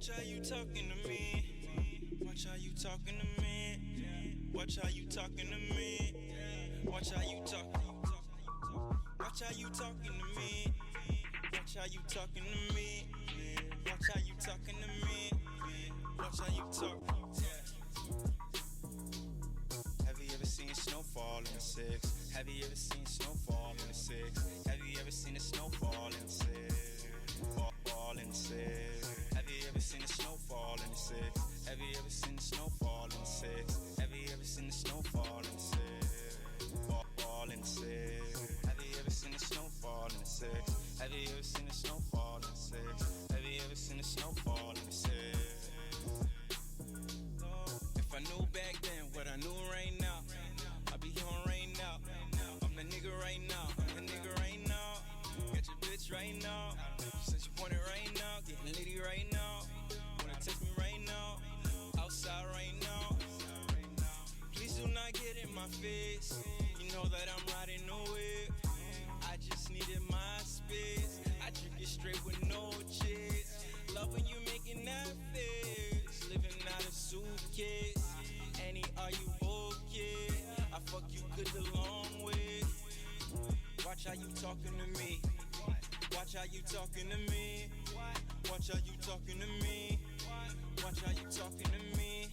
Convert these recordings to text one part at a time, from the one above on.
Watch how you talking to me. Watch how you talking to me. Watch how you talking to me. Watch how you talk. Watch how you talking to me. Watch how you talking to me. Watch how you talking to me. Watch how you talk. Have you ever seen snowfall in the six? Have you ever seen snowfall in the six? Have you ever seen a snowfall in the six? Fall in the six. Have you ever seen a snowfall in the six? Have you ever seen a snowfall in the six? Have you ever seen a snowfall in the six? Fall in the six. Have you ever seen a snowfall in the six? Have you ever seen a snowfall in the six? Have you ever seen a snowfall in the six? If I knew back then what I knew right now, I'd be on right now. I'm the nigga right now. I'm the nigga right now. Got your bitch right now. Since you want it right now, getting litty right now. Wanna text me right now. Outside right now. Please do not get in my face. You know that I'm riding no whip. I just needed my space. I drink it straight with no chase. Love when you making that face. Living out of suitcase. Annie, are you okay? I fuck you good the long way. Watch how you talking to me. Watch how you talking to me. Watch how you talking to me. Watch how you talking to me.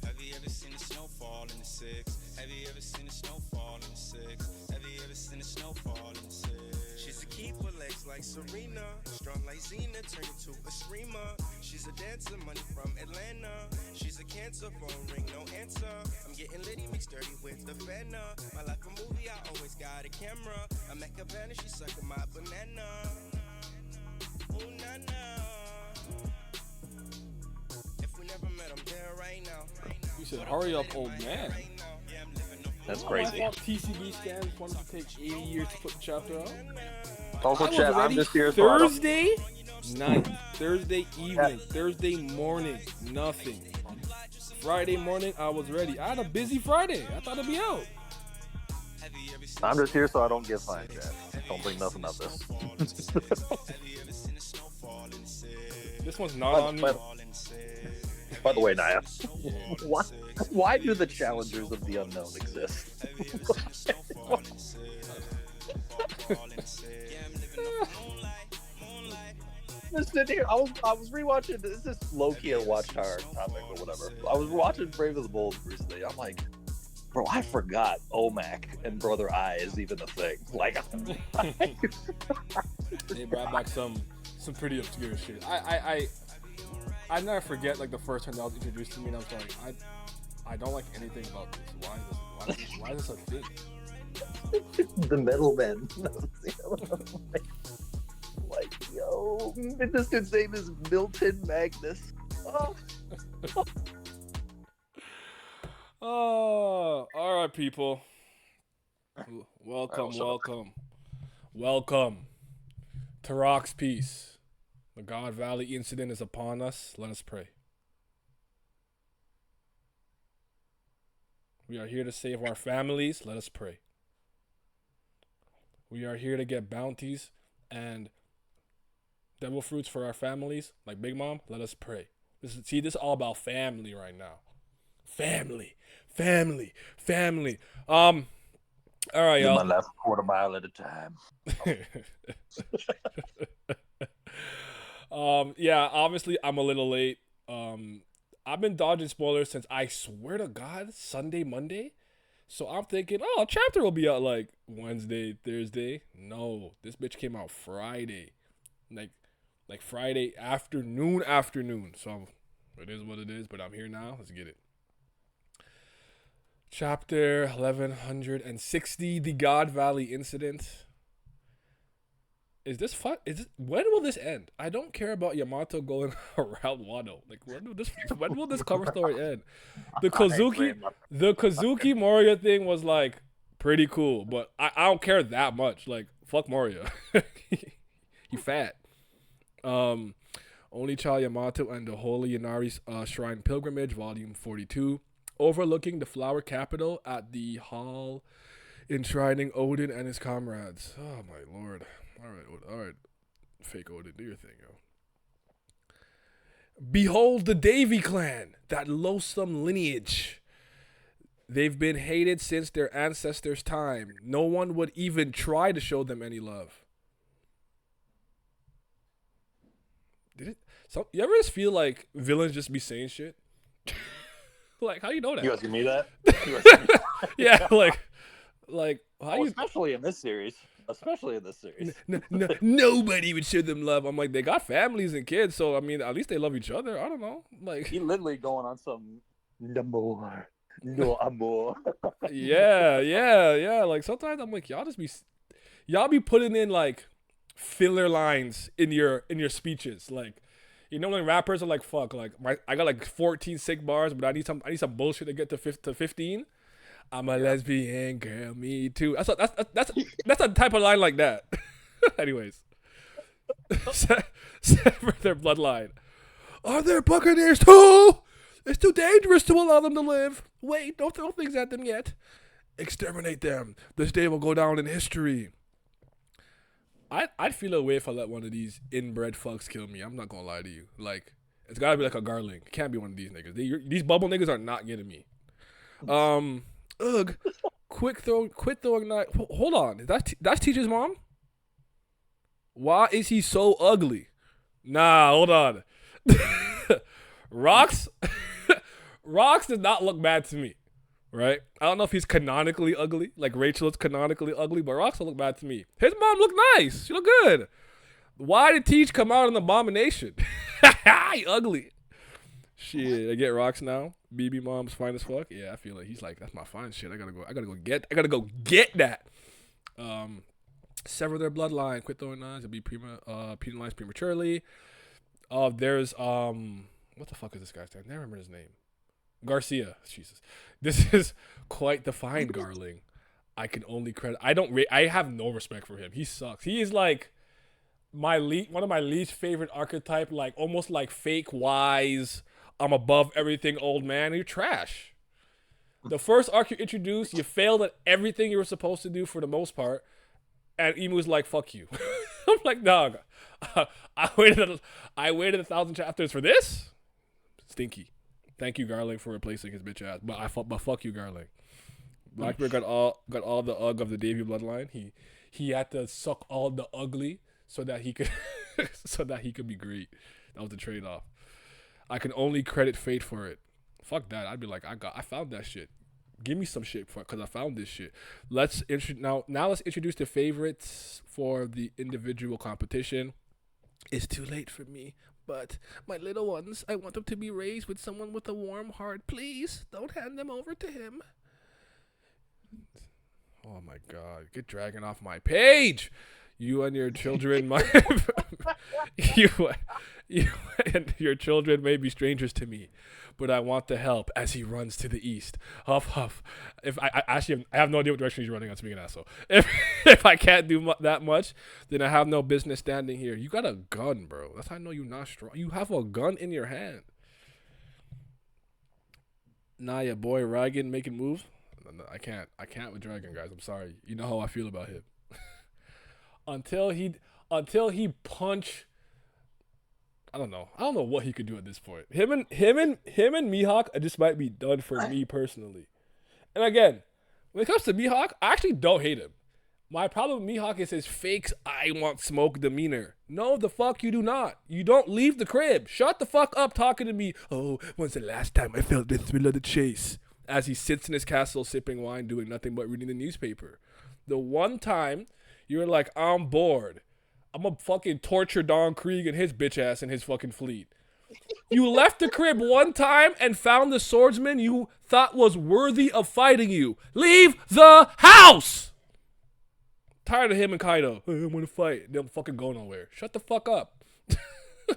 Have you ever seen a snowfall in the six? Have you ever seen a snowfall in the six? Have you ever seen a snowfall in the six? She's a keeper, legs like Serena. Strong like Xena, turn into a screamer. She's a dancer, money from Atlanta. She's a cancer, phone ring, no answer. I'm getting litty, mixed dirty with the fana. My life a movie, I always got a camera. I'm at Cabana, she sucking my banana. Ooh, na-na. If we never met, I'm there right now. You said, hurry up, old man. That's I crazy. thought TCB stands wanted to take 80 years to put the chapter out. Also, I was Chet, I'm ready just here so I don't- Thursday night, Thursday evening, Thursday morning, nothing. Friday morning, I was ready. I had a busy Friday. I thought it'd be out. I'm just here so I don't get fined, Chet. Don't bring nothing of this. This one's not on me. By the way, Naya, why do the challengers of the unknown exist? Listen here, I was rewatching. This is low-key a Watchtower topic or whatever. I was watching Brave of the Bold recently. I'm like, bro, I forgot OMAC and Brother Eye is even a thing. Like, They brought back some pretty obscure shit. I never forget like the first time that was introduced to me, and I was like, I don't like anything about this. Why is this a thing? the middlemen. Like, yo, this dude's name is Milton Magnus. Oh. Oh, all right, people. Welcome to Rock's Peace. The God Valley incident is upon us. Let us pray. We are here to save our families. Let us pray. We are here to get bounties and devil fruits for our families, like Big Mom. Let us pray. This is all about family right now. Family. All right, y'all. My last quarter mile at a time. Yeah, obviously I'm a little late. I've been dodging spoilers since, I swear to God, Sunday, Monday. So I'm thinking, oh, a chapter will be out like Wednesday, Thursday. No, this bitch came out Friday. Like Friday afternoon. So it is what it is, but I'm here now. Let's get it. Chapter 1160, the God Valley incident. Is this fun? When will this end? I don't care about Yamato going around Wano. Like, when will this cover story end? The Kazuki Moria thing was like pretty cool, but I don't care that much. Like, fuck Moria. He fat. Only Child Yamato and the Holy Inari's Shrine Pilgrimage, Volume 42. Overlooking the flower capital at the hall, enshrining Odin and his comrades. Oh, my lord. All right. Fake Odin, do your thing, yo. Behold the Davy clan, that loathsome lineage. They've been hated since their ancestors' time. No one would even try to show them any love. Did it? So you ever just feel like villains just be saying shit? Like, how you know that? You asking me that? You asking me that? Yeah, like how Oh, you? especially in this series. Especially in this series. Nobody would show them love. I'm like, they got families and kids, so I mean, at least they love each other. I don't know, like. He literally going on some no amor. Yeah. Like sometimes I'm like, y'all be putting in like filler lines in your speeches. Like, you know when rappers are like, fuck, like I got like 14 sick bars, but I need some bullshit to get to 15. I'm a lesbian girl, me too. That's a type of line like that. Anyways, sever their bloodline. Are there buccaneers too? It's too dangerous to allow them to live. Wait, don't throw things at them yet. Exterminate them. This day will go down in history. I'd feel a way if I let one of these inbred fucks kill me. I'm not gonna lie to you. Like, it's gotta be like a Garling. It can't be one of these niggas. These bubble niggas are not getting me. Ugh. Quit throwing knife. Hold on. That's Teacher's mom? Why is he so ugly? Nah, hold on. Rocks does not look bad to me, right? I don't know if he's canonically ugly, like Rachel is canonically ugly, but Rocks don't look bad to me. His mom looked nice. She looked good. Why did Teach come out an abomination? He ugly. Shit, I get Rocks now. BB mom's fine as fuck. Yeah, I feel like he's like, that's my fine shit. I gotta go get that. Sever their bloodline. Quit throwing knives and be penalized prematurely. There's what the fuck is this guy's name? I never remember his name. Garcia. Jesus, this is quite the fine Garling. I can only credit. I have no respect for him. He sucks. He is like one of my least favorite archetype. Like almost like fake wise. I'm above everything, old man. You're trash. The first arc you introduced, you failed at everything you were supposed to do for the most part. And Emu's like, fuck you. I'm like, dog, I waited 1,000 chapters for this? Stinky. Thank you, Garling, for replacing his bitch ass. But fuck you, Garling. Blackbeard got all the ugg of the Davy bloodline. He had to suck all the ugly so that he could be great. That was the trade off. I can only credit fate for it. Fuck that. I'd be like, I found that shit. Give me some shit because I found this shit. Let's introduce the favorites for the individual competition. It's too late for me, but my little ones, I want them to be raised with someone with a warm heart. Please don't hand them over to him. Oh my God, get dragging off my page. You and your children you and your children may be strangers to me, but I want to help as he runs to the east. Huff, huff. If I have no idea what direction he's running on, speaking asshole. If I can't do that much, then I have no business standing here. You got a gun, bro. That's how I know you're not strong. You have a gun in your hand. Nah, your boy Dragon making moves. No, I can't with Dragon, guys. I'm sorry. You know how I feel about him. Until he punch. I don't know what he could do at this point. Him and Mihawk, it just might be done for me personally. And again, when it comes to Mihawk, I actually don't hate him. My problem with Mihawk is his fake I want smoke demeanor. No, the fuck you do not. You don't leave the crib. Shut the fuck up talking to me. Oh, when's the last time I felt the thrill of the chase? As he sits in his castle sipping wine, doing nothing but reading the newspaper. The one time you're like, I'm bored. I'm gonna fucking torture Don Krieg and his bitch ass and his fucking fleet. You left the crib one time and found the swordsman you thought was worthy of fighting you. Leave the house! Tired of him and Kaido. Hey, I want to fight. They don't fucking go nowhere. Shut the fuck up. You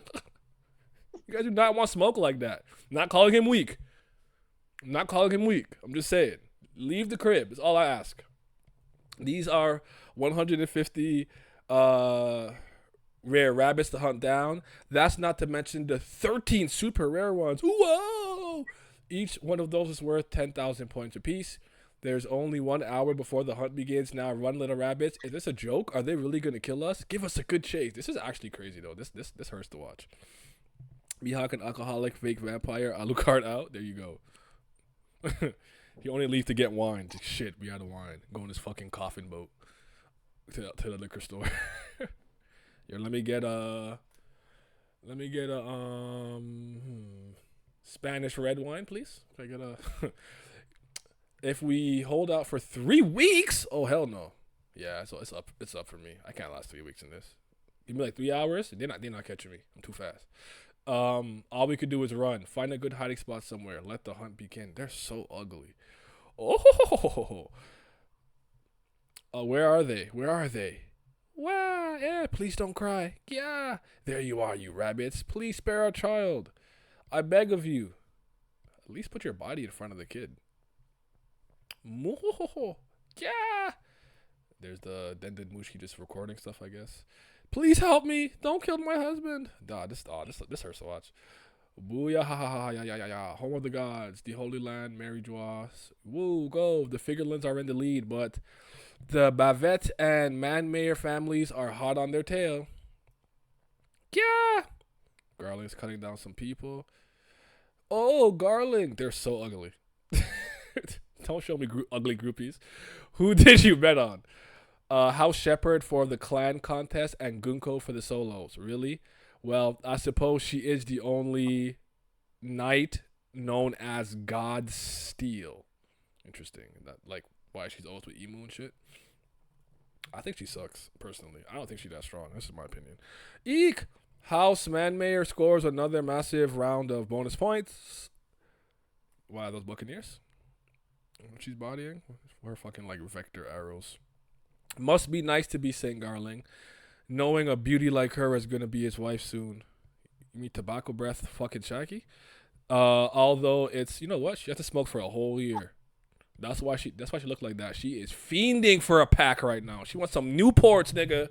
guys do not want smoke like that. I'm not calling him weak. I'm just saying. Leave the crib is all I ask. These are 150 rare rabbits to hunt down. That's not to mention the 13 super rare ones. Whoa! Each one of those is worth 10,000 points apiece. There's only 1 hour before the hunt begins. Now run, little rabbits. Is this a joke? Are they really going to kill us? Give us a good chase. This is actually crazy, though. This hurts to watch. Mihawk, an alcoholic, fake vampire, Alucard out. There you go. He only leaves to get wine. Shit, we out of wine. Go on this fucking coffin boat to the liquor store. Yo, let me get a Spanish red wine, please. Can I get a if we hold out for 3 weeks, oh hell no. Yeah, so it's up for me. I can't last 3 weeks in this. Give me like 3 hours. They're not catching me. I'm too fast. All we could do is run. Find a good hiding spot somewhere. Let the hunt begin. They're so ugly. Oh, where are they? Where are they? Wow, yeah, please don't cry. Yeah, there you are, you rabbits. Please spare our child. I beg of you. At least put your body in front of the kid. Yeah. There's the Dended Mushi just recording stuff, I guess. Please help me. Don't kill my husband. This hurts to watch. Booyah, ha ha ha, ya ya ya ya. Home of the gods, the Holy Land, Mary Joas. Woo, go. The Figurlins are in the lead, but the Bavette and Man-Mayer families are hot on their tail. Yeah. Garling's cutting down some people. Oh, Garling. They're so ugly. Don't show me ugly groupies. Who did you bet on? House Shepherd for the clan contest and Gunko for the solos. Really? Well, I suppose she is the only knight known as God Steel. Interesting. That like why she's always with Emu and shit. I think she sucks, personally. I don't think she's that strong. This is my opinion. Eek! House Man-Mayer scores another massive round of bonus points. Why are those Buccaneers? She's bodying? We're fucking like vector arrows. Must be nice to be Saint Garling. Knowing a beauty like her is going to be his wife soon. You mean tobacco breath fucking Shaggy? Although it's, you know what? She has to smoke for a whole year. That's why she looked like that. She is fiending for a pack right now. She wants some Newports, nigga.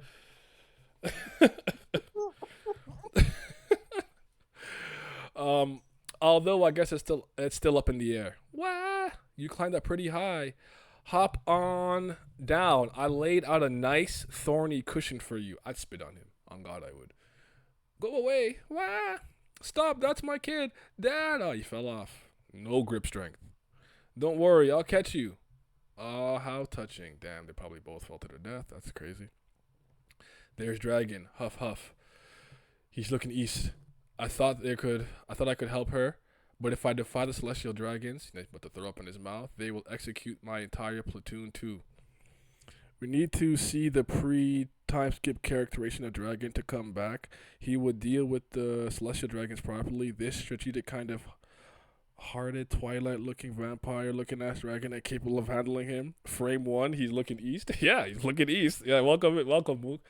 Although I guess it's still up in the air. What? You climbed up pretty high. Hop on down. I laid out a nice thorny cushion for you. I'd spit on him. On God, I would. Go away. Wah. Stop. That's my kid. Dad. Oh, you fell off. No grip strength. Don't worry. I'll catch you. Oh, how touching. Damn, they probably both fell to their death. That's crazy. There's Dragon. Huff, huff. He's looking east. I thought I could help her. But if I defy the celestial dragons, but to throw up in his mouth, they will execute my entire platoon too. We need to see the pre-time skip characterization of dragon to come back. He would deal with the celestial dragons properly. This strategic kind of hearted, twilight-looking, vampire-looking ass dragon are capable of handling him. Frame 1, he's looking east. Yeah, he's looking east. Yeah, welcome, Mook.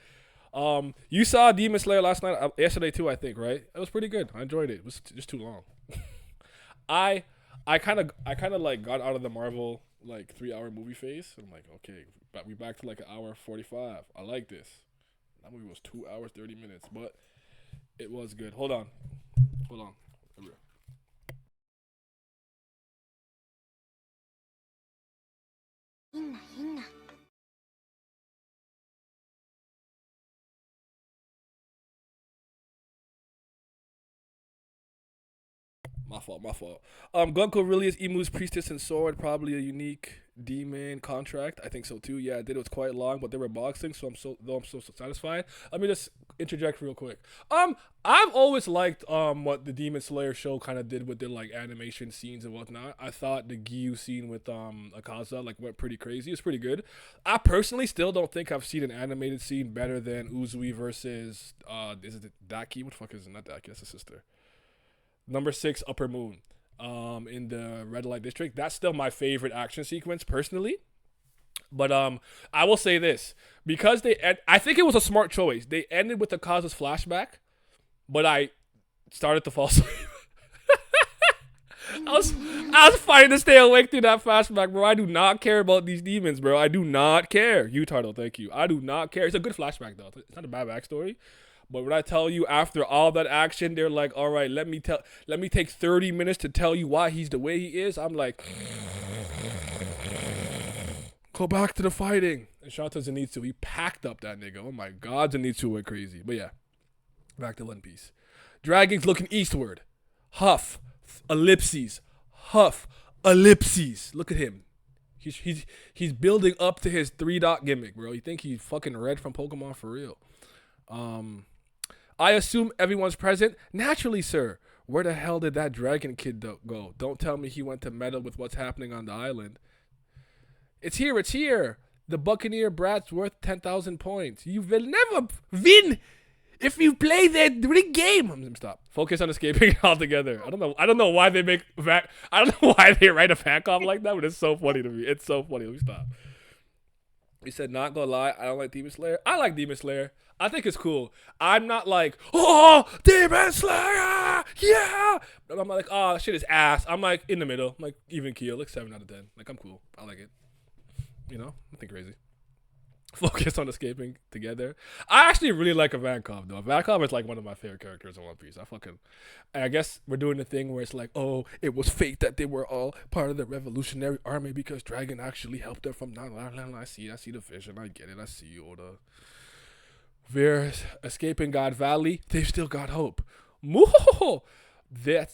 You saw Demon Slayer last night, yesterday too, I think, right? It was pretty good. I enjoyed it. It was just too long. I kind of like got out of the Marvel like 3-hour movie phase. I'm like, okay, but we back to like 1:45. I like this. That movie was 2 hours 30 minutes, but it was good. Hold on. My fault. Gunko really is Emu's priestess and sword, probably a unique demon contract. I think so too. Yeah, I did. It was quite long, but they were boxing, so I'm so satisfied. Let me just interject real quick. I've always liked what the Demon Slayer show kind of did with their like animation scenes and whatnot. I thought the Gyu scene with Akaza like went pretty crazy. It's pretty good. I personally still don't think I've seen an animated scene better than Uzui versus is it Daki? What the fuck is it? Not Daki, that's a sister. Number 6, Upper Moon, in the Red Light District. That's still my favorite action sequence, personally. But I will say this. Because I think it was a smart choice. They ended with the Akaza's flashback, but I started to fall asleep. I was fighting to stay awake through that flashback, bro. I do not care about these demons, bro. I do not care. Utardo, thank you. I do not care. It's a good flashback, though. It's not a bad backstory. But when I tell you after all that action, they're like, all right, let me take 30 minutes to tell you why he's the way he is. I'm like, go back to the fighting. And shout out to Zenitsu. He packed up that nigga. Oh my God, Zenitsu went crazy. But yeah, back to One Piece. Dragon's looking eastward. Huff, ellipses, huff, ellipses. Look at him. He's building up to his 3-dot gimmick, bro. You think he's fucking Red from Pokemon for real? I assume everyone's present. Naturally, sir. Where the hell did that dragon kid go? Don't tell me he went to meddle with what's happening on the island. It's here. The Buccaneer brat's worth 10,000 points. You will never win if you play that rigged game. Stop. Focus on escaping altogether. I don't know why they make I don't know why they write a fan com like that, but it's so funny to me. It's so funny. Let me stop. He said, not gonna lie, I don't like Demon Slayer. I like Demon Slayer. I think it's cool. I'm not like, oh, Demon Slayer, yeah. I'm not like, oh, shit is ass. I'm like in the middle. I'm like even keel, like 7 out of 10. Like I'm cool. I like it. You know, nothing crazy. Focus on escaping together. I actually really like Ivankov though. Ivankov is like one of my favorite characters in One Piece. I guess we're doing the thing where it's like, oh, it was fate that they were all part of the revolutionary army because Dragon actually helped them from now. I see the vision. I get it. I see you, Oda. They're escaping God Valley. They've still got hope. Moo!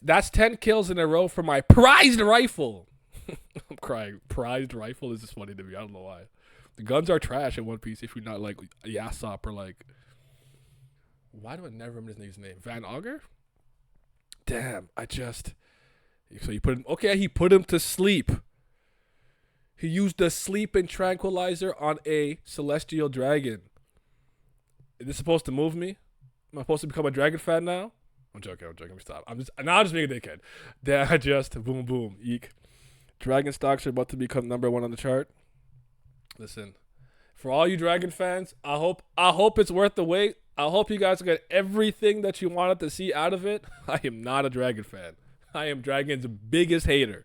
That's 10 kills in a row for my prized rifle. I'm crying. Prized rifle is just funny to me. I don't know why. The guns are trash in One Piece if you're not like Yasop or like. Why do I never remember his name? Van Auger? Damn, So he put him. Okay, he put him to sleep. He used the sleeping tranquilizer on a celestial dragon. Is this supposed to move me? Am I supposed to become a dragon fan now? I'm joking. Let me stop. I'm just being a dickhead. Then boom, eek. Dragon stocks are about to become number 1 on the chart. Listen, for all you Dragon fans, I hope it's worth the wait. I hope you guys get everything that you wanted to see out of it. I am not a Dragon fan. I am Dragon's biggest hater.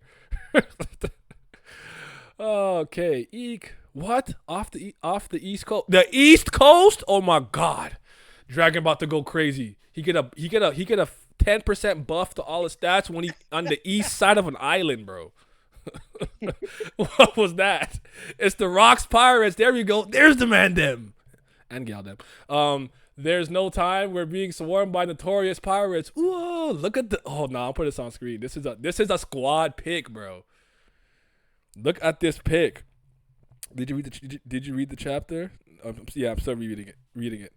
Okay, eek. What? Off the East Coast? The East Coast? Oh my God. Dragon about to go crazy. He get a 10% buff to all his stats when he on the east side of an island, bro. What was that? It's the Rocks Pirates. There we go. There's the Mandem and Galdem. There's no time. We're being swarmed by notorious pirates. Ooh, look at the. Oh no, I'll put this on screen. This is a squad pick, bro. Look at this pick. Did you read the chapter? Yeah, I'm still reading it.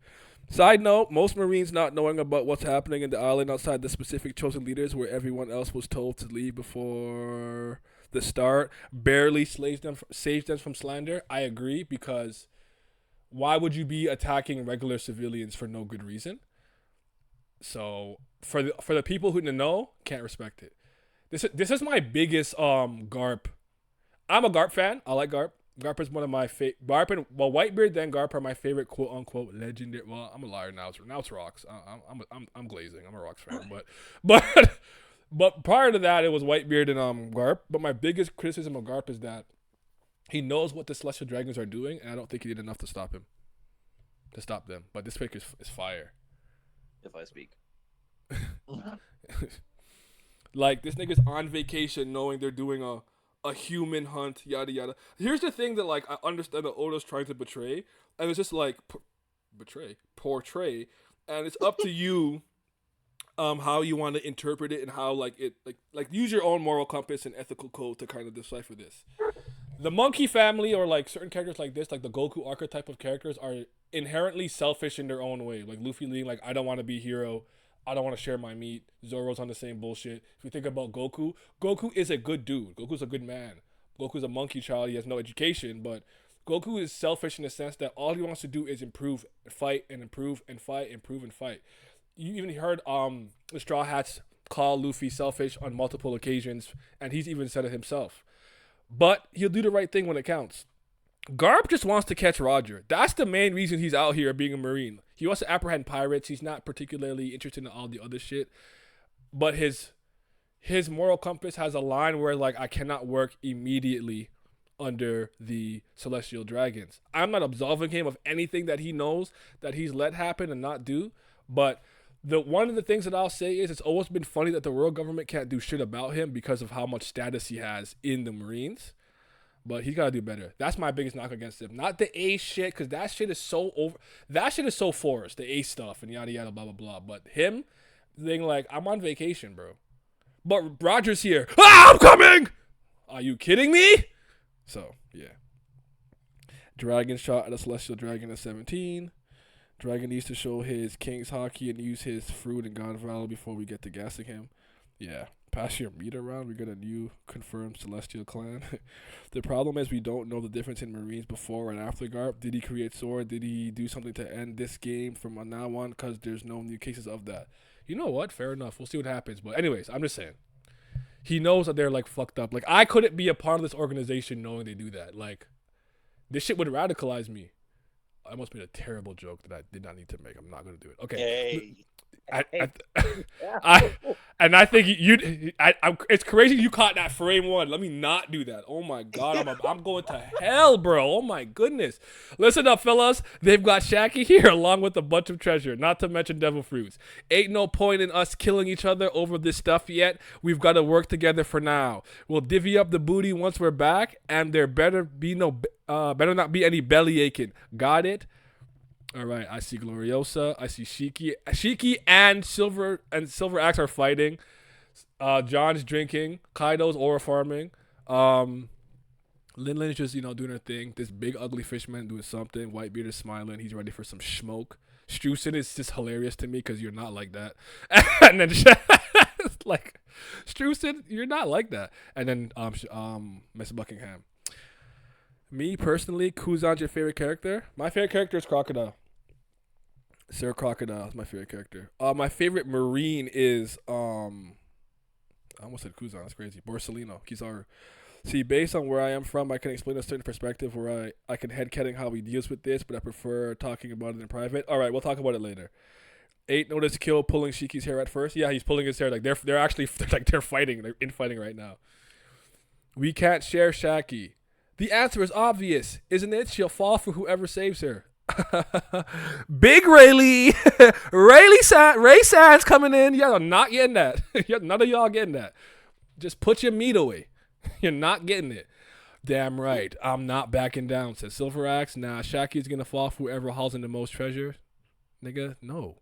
Side note, most Marines not knowing about what's happening in the island outside the specific chosen leaders where everyone else was told to leave before the start barely saves them from slander. I agree, because why would you be attacking regular civilians for no good reason? So for the people who know, can't respect it. This is my biggest Garp. I'm a Garp fan. I like Garp. Garp is one of my favorite. Garp and Whitebeard then Garp are my favorite quote unquote legendary. Well, I'm a liar now. It's Rocks. I'm glazing. I'm a Rocks fan, but prior to that, it was Whitebeard and Garp. But my biggest criticism of Garp is that he knows what the Celestial Dragons are doing, and I don't think he did enough to stop them. But this pick is fire. If I speak. Like, this nigga's on vacation knowing they're doing a human hunt, yada yada. Here's the thing that, like, I understand that Oda's trying to portray, and it's just like portray, and it's up to you how you want to interpret it and how like use your own moral compass and ethical code to kind of decipher this. The monkey family, or like certain characters like this, like the Goku archetype of characters, are inherently selfish in their own way. Like Luffy being like, I don't want to be hero, I don't want to share my meat. Zoro's on the same bullshit. If you think about Goku is a good dude. Goku's a good man. Goku's a monkey child. He has no education, but Goku is selfish in the sense that all he wants to do is improve, fight, and improve, and fight, improve, and fight. You even heard the Straw Hats call Luffy selfish on multiple occasions, and he's even said it himself. But he'll do the right thing when it counts. Garp just wants to catch Roger. That's the main reason he's out here being a Marine. He wants to apprehend pirates. He's not particularly interested in all the other shit. But his moral compass has a line where, like, I cannot work immediately under the Celestial Dragons. I'm not absolving him of anything that he knows that he's let happen and not do. But one of the things that I'll say is it's always been funny that the world government can't do shit about him because of how much status he has in the Marines. But he's got to do better. That's my biggest knock against him. Not the ace shit, because that shit is so over. That shit is so forced, the ace stuff and yada yada blah blah blah. But him thing like, I'm on vacation, bro. But Roger's here. Ah, I'm coming! Are you kidding me? So, yeah. Dragon shot at a Celestial Dragon at 17. Dragon needs to show his King's Hockey and use his fruit and God Valor before we get to gassing him. Yeah. Pass your meat around. We got a new confirmed Celestial clan. The problem is we don't know the difference in Marines before and after Garp. Did he create Sword? Did he do something to end this game from now on? Because there's no new cases of that. You know what? Fair enough. We'll see what happens. But anyways, I'm just saying. He knows that they're like fucked up. Like, I couldn't be a part of this organization knowing they do that. Like, this shit would radicalize me. I must made a terrible joke that I did not need to make. I'm not going to do it. Okay. Hey. I think it's crazy you caught that frame one. Let me not do that. Oh my god, I'm going to hell, bro. Oh my goodness. Listen up, fellas. They've got Shaggy here along with a bunch of treasure, not to mention devil fruits. Ain't no point in us killing each other over this stuff yet. We've got to work together for now. We'll divvy up the booty once we're back, and there better not be any belly aching. Got it? All right, I see Gloriosa. I see Shiki. Shiki and Silver Axe are fighting. John's drinking. Kaido's aura farming. Linlin's just, doing her thing. This big ugly fishman doing something. Whitebeard is smiling. He's ready for some smoke. Strusen is just hilarious to me because you're not like that. And then like, Strusen, you're not like that. And then Miss Buckingham. Me personally, Kuzan's your favorite character? My favorite character is Crocodile. Sir Crocodile is my favorite character. My favorite Marine is I almost said Kuzan. That's crazy. Borsellino. Kizaru. See, based on where I am from, I can explain a certain perspective where I can headcanon how he deals with this, but I prefer talking about it in private. All right, we'll talk about it later. 8 noticed Kill pulling Shiki's hair at first. Yeah, he's pulling his hair. Like they're actually they're fighting. They're infighting right now. We can't share Shaki. The answer is obvious, isn't it? She'll fall for whoever saves her. Big Rayleigh. Ray Sands coming in. Y'all are not getting that. None of y'all getting that. Just put your meat away. You're not getting it. Damn right. I'm not backing down, says Silver Axe. Nah, Shaki's gonna fall for whoever hauls in the most treasure. Nigga, no.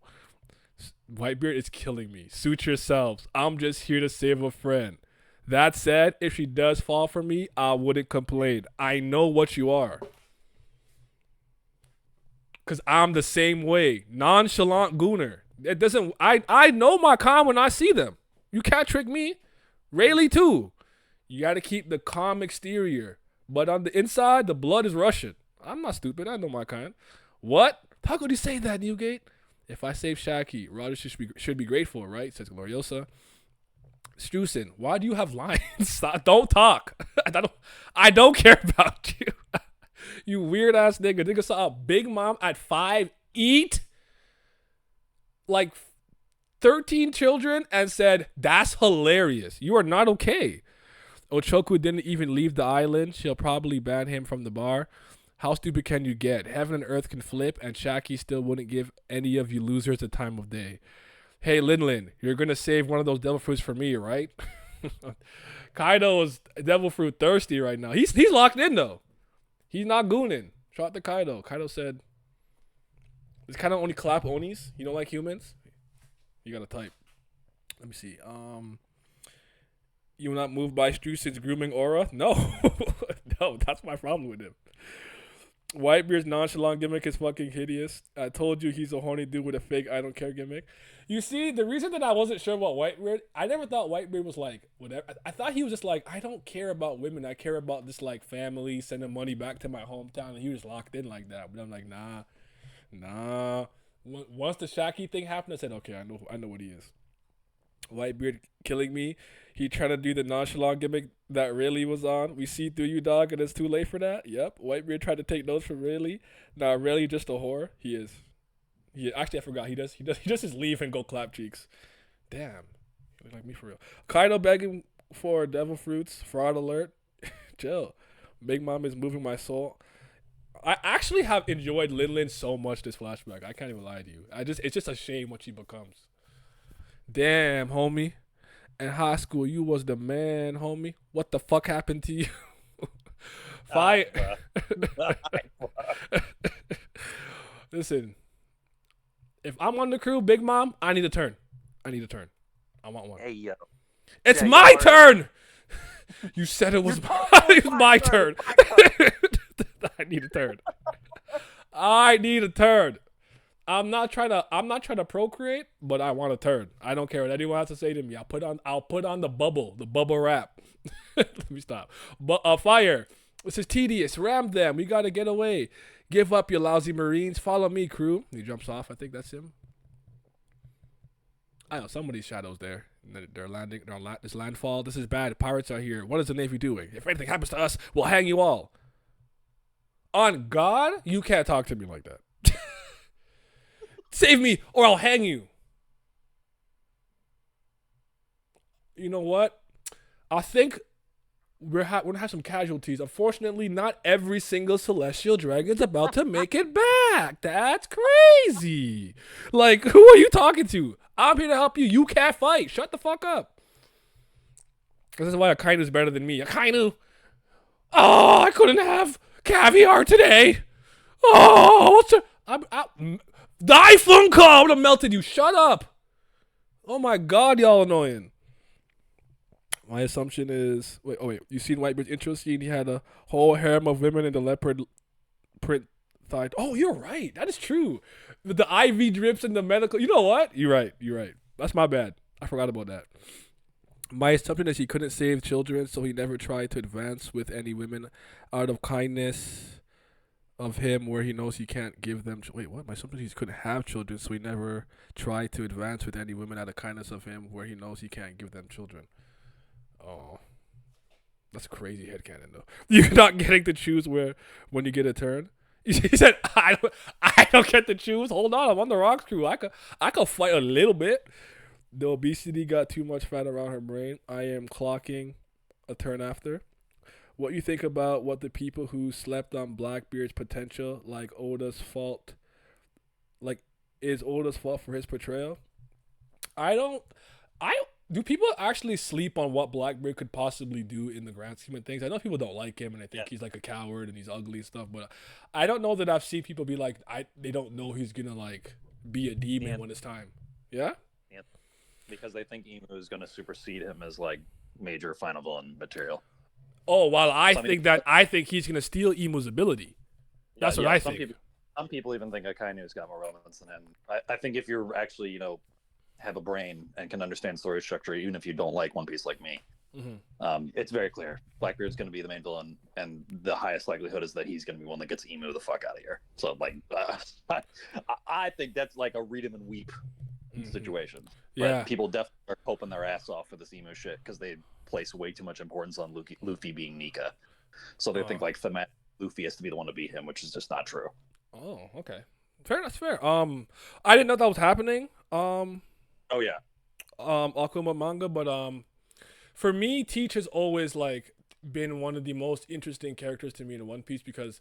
Whitebeard is killing me. Suit yourselves. I'm just here to save a friend. That said, if she does fall for me, I wouldn't complain. I know what you are. Because I'm the same way. Nonchalant gooner. It doesn't. I know my calm when I see them. You can't trick me. Rayleigh too. You got to keep the calm exterior. But on the inside, the blood is rushing. I'm not stupid. I know my kind. What? How could you say that, Newgate? If I save Shaki, Roger should be grateful, right? Says Gloriosa. Strusen, why do you have lines? Don't talk. I don't care about you. You weird ass nigga. Nigga saw a Big Mom at 5 eat like 13 children and said, that's hilarious. You are not okay. Ochoku didn't even leave the island. She'll probably ban him from the bar. How stupid can you get? Heaven and earth can flip, and Shaki still wouldn't give any of you losers the time of day. Hey, Linlin, you're going to save one of those devil fruits for me, right? Kaido is devil fruit thirsty right now. He's locked in, though. He's not gooning. Shout out to Kaido. Kaido said, it's kind of only clap onis. You don't like humans? You got to type. Let me see. You will not moved by Strusen's grooming aura? No. No, that's my problem with him. Whitebeard's nonchalant gimmick is fucking hideous. I told you he's a horny dude with a fake I don't care gimmick. You see, the reason that I wasn't sure about Whitebeard, I never thought Whitebeard was like, whatever. I thought he was just like, I don't care about women. I care about this like family, sending money back to my hometown. And he was locked in like that. But I'm like, nah. Once the Shaki thing happened, I said, okay, I know what he is. Whitebeard killing me. He trying to do the nonchalant gimmick that Rayleigh was on. We see through you, dog, and it's too late for that. Yep. Whitebeard tried to take notes from Rayleigh. Now Rayleigh just a whore. He is. Actually, I forgot. He does just leave and go clap cheeks. Damn. You look like me for real. Kaido begging for devil fruits. Fraud alert. Chill. Big Mom is moving my soul. I actually have enjoyed Linlin so much this flashback. I can't even lie to you. It's just a shame what she becomes. Damn, homie. In high school, you was the man, homie. What the fuck happened to you? Fire. Listen, if I'm on the crew, Big Mom, I need a turn. I need a turn. I want one. Hey, yo. It's Yeah, my you are- turn. You said it was You're my, talking it was my turn. I need a turn. I need a turn. I'm not trying to procreate, but I want a turn. I don't care what anyone has to say to me. I'll put on the bubble wrap. Let me stop. But fire. This is tedious. Ram them. We gotta get away. Give up, you lousy Marines. Follow me, crew. He jumps off. I think that's him. I know some of these shadows there. They're landing. They're on this landfall. This is bad. Pirates are here. What is the Navy doing? If anything happens to us, we'll hang you all. On God, you can't talk to me like that. Save me, or I'll hang you. You know what? I think we're gonna have some casualties. Unfortunately, not every single celestial dragon's about to make it back. That's crazy. Like, who are you talking to? I'm here to help you. You can't fight. Shut the fuck up. This is why Akainu's better than me. Akainu. Oh, I couldn't have caviar today. Oh, what's the... Die Funko! I would have melted you. Shut up. Oh my God, y'all annoying. My assumption is... Wait. You seen Whitebeard's intro scene? He had a whole harem of women in the leopard print thigh. Oh, you're right. That is true. The IV drips and the medical... You know what? You're right. That's my bad. I forgot about that. My assumption is he couldn't save children, so he never tried to advance with any women out of kindness of him, where he knows he can't give them. Wait, what? My assumption is he couldn't have children, so he never tried to advance with any women out of kindness of him, where he knows he can't give them children. Oh, that's crazy headcanon though. You're not getting to choose when you get a turn. He said, "I don't get to choose." Hold on, I'm on the Rocks crew. I could fight a little bit. The obesity got too much fat around her brain. I am clocking a turn after. What you think about what the people who slept on Blackbeard's potential, like Oda's fault, is Oda's fault for his portrayal? Do people actually sleep on what Blackbeard could possibly do in the grand scheme of things? I know people don't like him and I think he's like a coward and he's ugly and stuff, but I don't know that I've seen people be like, they don't know he's gonna like be a demon when it's time. Yeah? Yeah. Because they think Emu is gonna supersede him as like major final villain material. Oh, while I think he's gonna steal Emu's ability. That's what I think. Some people even think Akainu's got more relevance than him. I think if you're actually, have a brain and can understand story structure, even if you don't like One Piece like me, it's very clear. Blackbeard's going to be the main villain, and the highest likelihood is that he's going to be one that gets Emu the fuck out of here. So, I think that's like a read him and weep situation. Yeah. But people definitely are hoping their ass off for this Emu shit because they place way too much importance on Luffy being Nika. So they think like thematic Luffy has to be the one to beat him, which is just not true. Oh, okay. That's fair. I didn't know that was happening. Oh yeah. Akuma manga, but for me, Teach has always like been one of the most interesting characters to me in One Piece because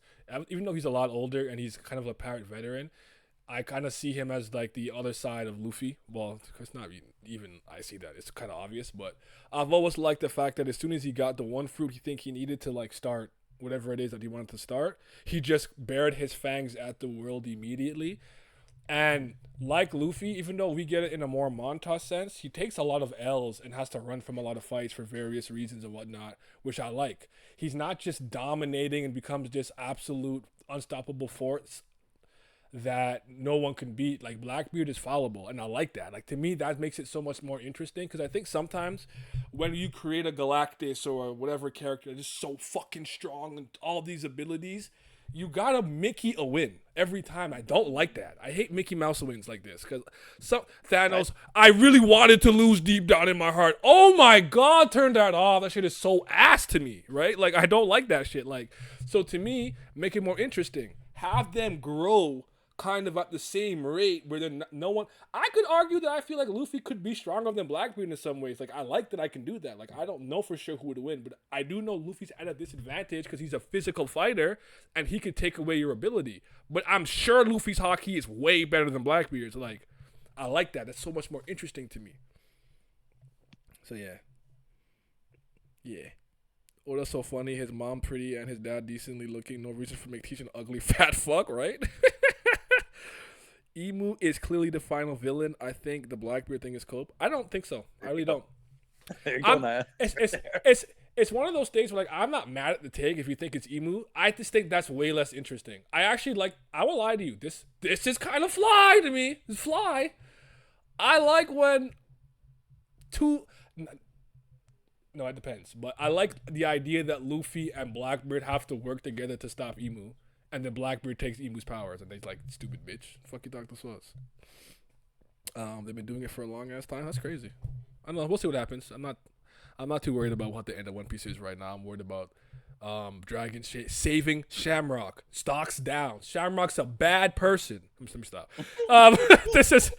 even though he's a lot older and he's kind of a parrot veteran, I kind of see him as like the other side of Luffy. Well, it's not even I see that. It's kind of obvious, but I've always liked the fact that as soon as he got the one fruit he needed to like start whatever it is that he wanted to start, he just bared his fangs at the world immediately. And like Luffy, even though we get it in a more montage sense, he takes a lot of L's and has to run from a lot of fights for various reasons and whatnot, which I like. He's not just dominating and becomes just absolute unstoppable force that no one can beat. Like Blackbeard is fallible, and I like that. Like to me, that makes it so much more interesting because I think sometimes when you create a Galactus or whatever character that's just so fucking strong and all these abilities, you gotta Mickey a win every time. I don't like that. I hate Mickey Mouse wins like this because Thanos. I really wanted to lose deep down in my heart. Oh my God, turn that off. That shit is so ass to me, right? Like I don't like that shit. Like so to me, make it more interesting. Have them grow kind of at the same rate where no one. I could argue that I feel like Luffy could be stronger than Blackbeard in some ways. Like I like that I can do that. Like I don't know for sure who would win, but I do know Luffy's at a disadvantage because he's a physical fighter and he could take away your ability. But I'm sure Luffy's hockey is way better than Blackbeard's. Like I like that. That's so much more interesting to me. So yeah. Oh, that's so funny. His mom pretty and his dad decently looking. No reason for make teach an ugly fat fuck, right? Emu is clearly the final villain. I think the Blackbeard thing is cope. I don't think so. I really don't. There you go, man. It's one of those things where like I'm not mad at the take if you think it's Emu. I just think that's way less interesting. I actually like. I won't lie to you. This is kind of fly to me. It's fly. I like when two. No, it depends. But I like the idea that Luffy and Blackbeard have to work together to stop Emu. And then Blackbeard takes Emu's powers, and they're like, "Stupid bitch, fuck you, thought this was." They've been doing it for a long ass time. That's crazy. I don't know. We'll see what happens. I'm not too worried about what the end of One Piece is right now. I'm worried about Dragon saving Shamrock. Stocks down. Shamrock's a bad person. Let me stop. This is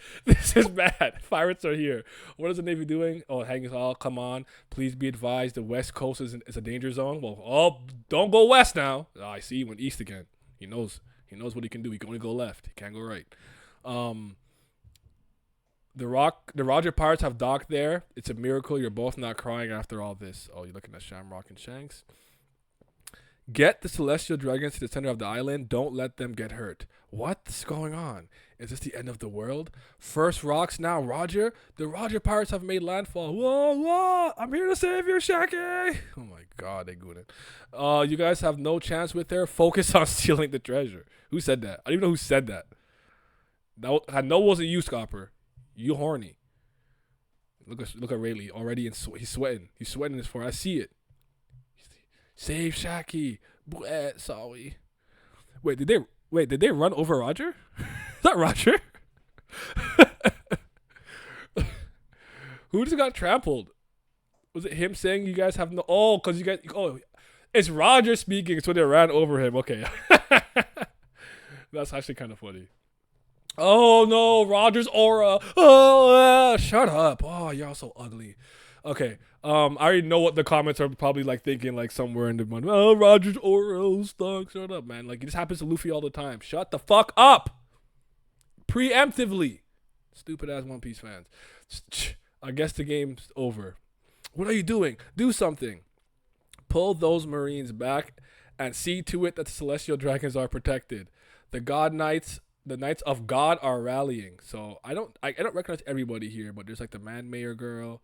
bad. Pirates are here. What is the Navy doing? Oh, hanging all. Come on. Please be advised. The West Coast is a danger zone. Well, don't go west now. Oh, I see. He went east again. He knows what he can do. He can only go left. He can't go right. The Roger Pirates have docked there. It's a miracle you're both not crying after all this. Oh, you're looking at Shamrock and Shanks. Get the Celestial Dragons to the center of the island. Don't let them get hurt. What's going on? Is this the end of the world? First rocks now, Roger. The Roger Pirates have made landfall. Whoa. I'm here to save you, Shaggy. Oh, my God. They good it. You guys have no chance with her. Focus on stealing the treasure. Who said that? I don't even know who said that. I know it wasn't you, Scopper. You horny. Look at Rayleigh already. He's sweating. He's sweating his forehead. I see it. Save Shaki. Sorry. Wait, did they run over Roger? Is that Roger? Who just got trampled? Was it him saying you guys have no... Oh, because you guys... Oh, it's Roger speaking, so they ran over him. Okay. That's actually kind of funny. Oh, no, Roger's aura. Oh, shut up. Oh, y'all so ugly. Okay. I already know what the comments are probably like thinking, like somewhere in the month. Oh, Roger's aura stunk. Shut up, man. Like, this happens to Luffy all the time. Shut the fuck up. Preemptively. Stupid ass One Piece fans. I guess the game's over. What are you doing? Do something. Pull those Marines back and see to it that the Celestial Dragons are protected. The Knights of God are rallying. So I don't recognize everybody here, but there's like the Man Mayor girl.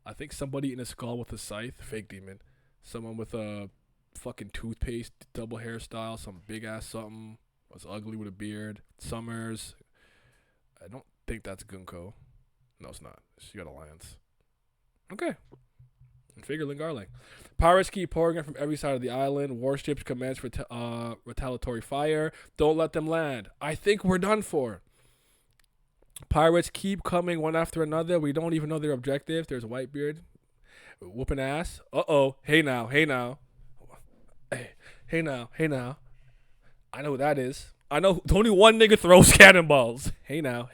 I think somebody in a skull with a scythe, fake demon. Someone with a fucking toothpaste, double hairstyle, some big ass something. Was ugly with a beard. Summers. I don't think that's Gunko. No, it's not. She got a lance. Okay. And figure Lingarling. Pirates keep pouring in from every side of the island. Warships commence retaliatory fire. Don't let them land. I think we're done for. Pirates keep coming one after another. We don't even know their objective. There's Whitebeard whooping ass. Uh-oh. Hey now. Hey now. I know who that is. I know only one nigga throws cannonballs. Hey now.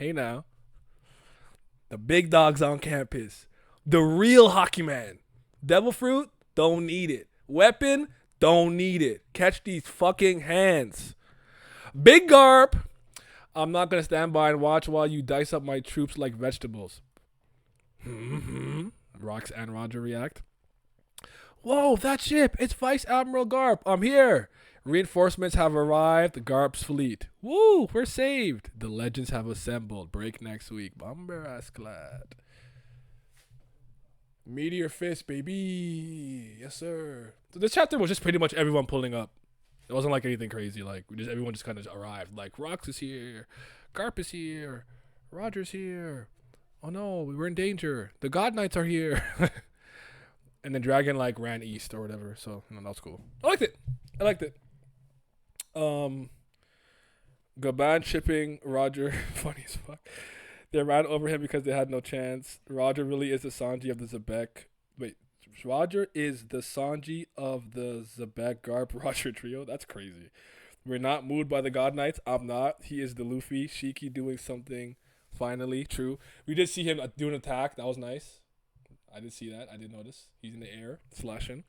The big dogs on campus. The real hockey man. Devil fruit? Don't need it. Weapon? Don't need it. Catch these fucking hands. Big Garp. I'm not going to stand by and watch while you dice up my troops like vegetables. Rox and Roger react. Whoa, that ship. It's Vice Admiral Garp. I'm here. Reinforcements have arrived. The Garp's fleet. Woo, we're saved. The legends have assembled. Break next week. Bomber ass glad. Meteor Fist, baby. Yes, sir. So this chapter was just pretty much everyone pulling up. It wasn't like anything crazy. Like everyone just kind of arrived. Like Rox is here, Garp is here, Roger's here. Oh no, we were in danger. The God Knights are here. And then Dragon like ran east or whatever. So that was cool. I liked it. Gaban shipping Roger. Funny as fuck. They ran over him because they had no chance. Roger really is the Sanji of the Zebek. Wait, Roger is the Sanji of the Zebek Garp Roger trio? That's crazy. We're not moved by the God Knights. I'm not. He is the Luffy. Shiki doing something. Finally, true. We did see him do an attack. That was nice. I did see that. I did notice. He's in the air, slashing.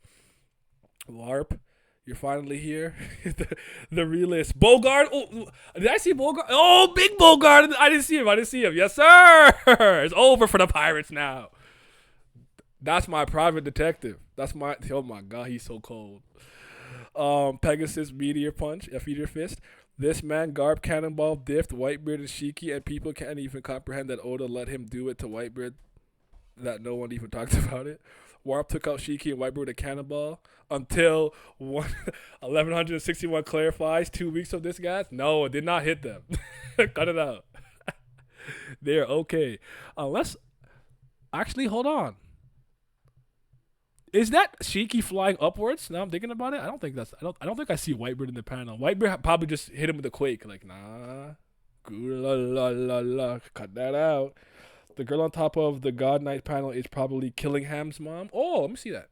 Larp, you're finally here. the realist. Bogart. Oh, did I see Bogart? Oh, big Bogart. I didn't see him. Yes, sir. It's over for the pirates now. That's my private detective. Oh my God, he's so cold. Pegasus Meteor Punch, Meteor Fist. This man Garb Cannonball diffed Whitebeard and Shiki, and people can't even comprehend that Oda let him do it to Whitebeard. That no one even talked about it. Warp took out Shiki and Whitebeard with a cannonball until 1161 clarifies 2 weeks of this, guys. No, it did not hit them. Cut it out. They're okay. Unless, actually, hold on. Is that Shiki flying upwards? Now I'm thinking about it. I don't think that's. I don't think I see Whitebeard in the panel. Whitebeard probably just hit him with a quake. Like nah. Goo la la la la. Cut that out. The girl on top of the God Knight panel is probably Killingham's mom. Oh, let me see that.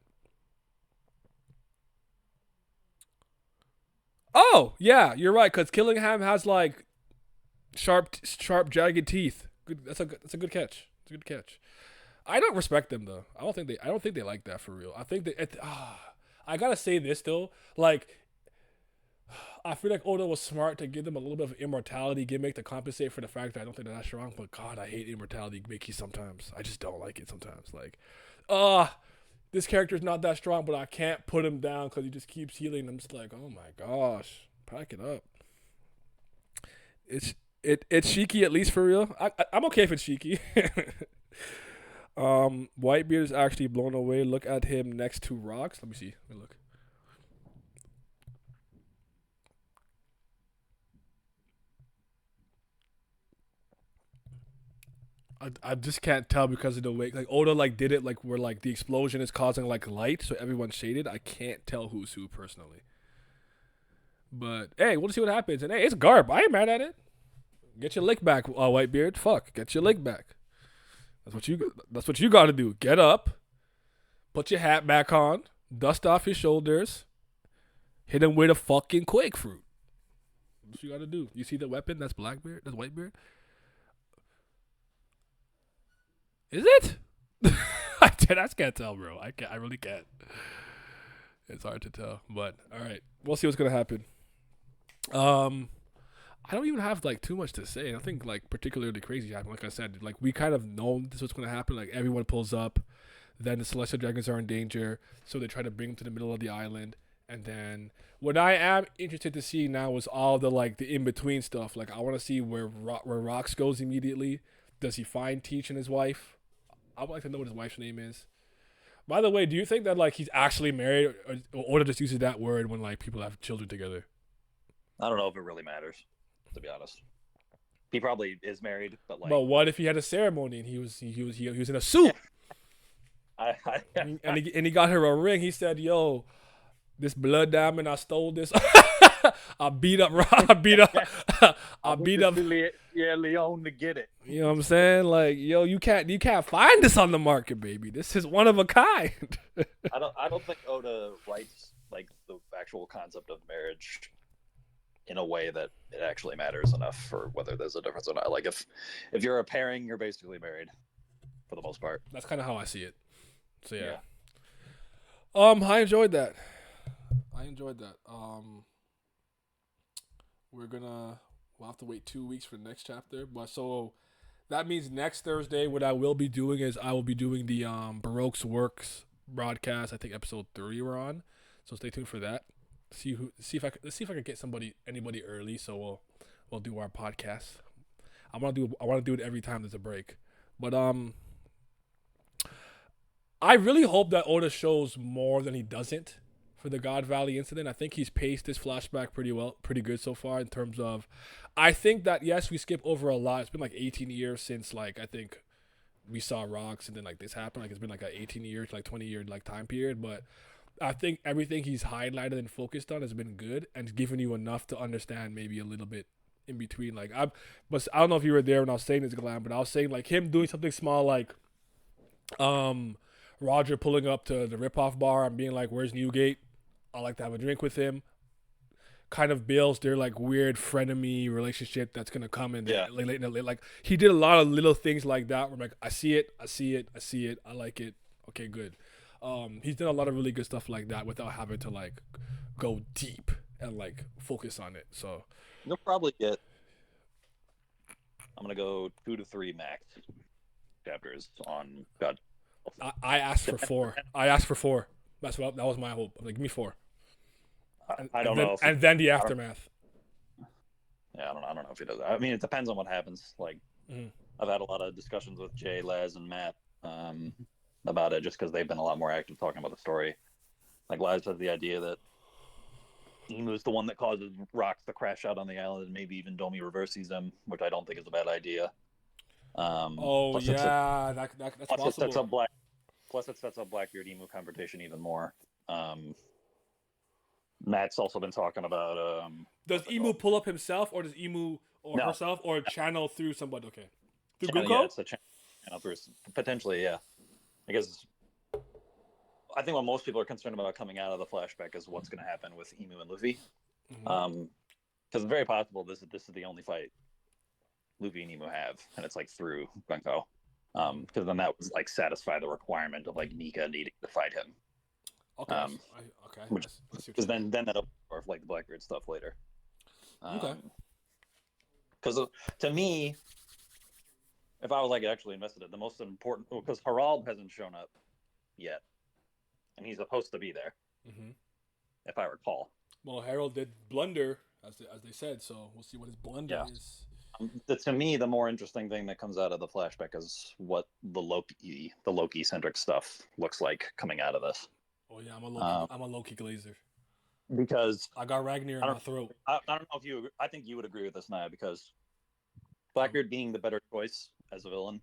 Oh yeah, you're right. Cause Killingham has like sharp, jagged teeth. Good. That's a good catch. It's a good catch. I don't respect them though. I don't think they like that for real. I think I gotta say this though. Like, I feel like Oda was smart to give them a little bit of immortality gimmick to compensate for the fact that I don't think they're that strong. But God, I hate immortality gimmicky sometimes. I just don't like it sometimes. Like, this character's not that strong, but I can't put him down because he just keeps healing. I'm just like, oh my gosh, pack it up. It's Shiki at least for real. I'm okay if it's Shiki. Whitebeard is actually blown away. Look at him next to rocks. Let me see. Let me look. I just can't tell because of the way like Oda like did it like where like the explosion is causing like light so everyone's shaded. I can't tell who's who personally. But hey, we'll see what happens. And hey, it's Garb. I ain't mad at it. Get your lick back, Whitebeard. Fuck, get your lick back. That's what you got to do. Get up, put your hat back on, dust off your shoulders, hit him with a fucking quake fruit. That's what you got to do. You see the weapon? That's Blackbeard. That's Whitebeard. Is it? I can't tell, bro. I really can't. It's hard to tell, but all right, we'll see what's gonna happen. I don't even have like too much to say. Nothing like particularly crazy happened. Like I said, like we kind of know this is what's gonna happen. Like everyone pulls up, then the celestial dragons are in danger, so they try to bring them to the middle of the island. And then what I am interested to see now is all the like the in between stuff. Like I want to see where Rox goes immediately. Does he find Teach and his wife? I would like to know what his wife's name is. By the way, do you think that like he's actually married, or Oda just uses that word when like people have children together? I don't know if it really matters, to be honest. He probably is married, but like. But what if he had a ceremony and he was in a suit? and he got her a ring. He said, "Yo, this blood diamond, I stole this. I beat up. Yeah, Leon to get it. You know what I'm saying? Like, yo, you can't find this on the market, baby. This is one of a kind." I don't think Oda writes like the actual concept of marriage in a way that it actually matters enough for whether there's a difference or not. Like if you're a pairing, you're basically married for the most part. That's kind of how I see it. So yeah. I enjoyed that. We'll have to wait 2 weeks for the next chapter. But so that means next Thursday, what I will be doing is I will be doing the Baroque's Works broadcast. I think episode 3 we're on. So stay tuned for that. Let's see if I can get anybody early. So we'll do our podcast. I want to do it every time there's a break. But I really hope that Oda shows more than he doesn't for the God Valley incident. I think he's paced this flashback pretty good so far in terms of, I think that yes, we skip over a lot. It's been like 18 years since like I think we saw Rocks and then like this happened. Like it's been like an 18 year to like 20 year like time period, but I think everything he's highlighted and focused on has been good and given you enough to understand maybe a little bit in between. Like I don't know if you were there when I was saying this, Glam, but I was saying like him doing something small like Roger pulling up to the ripoff bar and being like, "Where's Newgate? I'd like to have a drink with him." Kind of builds their like weird frenemy relationship that's gonna come in late. Like he did a lot of little things like that where I'm like, I see it, I like it. Okay, good. He's done a lot of really good stuff like that without having to like go deep and like focus on it. So you'll probably get. I'm gonna go 2 to 3 max chapters on God. I asked for 4. That was my hope. I'm like, give me 4. I don't know. And then the aftermath. Yeah, I don't know if he does. I mean, it depends on what happens. Like, Mhm. I've had a lot of discussions with Jay, Les, and Matt about it, just because they've been a lot more active talking about the story. Like, Les has the idea that Emu's the one that causes rocks to crash out on the island, and maybe even Domi reverses them, which I don't think is a bad idea. Oh Plus, it's a, yeah, that's plus it sets possible. up Black. Plus, it sets up Blackbeard Emu confrontation even more. Um, Matt's also been talking about Does what's it Emu called? pull up himself, or does Emu or No, herself, or channel through somebody? Okay, through channel. Yeah, Gunko. it's a channel through potentially. Yeah, I guess I think what most people are concerned about coming out of the flashback is what's going to happen with Emu and Luffy. Mm-hmm. Because it's very possible this is the only fight Luffy and Emu have, and it's like through Gunko. Because then that would like satisfy the requirement of like Nika needing to fight him. Okay, okay. Which I see what because you're saying. then that'll for like the Blackbeard stuff later. Okay. Because to me, if I was like actually invested in it, the most important because Harald hasn't shown up yet, and he's supposed to be there, Mm-hmm. if I recall. Well, Harold did blunder, as they said, so we'll see what his blunder Yeah. is. To me, the more interesting thing that comes out of the flashback is what the Loki centric stuff looks like coming out of this. Oh yeah, I'm a Loki glazer. Because I got Ragnar in my throat. I don't know if you. I think you would agree with this, Naya, because Blackbeard being the better choice as a villain,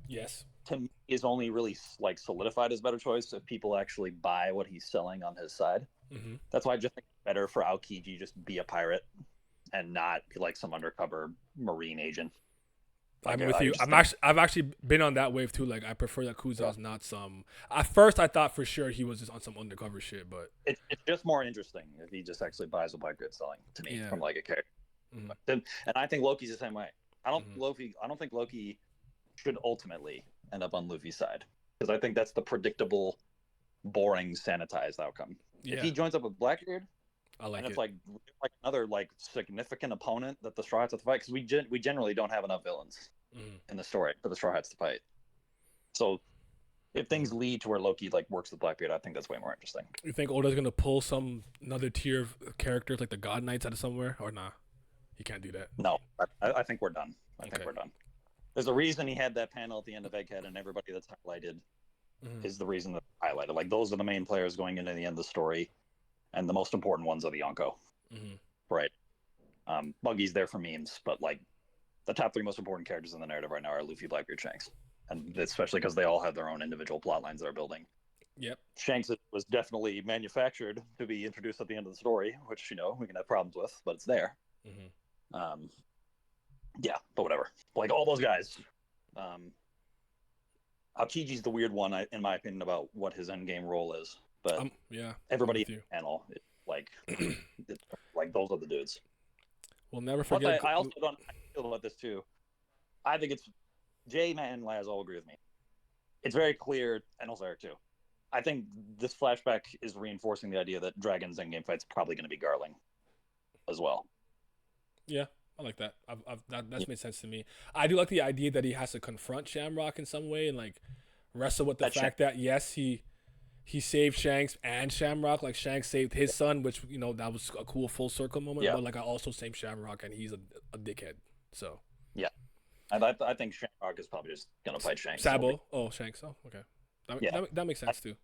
Yes. to me, is only really like solidified as better choice if people actually buy what he's selling on his side. Mm-hmm. That's why I just think it's better for Aokiji just be a pirate and not be like some undercover marine agent. I'm with you. I've actually been on that wave too. Like I prefer that Kuza's not some. At first, I thought for sure he was just on some undercover shit, but it's just more interesting if he just actually buys what Blackbeard's selling to me from like a character. Mm-hmm. And I think Loki's the same way. I don't think Loki should ultimately end up on Luffy's side because I think that's the predictable, boring, sanitized outcome. Yeah. If he joins up with Blackbeard, I like and it's it. like another like significant opponent that the Straw Hats have to fight because we generally don't have enough villains in the story for the Straw Hats to fight. So if things lead to where Loki like works with Blackbeard, I think that's way more interesting. You think Oda's gonna pull another tier of characters like the God Knights out of somewhere, or nah? He can't do that. No, I think we're done. I think we're done. There's a reason he had that panel at the end of Egghead, and everybody that's highlighted is the reason that highlighted. Like those are the main players going into the end of the story, and the most important ones are the Yonko. Right. Buggy's there for memes, but like the top three most important characters in the narrative right now are Luffy, Blackbeard, Shanks, and especially because they all have their own individual plot lines they're building. Yep. Shanks was definitely manufactured to be introduced at the end of the story, which we can have problems with, but it's there. Yeah, but whatever. Like all those guys. Aokiji's the weird one, in my opinion, about what his endgame role is. But everybody in the panel, like those are the dudes. We'll never forget. I also don't feel about this too. I think it's Jay, Matt, and Laz all agree with me. It's very clear, and also Eric too. I think this flashback is reinforcing the idea that Dragon's endgame fight's probably going to be Garling as well. Yeah, I like that. That's made sense to me. I do like the idea that he has to confront Shamrock in some way and like wrestle with the fact that yes, he saved Shanks and Shamrock. Like Shanks saved his son, which that was a cool full circle moment. Yeah. But like I also saved Shamrock, and he's a dickhead. So yeah, I think Shamrock is probably just gonna fight Shanks. Sabo, Shanks. Oh, okay. That makes sense too.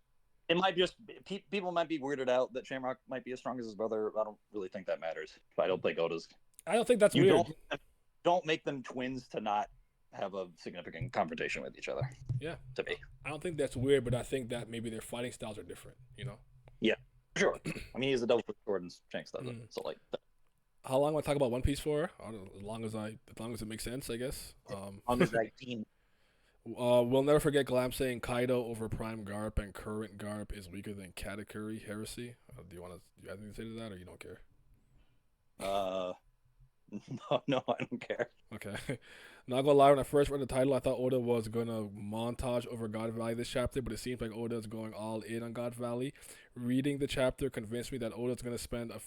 It might just people might be weirded out that Shamrock might be as strong as his brother. I don't really think that matters. I don't think Oda's. I don't think that's weird. Don't make them twins to not have a significant confrontation with each other. Yeah. To me. I don't think that's weird, but I think that maybe their fighting styles are different, Yeah, sure. I mean, he's a double sword and Shanks does it. So like how long am I talking about One Piece for? As long as it makes sense, I guess. On this team. We'll never forget Glam saying Kaido over Prime Garp and current Garp is weaker than Katakuri Heresy. Do you have anything to say to that, or you don't care? No, I don't care. Okay. Not gonna lie, when I first read the title, I thought Oda was gonna montage over God Valley this chapter, but it seems like Oda is going all in on God Valley. Reading the chapter convinced me that Oda's gonna spend a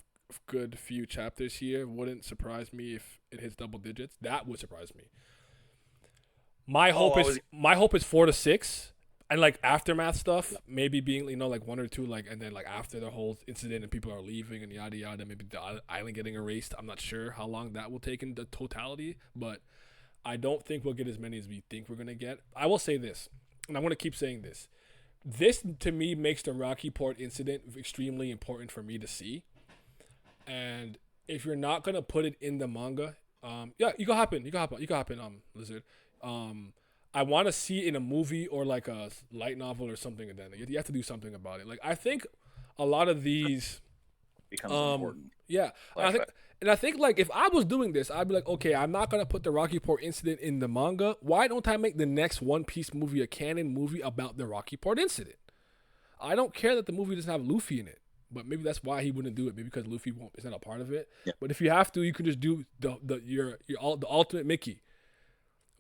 good few chapters here. Wouldn't surprise me if it hits double digits. That would surprise me. My hope is 4 to 6. And like aftermath stuff, maybe being like one or two and then like after the whole incident and people are leaving and yada yada, maybe the island getting erased. I'm not sure how long that will take in the totality, but I don't think we'll get as many as we think we're gonna get. I will say this, and I'm gonna keep saying this. This to me makes the Rocky Port incident extremely important for me to see. And if you're not gonna put it in the manga, you can happen, Lizard. I want to see it in a movie or like a light novel or something. And then you have to do something about it. Like I think a lot of these becomes important. Yeah, and I think like if I was doing this, I'd be like, okay, I'm not gonna put the Rocky Port incident in the manga. Why don't I make the next One Piece movie a canon movie about the Rocky Port incident? I don't care that the movie doesn't have Luffy in it, but maybe that's why he wouldn't do it. Maybe because Luffy is not a part of it. Yeah. But if you have to, you can just do the ultimate Mickey.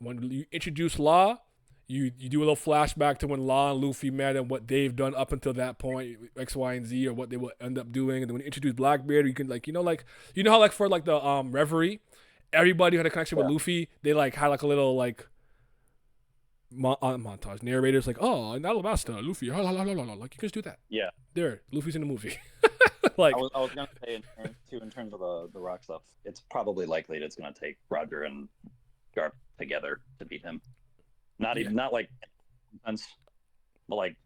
When you introduce Law, you do a little flashback to when Law and Luffy met and what they've done up until that point, X, Y, and Z, or what they will end up doing. And then when you introduce Blackbeard, you can how like for like the Reverie, everybody who had a connection with Luffy, they like had like a little like montage. Narrators like, oh, in Alabasta, Luffy, like you can just do that. Yeah. There, Luffy's in the movie. Like I was gonna say in terms of the Rock stuff, it's probably likely that it's gonna take Roger and Garp together to beat him. Not like intense, but like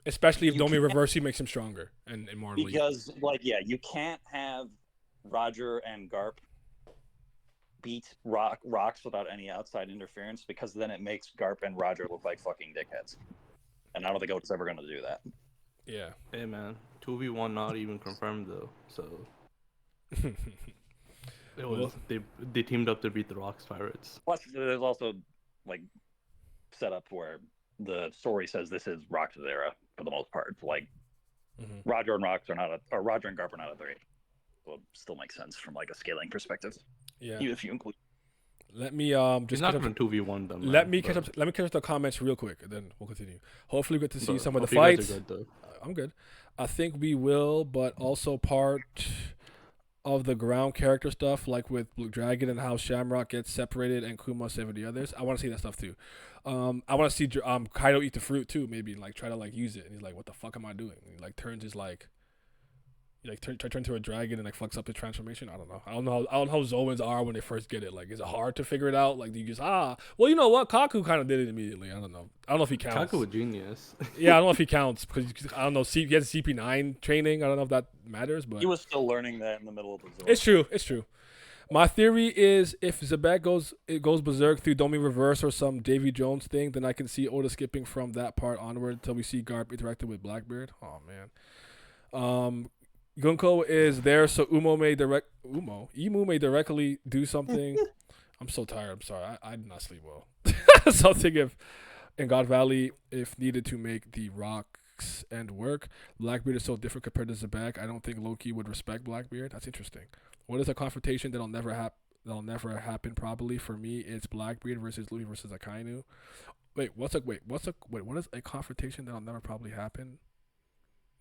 especially if Domi Reversi makes him stronger and more elite. Because you can't have Roger and Garp beat Rocks without any outside interference, because then it makes Garp and Roger look like fucking dickheads. And I don't think Oda's ever gonna do that. Yeah. Hey man, 2v1 not even confirmed though, so it was they teamed up to beat the Rocks Pirates. Plus, there's also like set up where the story says this is Rocks' era for the most part. Like Roger and Rocks are not Roger and Garp are not at their age. So it still makes sense from like a scaling perspective. Yeah. Even if you include. Let me just not even 2v1 them. Let me catch up the comments real quick, and then we'll continue. Hopefully, we get to see some of the you guys fights. are good, I'm good. I think we will, but also part of the ground character stuff, like with Blue Dragon and how Shamrock gets separated and Kuma saving the others. I want to see that stuff too. I want to see Kaido eat the fruit too, maybe like try to like use it, and he's like, "What the fuck am I doing?" And he like turns his turn to a dragon and like fucks up the transformation. I don't know how Zoans are when they first get it. Like, is it hard to figure it out? Like, do you just well, you know what? Kaku kind of did it immediately. I don't know if he counts. Kaku a genius. Yeah, I don't know if he counts because I don't know. He has CP9 training. I don't know if that matters, but He was still learning that in the middle of the zone. It's true. My theory is if Zebek goes berserk through Domi Reverse or some Davy Jones thing, then I can see Oda skipping from that part onward until we see Garp interacting with Blackbeard. Oh man. Gunko is there, so Emu may directly do something. I'm so tired. I'm sorry. I did not sleep well. Something in God Valley, if needed to make the Rocks end work. Blackbeard is so different compared to Zebek. I don't think Loki would respect Blackbeard. That's interesting. What is a confrontation that'll never happen? Probably for me, it's Blackbeard versus Luffy versus Akainu. What is a confrontation that'll never probably happen?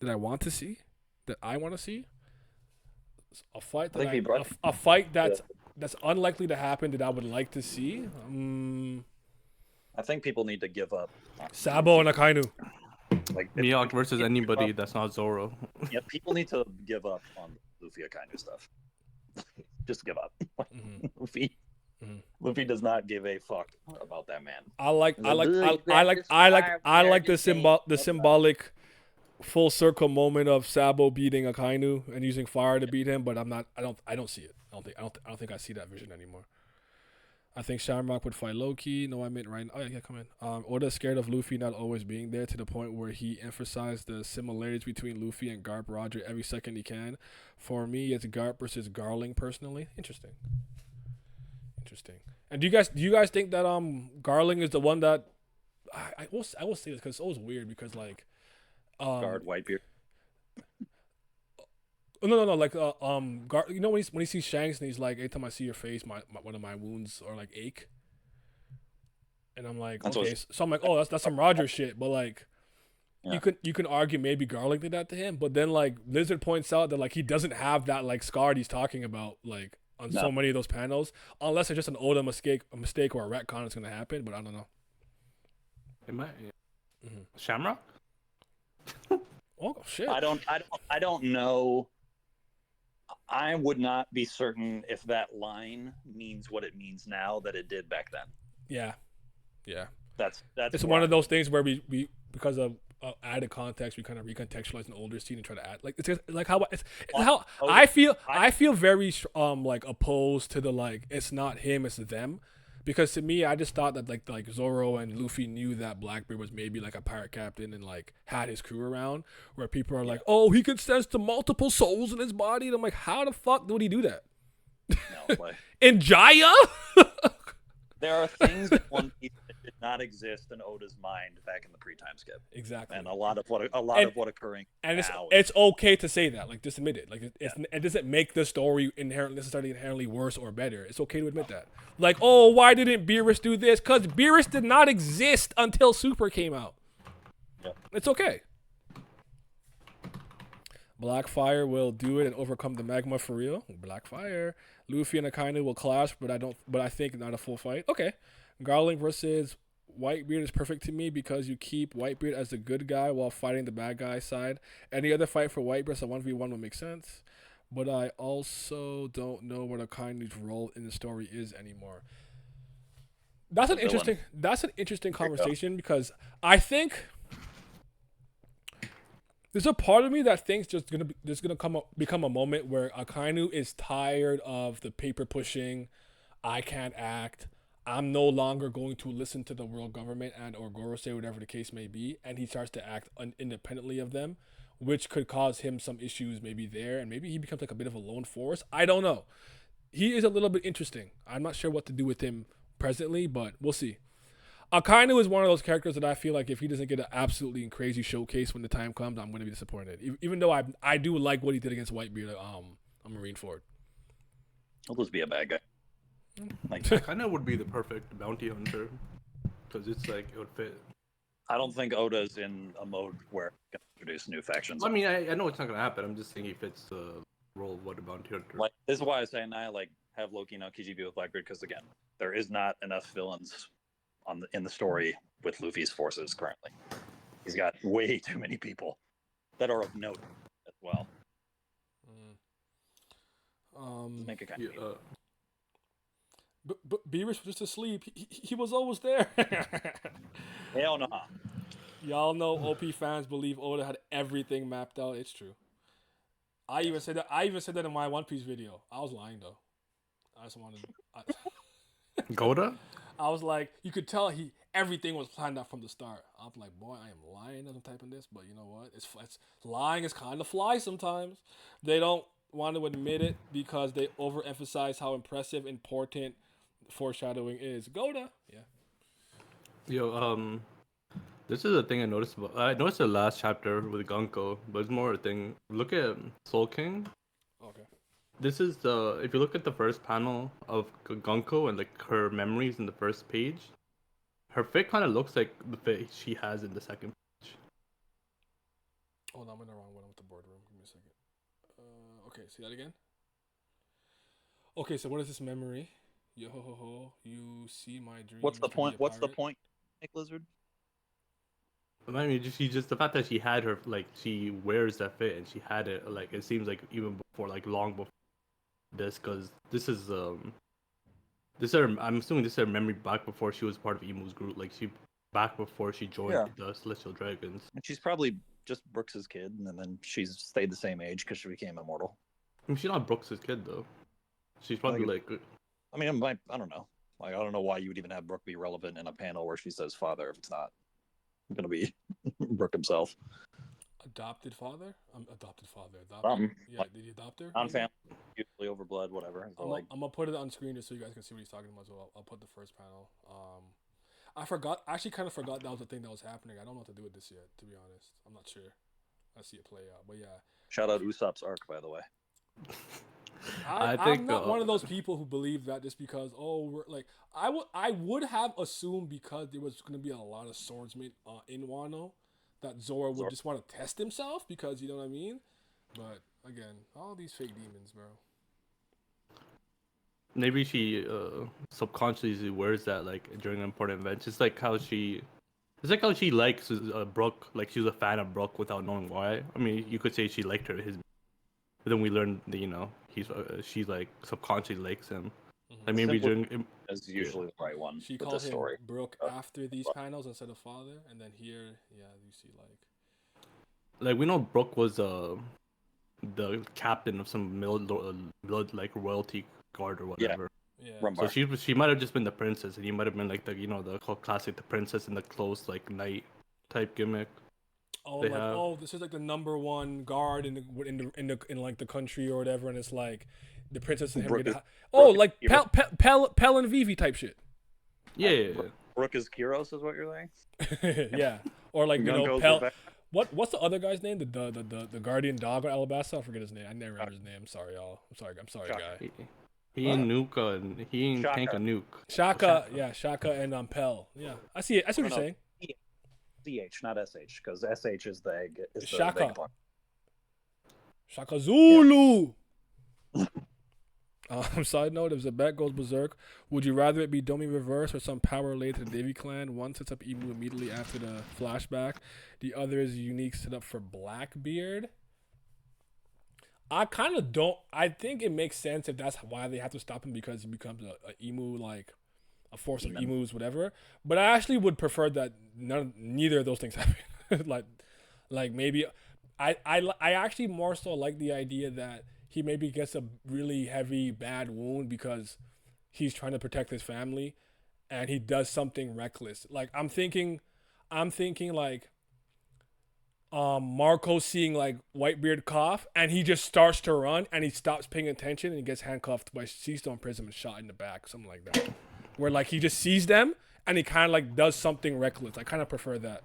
That I want to see? That I want to see? A fight that's unlikely to happen that I would like to see. I think people need to give up. Sabo and Akainu. Like Miyok versus anybody that's not Zoro. Yeah, people need to give up on Luffy Akainu stuff. Just give up. Luffy does not give a fuck about that man. I like the symbolic full circle moment of Sabo beating Akainu and using fire to beat him, but I don't see it. I don't think I see that vision anymore. I think Shamrock would fight Loki. No, I meant right now. Oh yeah, come in. Oda's scared of Luffy not always being there to the point where he emphasized the similarities between Luffy and Garp Roger every second he can. For me, it's Garp versus Garling personally. Interesting. And do you guys think that Garling is the one that I will say this because it's always weird because like Guard Whitebeard. No. Like, you know when he sees Shanks and he's like, "Every time I see your face, one of my wounds are like ache." And I'm like, okay, so I'm like, oh, that's some Roger shit. But like, you can argue maybe Garlic did that to him, but then like Lizard points out that like he doesn't have that like scar he's talking about like on so many of those panels, unless it's just an Oda mistake or a retcon is gonna happen. But I don't know. Shamrock? Oh shit. I don't know. I would not be certain if that line means what it means now that it did back then. Yeah. Yeah. That's It's where one of those things where we because of added context, we kind of recontextualize an older scene and try to add like it's just, like how it's how I feel very like opposed to the like it's not him, it's them. Because to me, I just thought that like Zoro and Luffy knew that Blackbeard was maybe like a pirate captain and like had his crew around. Where people are like, "Oh, he could sense the multiple souls in his body," and I'm like, "How the fuck would he do that?" No, like, In Jaya? there are things in One Piece that did not exist in Oda's mind back in the pre-time skip, Exactly. and a lot of what occurring and now it's okay to say that, like just admit it. Like it doesn't make the story necessarily inherently worse or better. It's okay to admit that. Like, oh, why didn't Beerus do this? Because Beerus did not exist until Super came out. Yep. It's okay. Blackfire will do it and overcome the magma for real. Blackfire. Luffy and Akainu will clash, but I think not a full fight. Okay. Garling versus Whitebeard is perfect to me because you keep Whitebeard as the good guy while fighting the bad guy side. Any other fight for Whitebeard as a 1v1 would make sense. But I also don't know what Akainu's role in the story is anymore. That's an interesting conversation because I think there's a part of me that thinks there's gonna become a moment where Akainu is tired of the paper pushing. I can't act. I'm no longer going to listen to the world government and or Gorosei, whatever the case may be, and he starts to act independently of them, which could cause him some issues maybe there, and maybe he becomes like a bit of a lone force. I don't know. He is a little bit interesting. I'm not sure what to do with him presently, but we'll see. Akainu is one of those characters that I feel like if he doesn't get an absolutely crazy showcase when the time comes, I'm going to be disappointed. Even though I do like what he did against Whitebeard, a Marineford. He'll just be a bad guy. Like, Kind of would be the perfect bounty hunter because it's like it would fit. I don't think Oda's in a mode where he can introduce new factions. I mean, I know it's not gonna happen. I'm just saying he fits the role of what a bounty hunter. Like, this is why I say I like have Loki now KGB with Blackbeard because again, there is not enough villains in the story with Luffy's forces currently. He's got way too many people that are of note as well. Make it kind of But Beerus was just asleep. He was always there. hell no. Y'all know OP fans believe Oda had everything mapped out. It's true. I even said that in my One Piece video. I was lying though. I just wanted. Goda? I was like, you could tell everything was planned out from the start. I'm like, boy, I am lying as I'm typing this, but you know what? It's lying is kind of fly sometimes. They don't want to admit it because they overemphasize how impressive, important foreshadowing is. Goda, yeah. Yo, this is a thing I noticed about. I noticed the last chapter with Gunko, but it's more a thing. Look at Soul King. Okay. This is the if you look at the first panel of Gunko and like her memories in the first page, her fit kind of looks like the fit she has in the second page. Oh no, I'm in the wrong one. I'm with the boardroom. Give me a second. Okay, see that again. Okay, so what is this memory? Yo ho ho ho! You see my dream. What's the point? What's the point, Nick Lizard? I mean, just the fact that she had her like she wears that fit and she had it like it seems like even before like long before this because this is I'm assuming this is her memory back before she was part of Emu's group, like she back before she joined the Celestial Dragons. And she's probably just Brooks's kid, and then she's stayed the same age because she became immortal. I mean, she's not Brooks's kid though. She's probably I mean, I don't know. Like, I don't know why you would even have Brooke be relevant in a panel where she says father if it's not going to be Brooke himself. Adopted father? Adopted father. Yeah, like, did he adopt her? Non-family, usually over blood, whatever. So I'm gonna put it on screen just so you guys can see what he's talking about. So I'll put the first panel. I actually kind of forgot that was the thing that was happening. I don't know what to do with this yet, to be honest. I'm not sure. I see it play out, but yeah. Shout out Usopp's arc, by the way. I'm not one of those people who believe that just because we're like I would have assumed because there was going to be a lot of swordsmen in Wano that Zoro would just want to test himself because you know what I mean. But again, all these fake demons, bro. Maybe she subconsciously wears that like during important events. It's like how she It's like how she likes Brooke, like she's a fan of Brooke without knowing why. I mean, you could say she liked her but then we learned that she's like subconsciously likes him. Like maybe Simple during is usually the right one She with called this him story. Brooke Uh, after these panels instead of father, and then here, yeah, you see like we know Brooke was the captain of some like royalty guard or Yeah, whatever. yeah. So Rumbar. she might have just been the princess, and he might have been like the classic the princess in the close like knight type gimmick Oh, they like have. this is like the number one guard in like the country or whatever, and it's like the princess and him Brooke get is, oh Brooke is like Kiro- Pell and Vivi type shit. Yeah, yeah, yeah. Brooke is Kiros is what you're saying? Yeah, or like Gunko's Pell. Rebecca. What's the other guy's name? The guardian dog of Alabasta. I forget his name. I never remember his name. I'm sorry, y'all. I'm sorry, Shaka. guy. He Huh? ain't nuke and he ain't Shaka. tank a nuke. Shaka, yeah, Shaka and Pell. Yeah, I see it. I see what No, you're no. saying. CH, not SH, because SH is the egg. Is the Shaka. egg part. Shaka Zulu. Side note: if Zabek goes berserk, would you rather it be Domi reverse or some power related to the Davy clan? One sets up Emu immediately after the flashback. The other is a unique setup for Blackbeard. I kind of don't. I think it makes sense if that's why they have to stop him because he becomes a emu, like a force of emus, whatever. But I actually would prefer that neither of those things happen. like maybe I actually more so like the idea that he maybe gets a really heavy bad wound because he's trying to protect his family, and he does something reckless. Like I'm thinking like Marco seeing like Whitebeard cough, and he just starts to run, and he stops paying attention, and he gets handcuffed by Seastone Prism and shot in the back, something like that. Where like he just sees them, and he kind of like does something reckless. I kind of prefer that,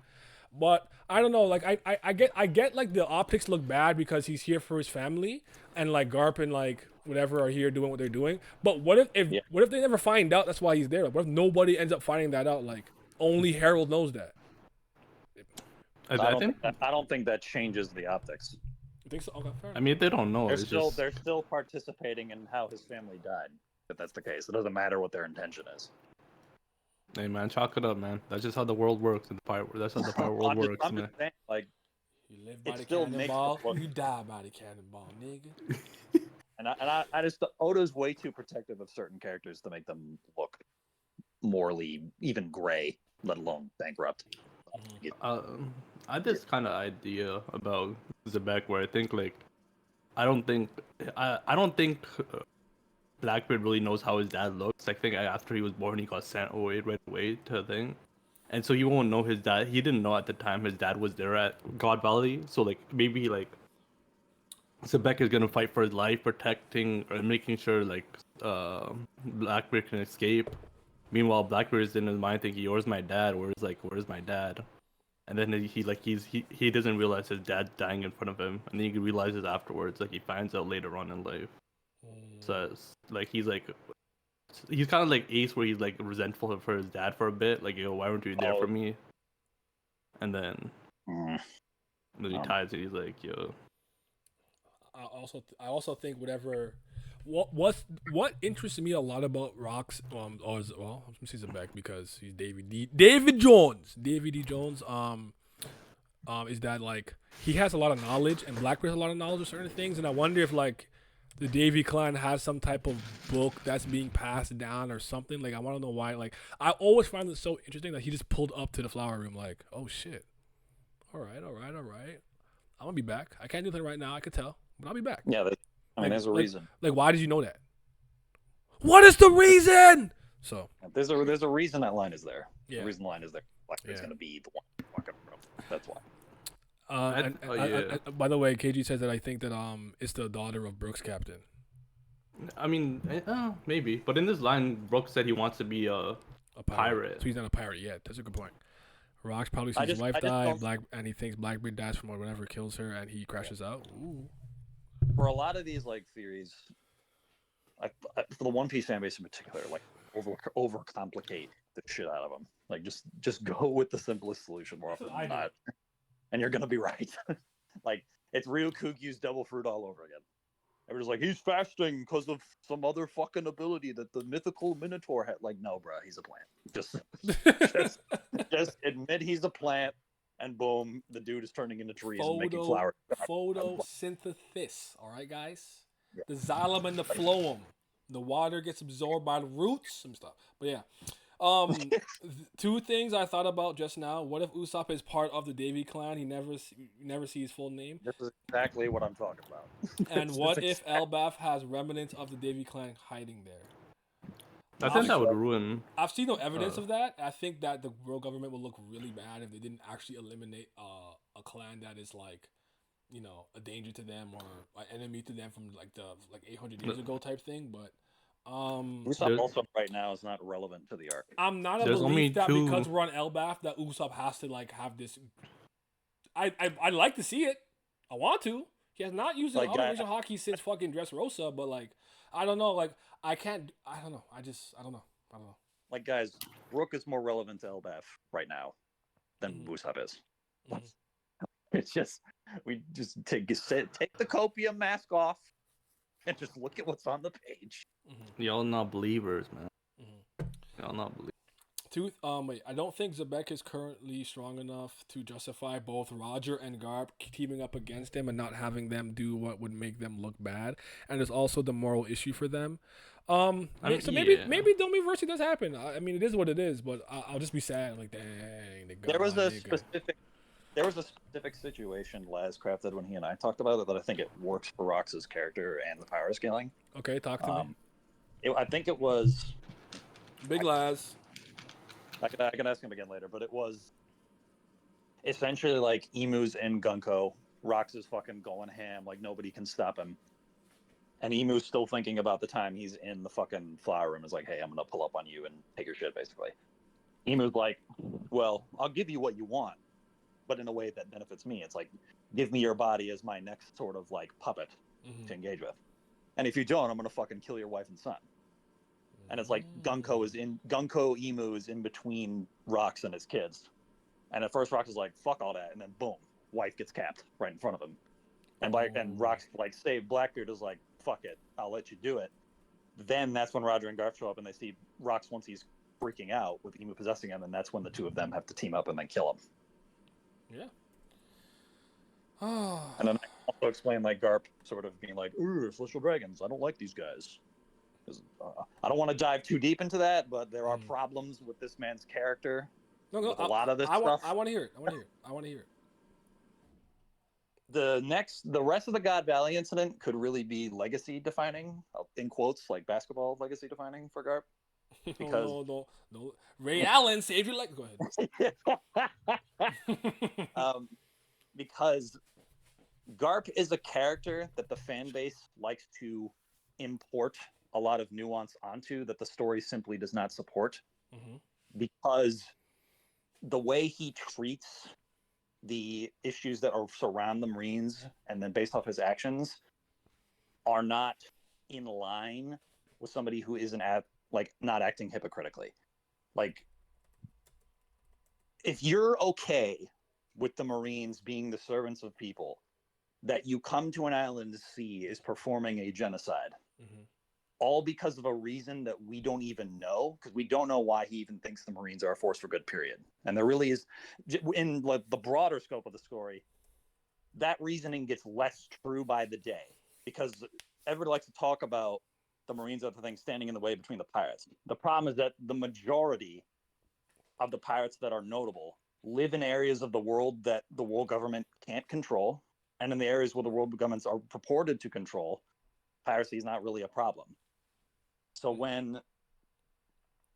but I don't know. Like I get like the optics look bad because he's here for his family, and like Garp and like whatever are here doing what they're doing. But what if they never find out that's why he's there? Like, what if nobody ends up finding that out? Like only Harold knows that. I don't think that changes the optics. You think so? Okay, fair I mean, they don't know. They're still participating in how his family died. If that's the case, it doesn't matter what their intention is. Hey man, chalk it up, man. That's just how the world works in the pirate. That's how the pirate world works, I'm man. just saying, like, You live by it the still makes cannonball, it look- you die by the cannonball, nigga. and I just Oda's way too protective of certain characters to make them look morally even gray, let alone bankrupt. I had this kind of idea about Zebek where I think like I don't think Blackbeard really knows how his dad looks. I think after he was born, he got sent away right away to a thing, and so he won't know his dad. He didn't know at the time his dad was there at God Valley. So like maybe like Zebek is gonna fight for his life, protecting or making sure like Blackbeard can escape. Meanwhile, Blackbeard is in his mind thinking, "Where's my dad? Where's my dad?" And then he doesn't realize his dad's dying in front of him, and then he realizes afterwards, like he finds out later on in life. So it's, like he's kind of like Ace, where he's like resentful for his dad for a bit, like yo, why weren't you there for me? And then he ties it. He's like yo. I also think what interests me a lot about Rocks let me see Zebek because he's David Jones is that like he has a lot of knowledge and Blackbeard has a lot of knowledge of certain things, and I wonder if like the Davy clan has some type of book that's being passed down or something. Like I want to know why. Like I always find it so interesting that he just pulled up to the flower room like, oh shit, all right, I'm gonna be back. I can't do that right now, I could tell, but I'll be back. Yeah, there's a reason. Like, why did you know that? What is the reason? So There's a reason that line is there. Yeah. The reason the line is there. Blackbeard's gonna be the one walking around. That's why. by the way, KG says that I think that it's the daughter of Brooks Captain. I mean, maybe, but in this line, Brooke said he wants to be a pirate. So he's not a pirate yet. That's a good point. Rocks probably sees his wife die, and he thinks Blackbeard dies from whatever kills her, and he crashes out. Ooh. For a lot of these like theories, like for the One Piece fan base in particular, like overcomplicate the shit out of them. Like just go with the simplest solution more often than not, and you're gonna be right. Like it's Ryokugyu's Devil Fruit all over again. Everybody's like, he's fasting because of some other fucking ability that the mythical Minotaur had. Like, no, bro, he's a plant. Just, just admit he's a plant, and boom, the dude is turning into trees and making flowers. Photosynthesis. All right, guys. The xylem and the phloem. The water gets absorbed by the roots, some stuff. But yeah. Two things I thought about just now. What if Usopp is part of the Davy clan? He never see his full name. This is exactly what I'm talking about. And what if Elbaf has remnants of the Davy clan hiding there? I think that would ruin. I've seen no evidence of that. I think that the world government would look really bad if they didn't actually eliminate a clan that is like, a danger to them or an enemy to them from like 800 years ago type thing. But Usopp also right now is not relevant to the arc. I'm not a belief that because we're on Elbaf that Usopp has to like have this. I'd like to see it. I want to. He has not used Operation Hockey since fucking Dressrosa, but like I don't know. Like I can't. I don't know. I don't know. Like guys, Brook is more relevant to Elbaf right now than Usopp is. It's just we just take the copium mask off and just look at what's on the page. Y'all not believers, man. Y'all not believers. I don't think Zebek is currently strong enough to justify both Roger and Garp teaming up against him and not having them do what would make them look bad. And there's also the moral issue for them. Maybe Domiverse does happen. I mean, it is what it is, but I'll just be sad. Like, dang, there was a specific situation Laz crafted when he and I talked about it that I think it works for Rox's character and the power scaling. Okay, talk to me. I think it was Big Laz. I can ask him again later, but it was essentially like Emu's in Gunko. Rox is fucking going ham, like nobody can stop him. And Emu's still thinking about the time he's in the fucking flower room. Is like, hey, I'm gonna pull up on you and take your shit, basically. Emu's like, well, I'll give you what you want, but in a way that benefits me. It's like, give me your body as my next sort of like puppet to engage with. And if you don't, I'm gonna fucking kill your wife and son. And it's like Gunko Emu is in between Rox and his kids. And at first Rox is like, fuck all that, and then boom, wife gets capped right in front of him. And Rox like save Blackbeard is like, fuck it, I'll let you do it. Then that's when Roger and Garp show up and they see Rox once he's freaking out with Emu possessing him, and that's when the two of them have to team up and then kill him. Yeah. And then I also explain like Garp sort of being like, ooh, celestial dragons, I don't like these guys. I don't want to dive too deep into that, but there are problems with this man's character. No, a lot of this stuff. I want to hear it. The rest of the God Valley incident could really be legacy defining, in quotes, like basketball legacy defining for Garp. Because no. Ray Allen, save your leg. Go ahead. Because Garp is a character that the fan base likes to import a lot of nuance onto that the story simply does not support, because the way he treats the issues that surround the Marines and then based off his actions are not in line with somebody who isn't not acting hypocritically. Like, if you're okay with the Marines being the servants of people that you come to an island to see is performing a genocide, all because of a reason that we don't even know, because we don't know why he even thinks the Marines are a force for good, period. And there really is, in like the broader scope of the story, that reasoning gets less true by the day, because everybody likes to talk about the Marines are the thing standing in the way between the pirates. The problem is that the majority of the pirates that are notable live in areas of the world that the world government can't control, and in the areas where the world governments are purported to control, piracy is not really a problem. So when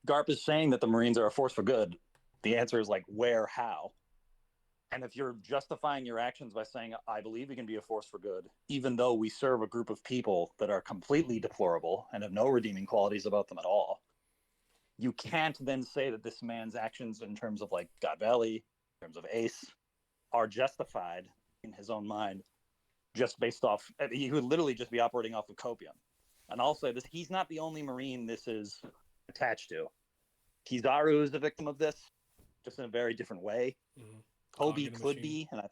Garp is saying that the Marines are a force for good, the answer is like, where, how? And if you're justifying your actions by saying, I believe we can be a force for good, even though we serve a group of people that are completely deplorable and have no redeeming qualities about them at all, you can't then say that this man's actions in terms of like God Valley, in terms of Ace, are justified in his own mind just based off, he would literally just be operating off of copium. And I'll say this, he's not the only Marine this is attached to. Kizaru is the victim of this, just in a very different way. Kobe could be, and I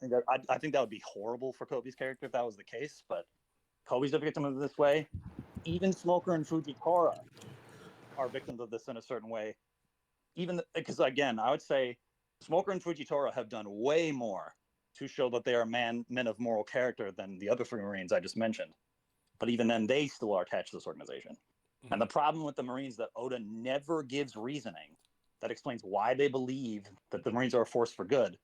think that would be horrible for Kobe's character if that was the case, but Kobe's a victim of this way. Even Smoker and Fujitora are victims of this in a certain way. Even because, again, I would say Smoker and Fujitora have done way more to show that they are men of moral character than the other three Marines I just mentioned. But even then, they still are attached to this organization. Mm-hmm. And the problem with the Marines that Oda never gives reasoning that explains why they believe that the Marines are a force for good,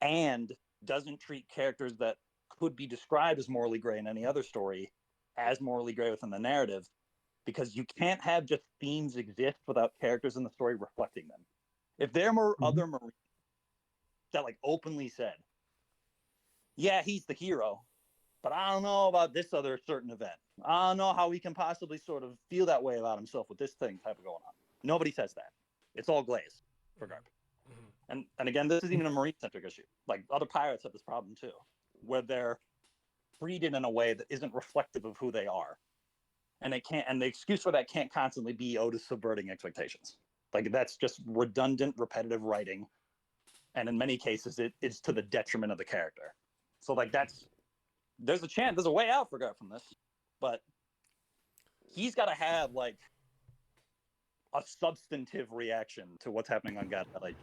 and doesn't treat characters that could be described as morally gray in any other story as morally gray within the narrative, because you can't have just themes exist without characters in the story reflecting them. If there were other Marines that like openly said, yeah, he's the hero, but I don't know about this other certain event. I don't know how he can possibly sort of feel that way about himself with this thing type of going on. Nobody says that. It's all glaze for Garp. And again, this is even a Marine-centric issue. Like other pirates have this problem too, where they're treated in a way that isn't reflective of who they are. And they can't, and the excuse for that can't constantly be Oda subverting expectations. Like that's just redundant, repetitive writing. And in many cases, it's to the detriment of the character. So like there's a way out for Garp from this, but he's got to have like a substantive reaction to what's happening on God. Like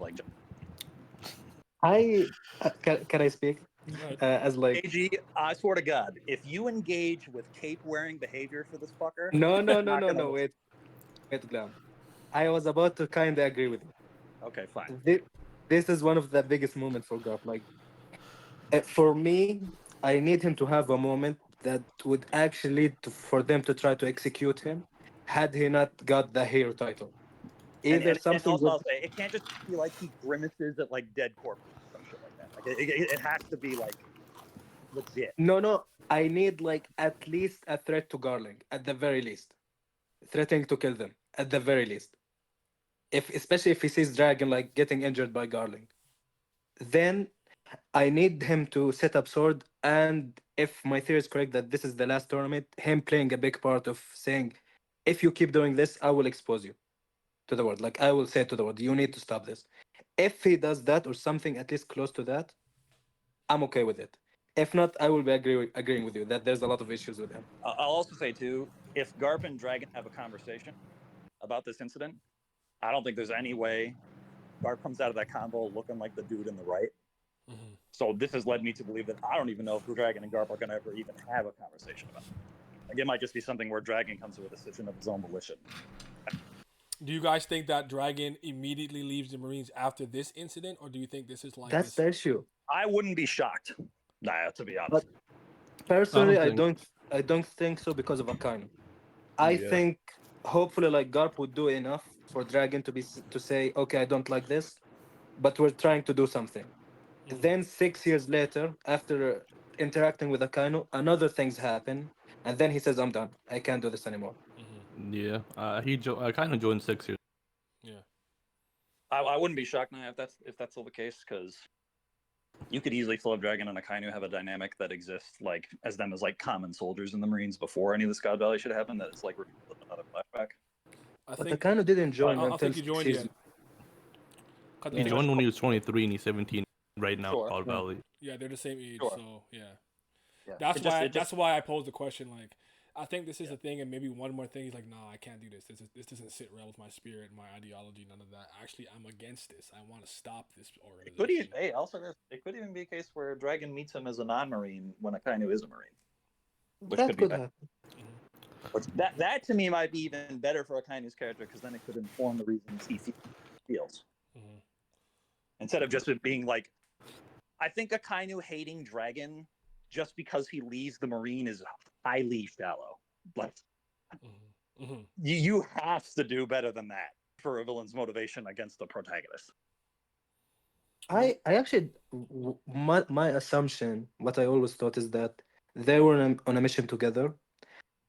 I can I speak as like AG, I swear to God, if you engage with cape wearing behavior for this fucker, no wait Glam. I was about to kind of agree with you. Okay, fine. This is one of the biggest moments for Garp. Like for me, I need him to have a moment that would actually lead for them to try to execute him. Had he not got the hero title, either And something also would I'll say it can't just be like he grimaces at like dead corpses or some shit like that. Like it has to be like legit. no. I need like at least a threat to Garling at the very least, threatening to kill them at the very least. If especially if he sees Dragon like getting injured by Garling, then I need him to set up sword. And if my theory is correct that this is the last tournament, him playing a big part of saying, if you keep doing this, I will expose you to the world. Like I will say to the world, you need to stop this. If he does that or something at least close to that, I'm okay with it. If not, I will be agreeing with you that there's a lot of issues with him. I'll also say too, if Garp and Dragon have a conversation about this incident, I don't think there's any way Garp comes out of that convo looking like the dude in the right. Mm-hmm. So this has led me to believe that I don't even know if Dragon and Garp are going to ever even have a conversation about it. Like it might just be something where Dragon comes to a decision of his own volition. Do you guys think that Dragon immediately leaves the Marines after this incident, or do you think this is like That's this? the issue. I wouldn't be shocked. Nah, to be honest. But personally, think- I don't think so because of Akainu. I Yeah. think hopefully like Garp would do enough for Dragon to say, okay, I don't like this, but we're trying to do something. Then 6 years later, after interacting with Akainu, another things happen, and then he says, "I'm done. I can't do this anymore." Yeah. He kind of joined 6 years. Yeah. I wouldn't be shocked now if that's still the case, because you could easily Flow Dragon and Akainu have a dynamic that exists like as them as like common soldiers in the Marines before any of the God Valley should happen. That is like another flashback. I But think Akainu didn't join I until think he joined 6 years. yet. Cut He the joined check. when he was 23 and he's 17 right now. Sure. Cloud Valley. Yeah, they're the same age, Sure. so yeah. Yeah. That's why I posed the question. Like, I think this is a thing, and maybe one more thing. He's like, nah, I can't do this. This doesn't sit well with my spirit, my ideology, none of that. Actually, I'm against this. I want to stop this organization. It could even be a case where Dragon meets him as a non-Marine when Akainu is a Marine. Which That could be could better. happen. Which that to me might be even better for Akainu's character, because then it could inform the reasons he feels. Mhm. Instead of just it being like, I think Akainu hating Dragon just because he leaves the Marine is highly shallow. Like you have to do better than that for a villain's motivation against the protagonist. I actually my assumption, what I always thought is that they were on a mission together,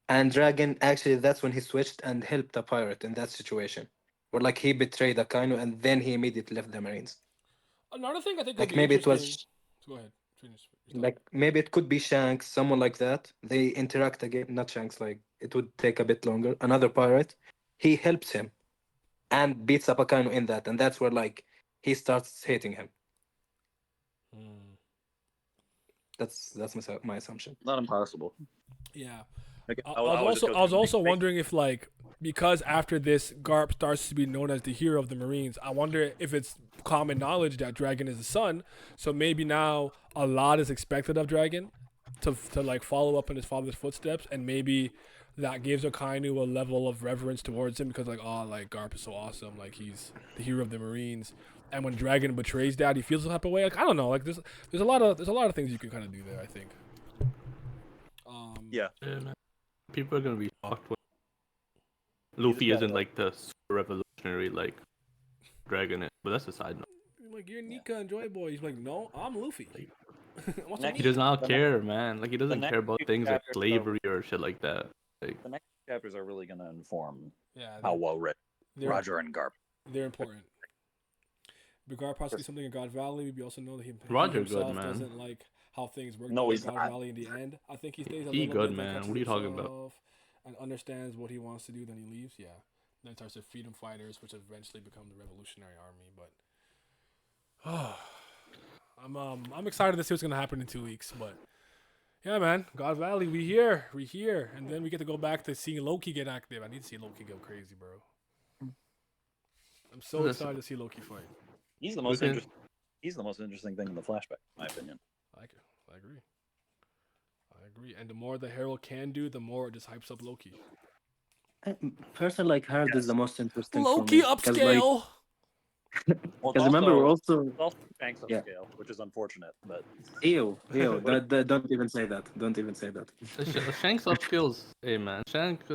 and Dragon actually that's when he switched and helped the pirate in that situation, where like he betrayed Akainu and then he immediately left the Marines. Another thing I think would Like be maybe it interesting. was Go ahead. Finish your thought. like maybe it could be Shanks, someone like that. They interact again, not Shanks. Like it would take a bit longer. Another pirate, he helps him and beats up Akainu in that, and that's where like he starts hating him. That's my assumption. Not impossible. Yeah. Okay, I was also wondering if like because after this Garp starts to be known as the hero of the Marines, I wonder if it's common knowledge that Dragon is the son. So maybe now a lot is expected of Dragon to like follow up in his father's footsteps, and maybe that gives Akainu a level of reverence towards him because like like Garp is so awesome, like he's the hero of the Marines. And when Dragon betrays Dad, he feels some type of way. Like I don't know, like there's a lot of things you can kind of do there. I think. Yeah. Yeah, man. People are gonna be shocked when Luffy isn't like the super revolutionary like Dragon is, but that's a side note. Like you're Nika and Joy Boy. He's like, no, I'm Luffy. What's Next- He does not care, man. Like he doesn't next care about few things like chapters slavery or shit like that. Like The next chapters are really going to inform Yeah, how well written they're, Roger and Garp. they're important. Regard possibly something in God Valley. We also know that he Roger himself good, man. doesn't like how things work No, in he's God not. Valley in the end. I think he stays a He little good, bit, then man. catches What are you talking about? himself and understands what he wants to do. Then he leaves. Yeah, then starts the Freedom Fighters, which eventually become the Revolutionary Army. But I'm excited to see what's gonna happen in 2 weeks. But yeah, man, God Valley, we here, and then we get to go back to seeing Loki get active. I need to see Loki go crazy, bro. I'm so Listen. excited to see Loki fight. He's the most Okay. interesting. He's the most interesting thing in the flashback, in my opinion. I agree. And the more the Herald can do, the more it just hypes up Loki. Person like Harold is the most interesting. Loki for me, 'cause, upscale. Well, Because remember, we're also it's also Shanks Yeah. upscale, which is unfortunate, but ew. Don't even say that. Don't even say that. Shanks upskills. Hey man, Shanks.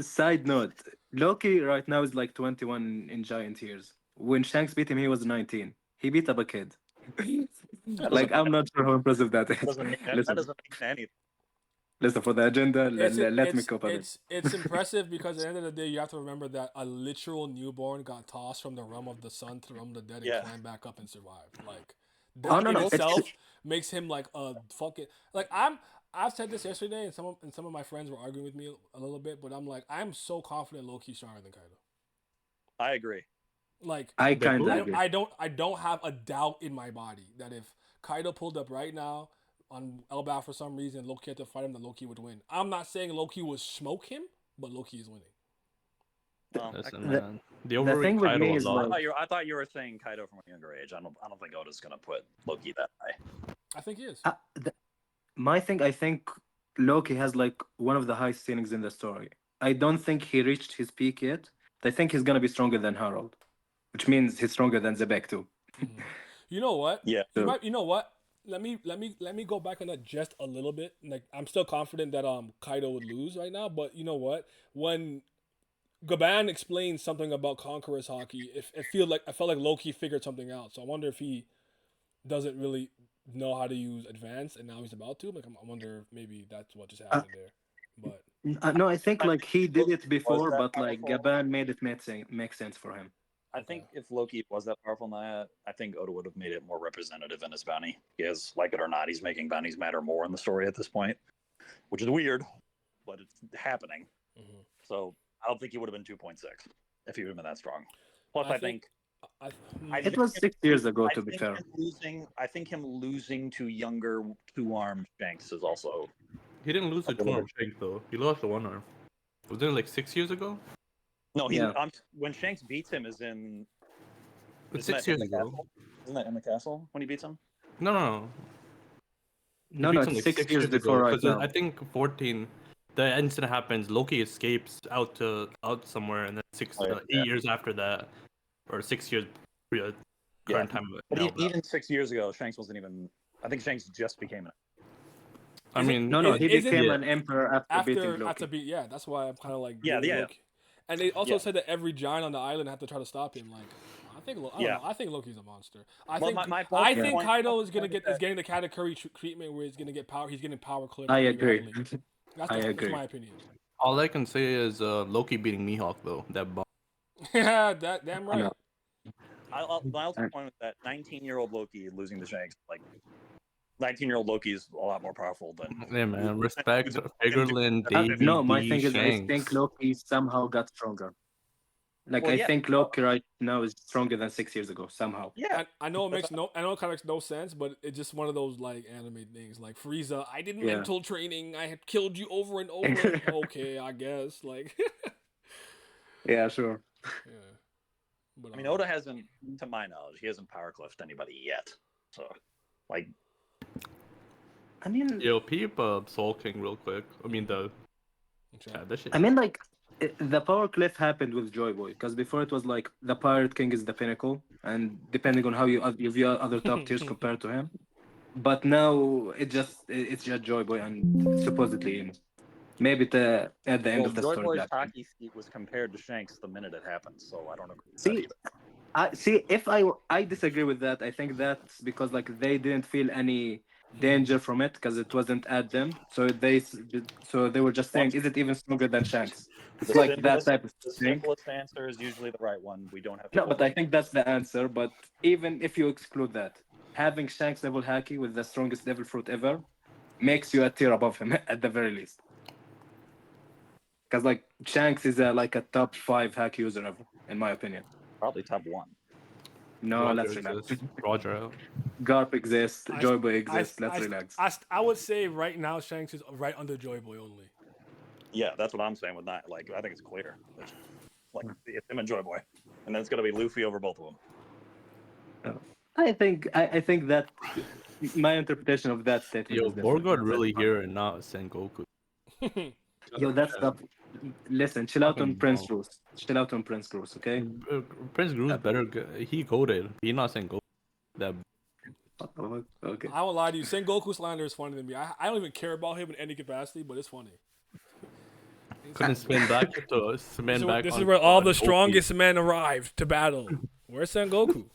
Side note. Loki right now is like 21 in giant years. When Shanks beat him, he was 19. He beat up a kid. Like I'm not sure how impressive that is. that Listen, doesn't mean anything. listen for the agenda. Let me cover it. It's impressive because at the end of the day, you have to remember that a literal newborn got tossed from the realm of the sun to the realm of the dead and Yeah. climbed back up and survived. Like Oh, that no, in no, it's- itself makes him like a fucking like I've said this yesterday, and some of my friends were arguing with me a little bit, but I'm like I'm so confident Loki's stronger than Kaido. I agree. Like I kind of Deadpool? agree. I don't have a doubt in my body that if Kaido pulled up right now on Elbaf for some reason, Loki had to fight him, then Loki would win. I'm not saying Loki would smoke him, but Loki is winning. Listen, the- man. They the overrate thing with Kaido me a is, lot. like- I thought you were saying Kaido from a younger age. I don't think Oda's gonna put Loki that high. I think he is. My thing, I think Loki has like one of the highest ceilings in the story. I don't think he reached his peak yet. I think he's gonna be stronger than Harold, which means he's stronger than Zebek too. Mhm. You know what? Yeah. You know what? Let me go back on that just a little bit. Like I'm still confident that Kaido would lose right now, but you know what? When Gaban explained something about Conqueror's hockey, I felt like Loki figured something out. So I wonder if he doesn't really know how to use advance, and now he's about to. Like I wonder if maybe that's what just happened there. But No, I think like he did it before, that but like powerful? Gaban made it make sense for him. I think if Loki was that powerful now, I think Oda would have made it more representative in his bounty. Because, like it or not, he's making bounties matter more in the story at this point, which is weird, but it's happening. Mhm. So I don't think he would have been 2.6 if he would have been that strong. Plus, I I think- think I It was 6 years ago, I to be think fair. I think him losing to younger two-armed Shanks is also. He didn't lose the two arm Shank though. He lost the one arm. Was it like 6 years ago? No, Yeah. when Shanks beats him is in. It's isn't 6 that in years the ago. castle? Isn't that in the castle when he beats him? No. No, He no, beats him, it's like, 6 years before right 'cause now. I think 14. The incident happens. Loki escapes out somewhere, and then Oh, yeah. 8 years after that, or 6 years. Current time. But now, even 6 years ago, Shanks wasn't even. I think Shanks just became an. I mean, No, he Is it- became yeah. an emperor after beating Loki. after beat, yeah, that's why I'm kind of like Yeah, giving yeah. Loki. And they also Yeah. said that every giant on the island had to try to stop him. Like I think I don't Yeah. know, I think Loki's a monster. I Well, think my I point- think point- Kaido is point is getting the Katakuri treatment where he's gonna get power. He's getting power clipped. I pretty agree. badly. That's, I that's agree. my opinion. all I can say is Loki beating Mihawk though. That bomb. Yeah, that damn right. No. My ultimate point was that 19-year-old Loki losing to Shanks, like 19-year-old Loki is a lot more powerful than. Yeah, man. Respect Figureland, Davey, No, my D, thing is, I Shanks. think Loki somehow got stronger. Like Well, I yeah. think Loki right now is stronger than 6 years ago somehow. Yeah. I know it makes no, I know it kind of makes no sense, but it's just one of those like anime things. Like Frieza, I did Yeah. mental training. I had killed you over and over. Okay, I guess. Like, Yeah, sure. yeah. But I mean, Oda hasn't, to my knowledge, he hasn't power cliffed anybody yet. So, like, I mean, Yo, peep Soul King real quick. I mean the this shit. I mean, like the power cliff happened with Joy Boy because before it was like the Pirate King is the pinnacle, and depending on how you view other top tiers compared to him. But now it's just Joy Boy, and supposedly maybe at the end well, of the Joy story, Boy's Black. hockey feat was compared to Shanks the minute it happened, so I don't agree with that See, either. see if I disagree with that. I think that's because like they didn't feel any danger from it because it wasn't at them. So they were just saying, Once- is it even stronger than Shanks? It's The like that simplest, type of the thing. simplest answer is usually the right one. We don't have to. No, but I think that's the answer. But even if you exclude that, having Shanks level Haki with the strongest devil fruit ever makes you a tier above him at the very least. Because like Shanks is like a top 5 hack user ever, in my opinion. Probably top one. No, Roger let's relax. exists. Roger. Garp exists, I- Joy Boy exists. Let's relax. I would say right now Shanks is right under Joy Boy only. Yeah, that's what I'm saying with that. Like, I think it's clear. Like, it's him and Joy Boy, and then it's gonna be Luffy over both of them. I think that my interpretation of that statement Yo, is different. Borgard really here and not Sengoku. Yo, that's the. Listen, chill out on Fucking Prince bro. Bruce. Chill out on Prince Bruce, okay? Prince Gru's better. He coded. He not Sengoku. That Okay. I won't lie to you. Sengoku slander is funny to me. I don't even care about him in any capacity, but it's funny. couldn't spin back to spin back. This on, is where all on the Goki. strongest men arrived to battle. Where's Sengoku?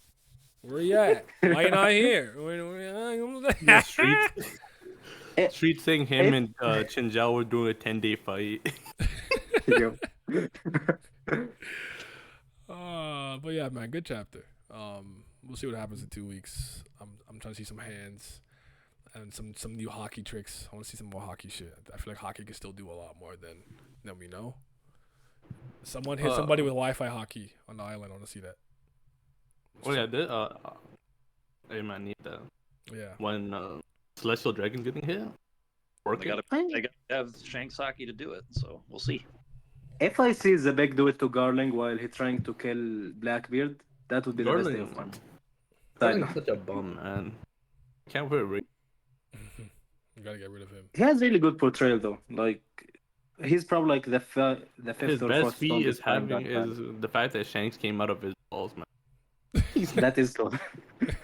Where you at? Why you not here? The street, Eh, street saying him and Chinjiao were doing a 10-day fight. Yo. But yeah, man, good chapter. We'll see what happens in 2 weeks. I'm trying to see some hands and some new hockey tricks. I want to see some more hockey shit. I feel like hockey can still do a lot more than we know. Someone hit somebody with Wi-Fi hockey on the island. I want to see that. Oh yeah, hey man, need that. Yeah. When Celestial Dragon getting hit. They Working. gotta have Shanks Saki to do it, so we'll see. If I see the big do it to Garling while he trying to kill Blackbeard, that would be the best day Garling, of fun. Garling's such a bum, man. Can't put it. You gotta get rid of him. He has really good portrayal though. Like he's probably like the fifth His or best fourth feat strongest is having guy in is the fact that Shanks came out of his balls, man. that is true.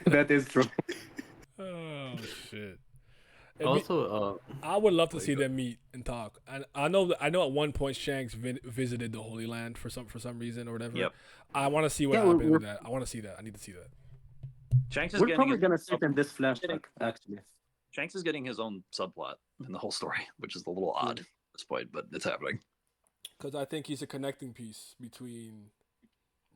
That is true. Oh shit. Also, I would love to see them meet and talk. And I know at one point Shanks visited the Holy Land for some reason or whatever. Yep. I want to see what Yeah, happened with that. I want to see that. I need to see that. Shanks is We're getting probably his, gonna see it in this flashback, actually. Shanks is getting his own subplot in the whole story, which is a little odd at this point, but it's happening. Because I think he's a connecting piece between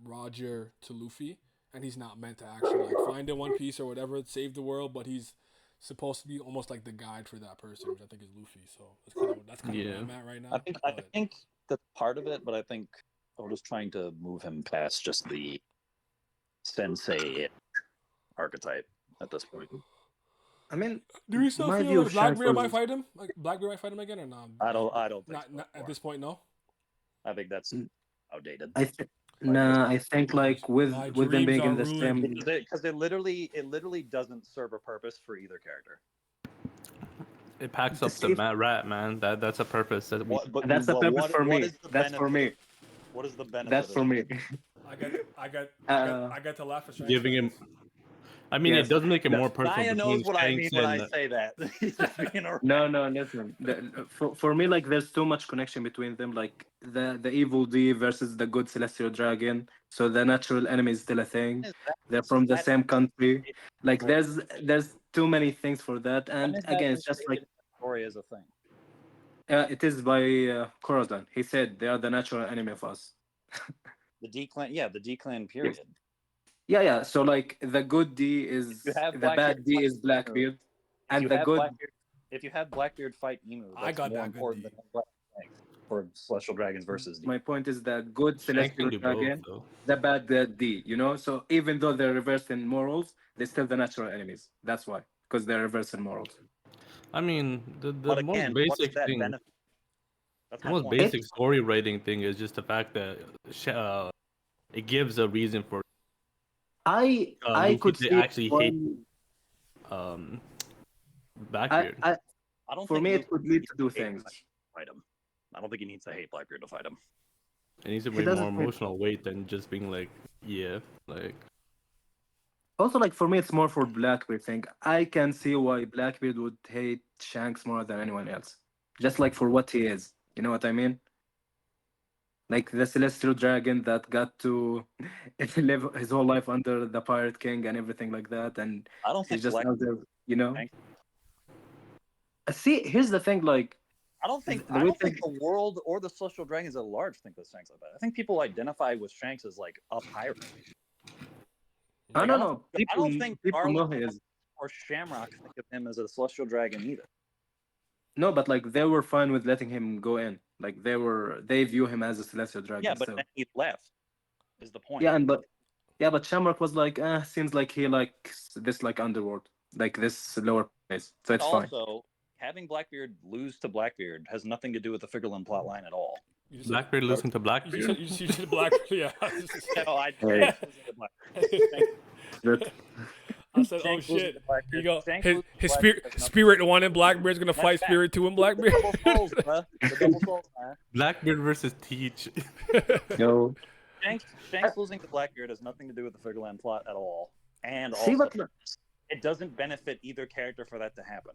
Roger to Luffy, and he's not meant to actually like find in One Piece or whatever, save the world, but he's supposed to be almost like the guide for that person, which I think is Luffy. So that's kind of where I'm at right now. I think that's part of it, but I think Oda's trying to move him past just the sensei archetype at this point. I mean, Do you still my feel view like of Blackbeard Shanks might was- fight him? Like Blackbeard might fight him again or no? I don't think Not, so not at anymore. this point, no. I think that's outdated. I think like with My them being dreams in are the ruined. same. Because it literally doesn't serve a purpose for either character. it packs up the See- rat, man. That's a purpose. That we, That's the purpose for me. is the That's for me. benefit? What is the benefit? That's for of me. it? I got to laugh at Shanks. giving him. I mean, Yes. it does make it more personal. Naya knows between what I mean Shanks when I and- say that. He's just being a No, listen. For me, like, there's too much connection between them. Like, the evil D versus the good celestial dragon. So the natural enemy is still a thing. They're from the same country. Like, there's too many things for that. And again, it's just like story is a thing. it is by Corazon. He said they are the natural enemy of us. The D clan, the D clan period. Yeah. So like the good D is You have the Blackbeard bad D is fight Blackbeard, If and you the have good if you have Blackbeard fight Emu, I that's got more that good important D. than Blackbeard. for Celestial Dragons versus D. My point is that good Shanks celestial can do both, dragon, though. the bad D. You know, so even though they're reversed in morals, they're still the natural enemies. That's why, because they're reversed in morals. I mean, the But most again, what's basic that thing, benefit? That's the my most point. basic story writing thing is just the fact that it gives a reason for I Luffy could to see actually hate one. um I, Blackbeard. I I don't for think me, Luffy it could lead needs to do to hate things. Blackbeard to fight him. I don't think he needs to hate Blackbeard to fight him. It needs to He bring more doesn't. emotional weight than just being like, yeah, like Also, like for me, it's more for Blackbeard thing. I can see why Blackbeard would hate Shanks more than anyone else, just like for what he is. You know what I mean? Like the celestial dragon that got to live his whole life under the pirate king and everything like that, and I don't he's think just Black. out there. You know. Shanks- See, here's the thing. Like the I way don't think the world or the Celestial Dragons at large think of Shanks like that. I think people identify with Shanks as like a pirate. I Like, don't know. I don't think People know Garlic he is. or Shamrock think of him as a Celestial Dragon either. No, but like they were fine with letting him go in. Like they view him as a celestial dragon Yeah, but still. then he left. Is the point? Yeah, but Shamrock was like, seems like he likes this like underworld, like this lower place. So it's fine. Also, having Blackbeard lose to Blackbeard has nothing to do with the Figureland plotline at all. You just said, Blackbeard losing to Blackbeard. you said black. Yeah. No, I Hey. Shanks losing to Blackbeard. But I said, oh Shanks losing shit. to Blackbeard. Here you go. Shanks His losing to his Blackbeard spirit has nothing- spirit one in Blackbeard's gonna fight fact. spirit two in The Blackbeard. double souls, bruh. The double souls, man. Blackbeard versus Teach. yo, Shanks losing to Blackbeard has nothing to do with the Figureland plot at all. And see, also, but it doesn't benefit either character for that to happen.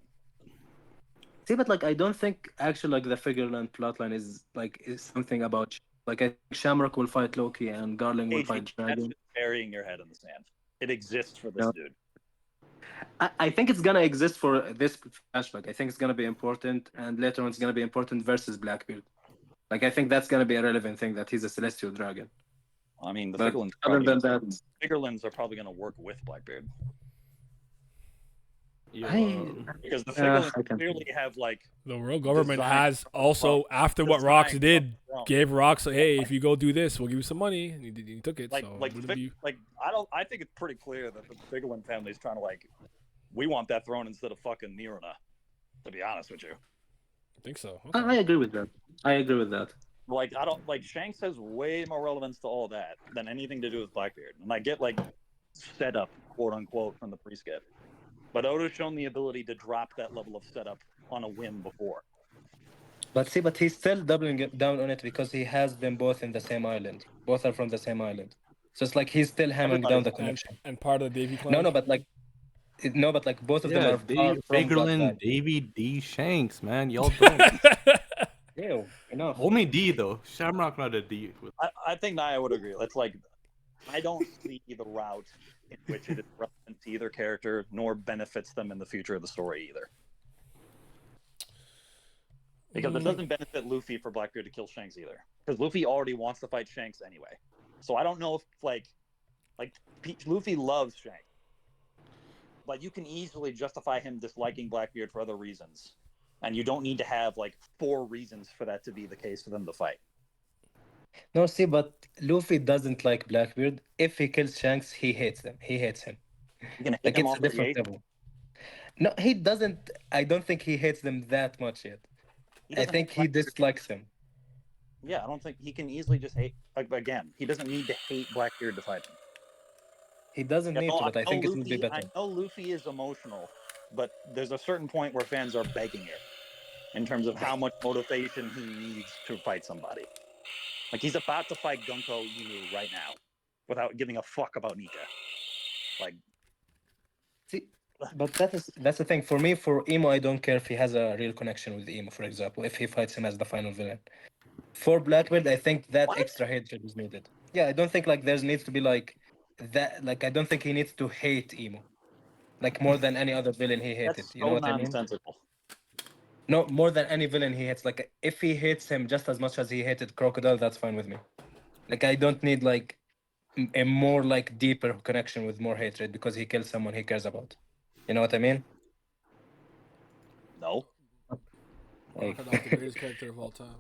like I don't think actually like the Figureland plotline is something about like I think Shamrock will fight Loki and Garling will AG, fight that's Dragon. just burying your head in the sand. It exists for this No. dude. I think it's gonna exist for this flashback. I think it's gonna be important, and later on it's gonna be important versus Blackbeard. Like I think that's gonna be a relevant thing that he's a celestial dragon. I mean, the But Figurelands, other than that, Figurelands are probably going to work with Blackbeard Yo, because the I Figurelands can- clearly have like The world government Design- has also, after what design Rox from did, the throne. gave Rox, like, hey, if you go do this, we'll give you some money. And he took it. like So like wouldn't be- I think it's pretty clear that the Figureland family is trying to like we want that throne instead of fucking Niruna. To be honest with you, I think so. I agree with that. I agree with that. like I don't like Shanks has way more relevance to all that than anything to do with Blackbeard, and I get like setup quote unquote from the pre-skip, but Oda's shown the ability to drop that level of setup on a whim before. But he's still doubling it down on it because he has them both in the same island. Both are from the same island. So it's like he's still hammering down the connection. And part of the Davy clan. No, but like both of them yeah, are far from God Fagerland, Valley. Davy, D, Shanks, man. Y'all don't. Ew, enough. Only D though. Shamrock not a D. I think Naya would agree. It's like I don't see the route in which it is relevant to either character nor benefits them in the future of the story either. Because it doesn't benefit Luffy for Blackbeard to kill Shanks either. Because Luffy already wants to fight Shanks anyway. So I don't know if like Luffy loves Shanks. But you can easily justify him disliking Blackbeard for other reasons. And you don't need to have like 4 reasons for that to be the case for them to fight. No, see, but Luffy doesn't like Blackbeard. If he kills Shanks, he hates them. He hates him. You can hit Like him it's a off the different gate. level. No, he doesn't. I don't think he hates them that much yet. He I doesn't think hate he Blackbeard. dislikes him. Yeah, I don't think he can easily just hate. Again, he doesn't need to hate Blackbeard to fight him. He doesn't need to, but I think it would be Luffy, better. I know Luffy is emotional, but there's a certain point where fans are begging it in terms of how much motivation he needs to fight somebody. Like he's about to fight Gunko Inu right now, without giving a fuck about Nika. Like, See, but that's the thing. For me, for Emo, I don't care if he has a real connection with Emo, for example, if he fights him as the final villain. For Blackbeard, I think that What? extra hatred is needed. Yeah, I don't think like there needs to be like that. Like I don't think he needs to hate Emo, like more than any other villain he hated. that's You know so what I mean? nonsensical. No, more than any villain he hates. Like if he hates him just as much as he hated Crocodile, that's fine with me. Like I don't need like a more like deeper connection with more hatred because he killed someone he cares about. You know what I mean? No. Crocodile's the greatest character of all time.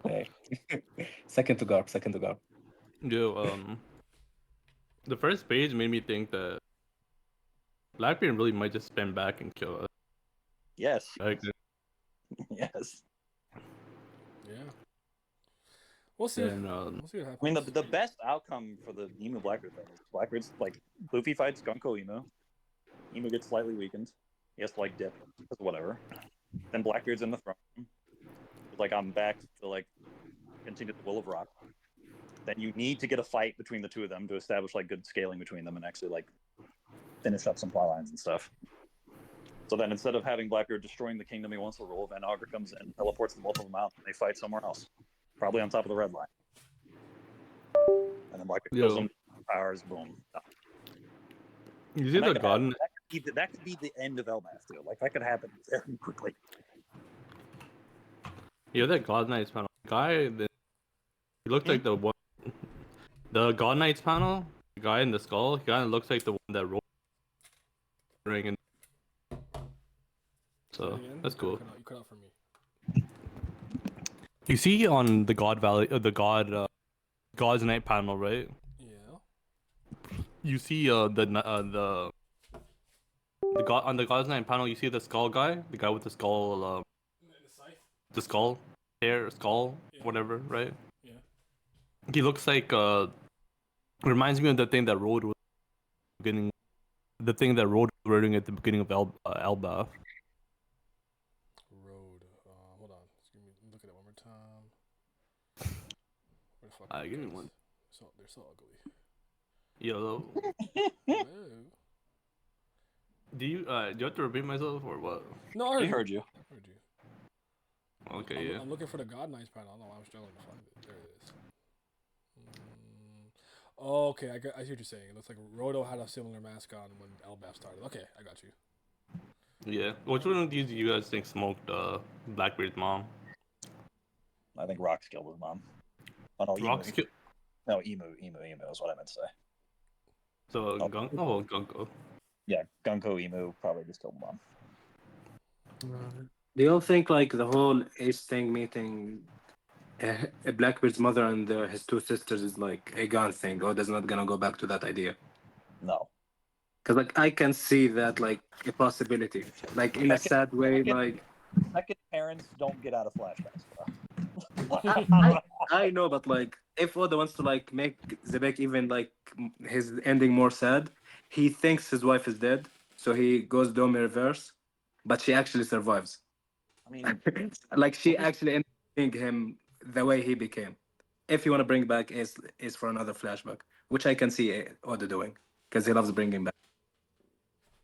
Hey. Second to Garp. Second to Garp. Yo, the first page made me think that Blackbeard really might just spin back and kill us. Yes. Like, Yes. Yeah. We'll see. and We'll see what happens. I mean, the best outcome for the Emu Blackbeard thing is Blackbeard's like Luffy fights Gunko Emu. Emu gets slightly weakened. He has to like dip, because whatever. Then Blackbeard's in the throne. Like I'm back to like continue the will of rock. Then you need to get a fight between the two of them to establish like good scaling between them and actually like finish up some plot lines and stuff. So then instead of having Blackbeard destroying the kingdom he wants to rule, Van Augur comes in, teleports the both of them out, and they fight somewhere else. Probably on top of the red line. And then Blackbeard kills them, powers, boom. you see the gun? That could be the end of Elbaf too. Like that could happen very quickly. Yeah, that God Knights panel guy. He looked like the one. The God Knights panel, the guy in the skull, he kind of looks like the one that rolled ring and. So that's cool. You cut out for me. You see on the God Valley, God's Night panel, right? Yeah. You see the God on the God's Night panel. You see the skull guy, the guy with the skull, the skull hair, skull, whatever, right? Yeah. He looks like reminds me of the thing that Road was beginning, the thing that Road was wearing at the beginning of Elbaf. Road. Hold on. Just give me look at it one more time. Where the fuck? Give me one. So they're so ugly. Yo, Whoa. do you have to repeat myself or what? No, I heard you. Heard you. Okay, I'm looking for the God Knights panel. I don't know why I'm struggling to find it. There it is. Oh, okay, I see what you're saying. It looks like Roto had a similar mask on when Elbaf started. Okay, I got you. Yeah. Which one of these do you guys think smoked Blackbeard's mom? I think Rock's killed his mom. Oh no, Rock's Emu. No, Emu is what I meant to say. So Gunko. Yeah, Gunko Emu probably just killed mom. Do you all think like the whole Ace thing meeting Blackbeard's mother and his two sisters is like a gone thing, or there's not gonna go back to that idea? No. Because like I can see that like a possibility, like in a sad way, like Second parents don't get out of flashbacks, bro. I know, but like if Oda wants to like make Zebek even like his ending more sad, he thinks his wife is dead, so he goes Domi reverse, but she actually survives. I mean, Like she actually ended up being him the way he became. If you want to bring back is for another flashback, which I can see Oda doing because he loves bringing back.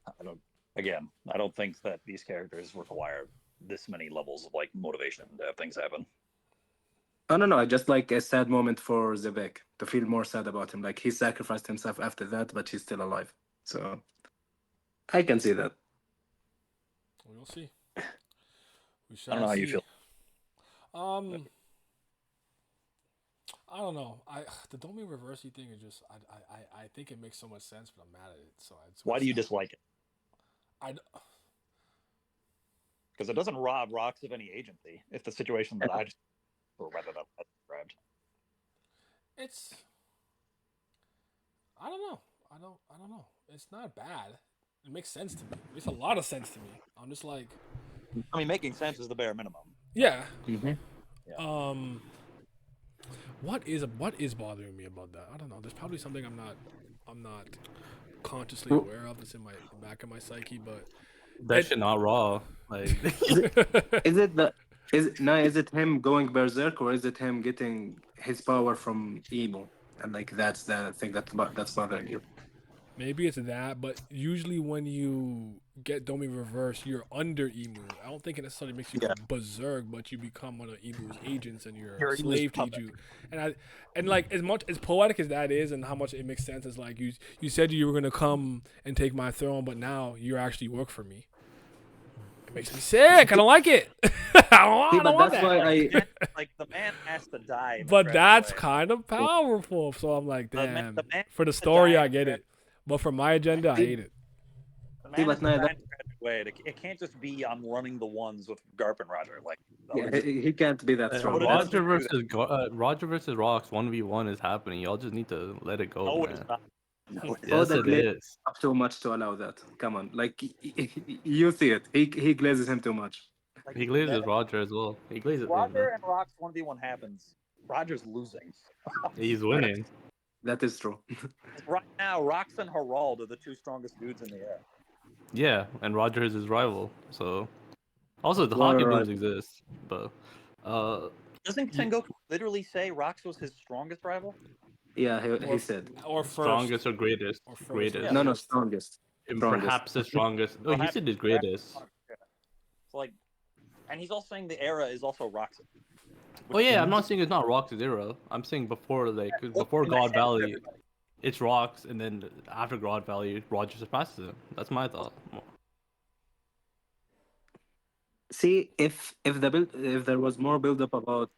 I don't think that these characters require this many levels of like motivation to have things happen. Oh no, just like a sad moment for Zebek to feel more sad about him. Like he sacrificed himself after that, but he's still alive. So I can see that. We'll see. We shall I don't know how see. you feel. I don't know. The Domi reversey thing is just I think it makes so much sense, but I'm mad at it. So Why do you dislike it? I Because it doesn't rob Rocks of any agency. If the situation that I just described. It's I don't know. I don't know. It's not bad. It makes sense to me. It makes a lot of sense to me. I'm just like, I mean, making sense is the bare minimum. yeah. Mm-hmm. Yeah. What is bothering me about that? I don't know. There's probably something I'm not consciously aware of. That's in my back of my psyche, but That shit not raw. Like Is it him going berserk, or is it him getting his power from Emo? And like that's the thing that's bothering you. maybe it's that. But usually when you get Domi reverse, you're under Emu. I don't think it necessarily makes you go berserk, but you become one of Emu's agents and you're a slave to Iju. And like as much as poetic as that is, and how much it makes sense is like you said you were gonna come and take my throne, but now you actually work for me. It makes me sick. I don't like it. I don't want that's that. why Like the man has to die. But that's kind of powerful. So I'm like, damn. For the story, I get it. But for my agenda, I hate it. The man but has to no, die and way. It can't just be I'm running the ones with Garp and Roger. Like that Yeah, would just, he can't be that strong. What it That's is to do that. Roger versus Rocks 1v1 is happening. Y'all just need to let it go, No, man. it's not. No, it's Yes, Oda it glazes is. up too much to allow that. Come on, like you see it. He glazes him too much. like He glazes that, Roger as well. He glazes him, man. Roger and Rock's 1v1 happens. Roger's losing. He's winning. That is true. Right now, Rox and Harald are the two strongest dudes in the air. Yeah, and Roger is his rival. So, also the What a hockey booms rival. exist, but Doesn't Tengoku literally say Rox was his strongest rival? Yeah, he said. Or first. strongest or greatest, Or first. greatest, No, strongest. and Strongest. perhaps the strongest. No, he Perhaps- said his greatest. It's like, and he's also saying the era is also Rox's. Oh yeah, I'm not saying it's not Rock's era. I'm saying before before in the God head of Valley, everybody. it's Rocks, and then after God Valley, Roger surpasses him. That's my thought. See, if there was more build up about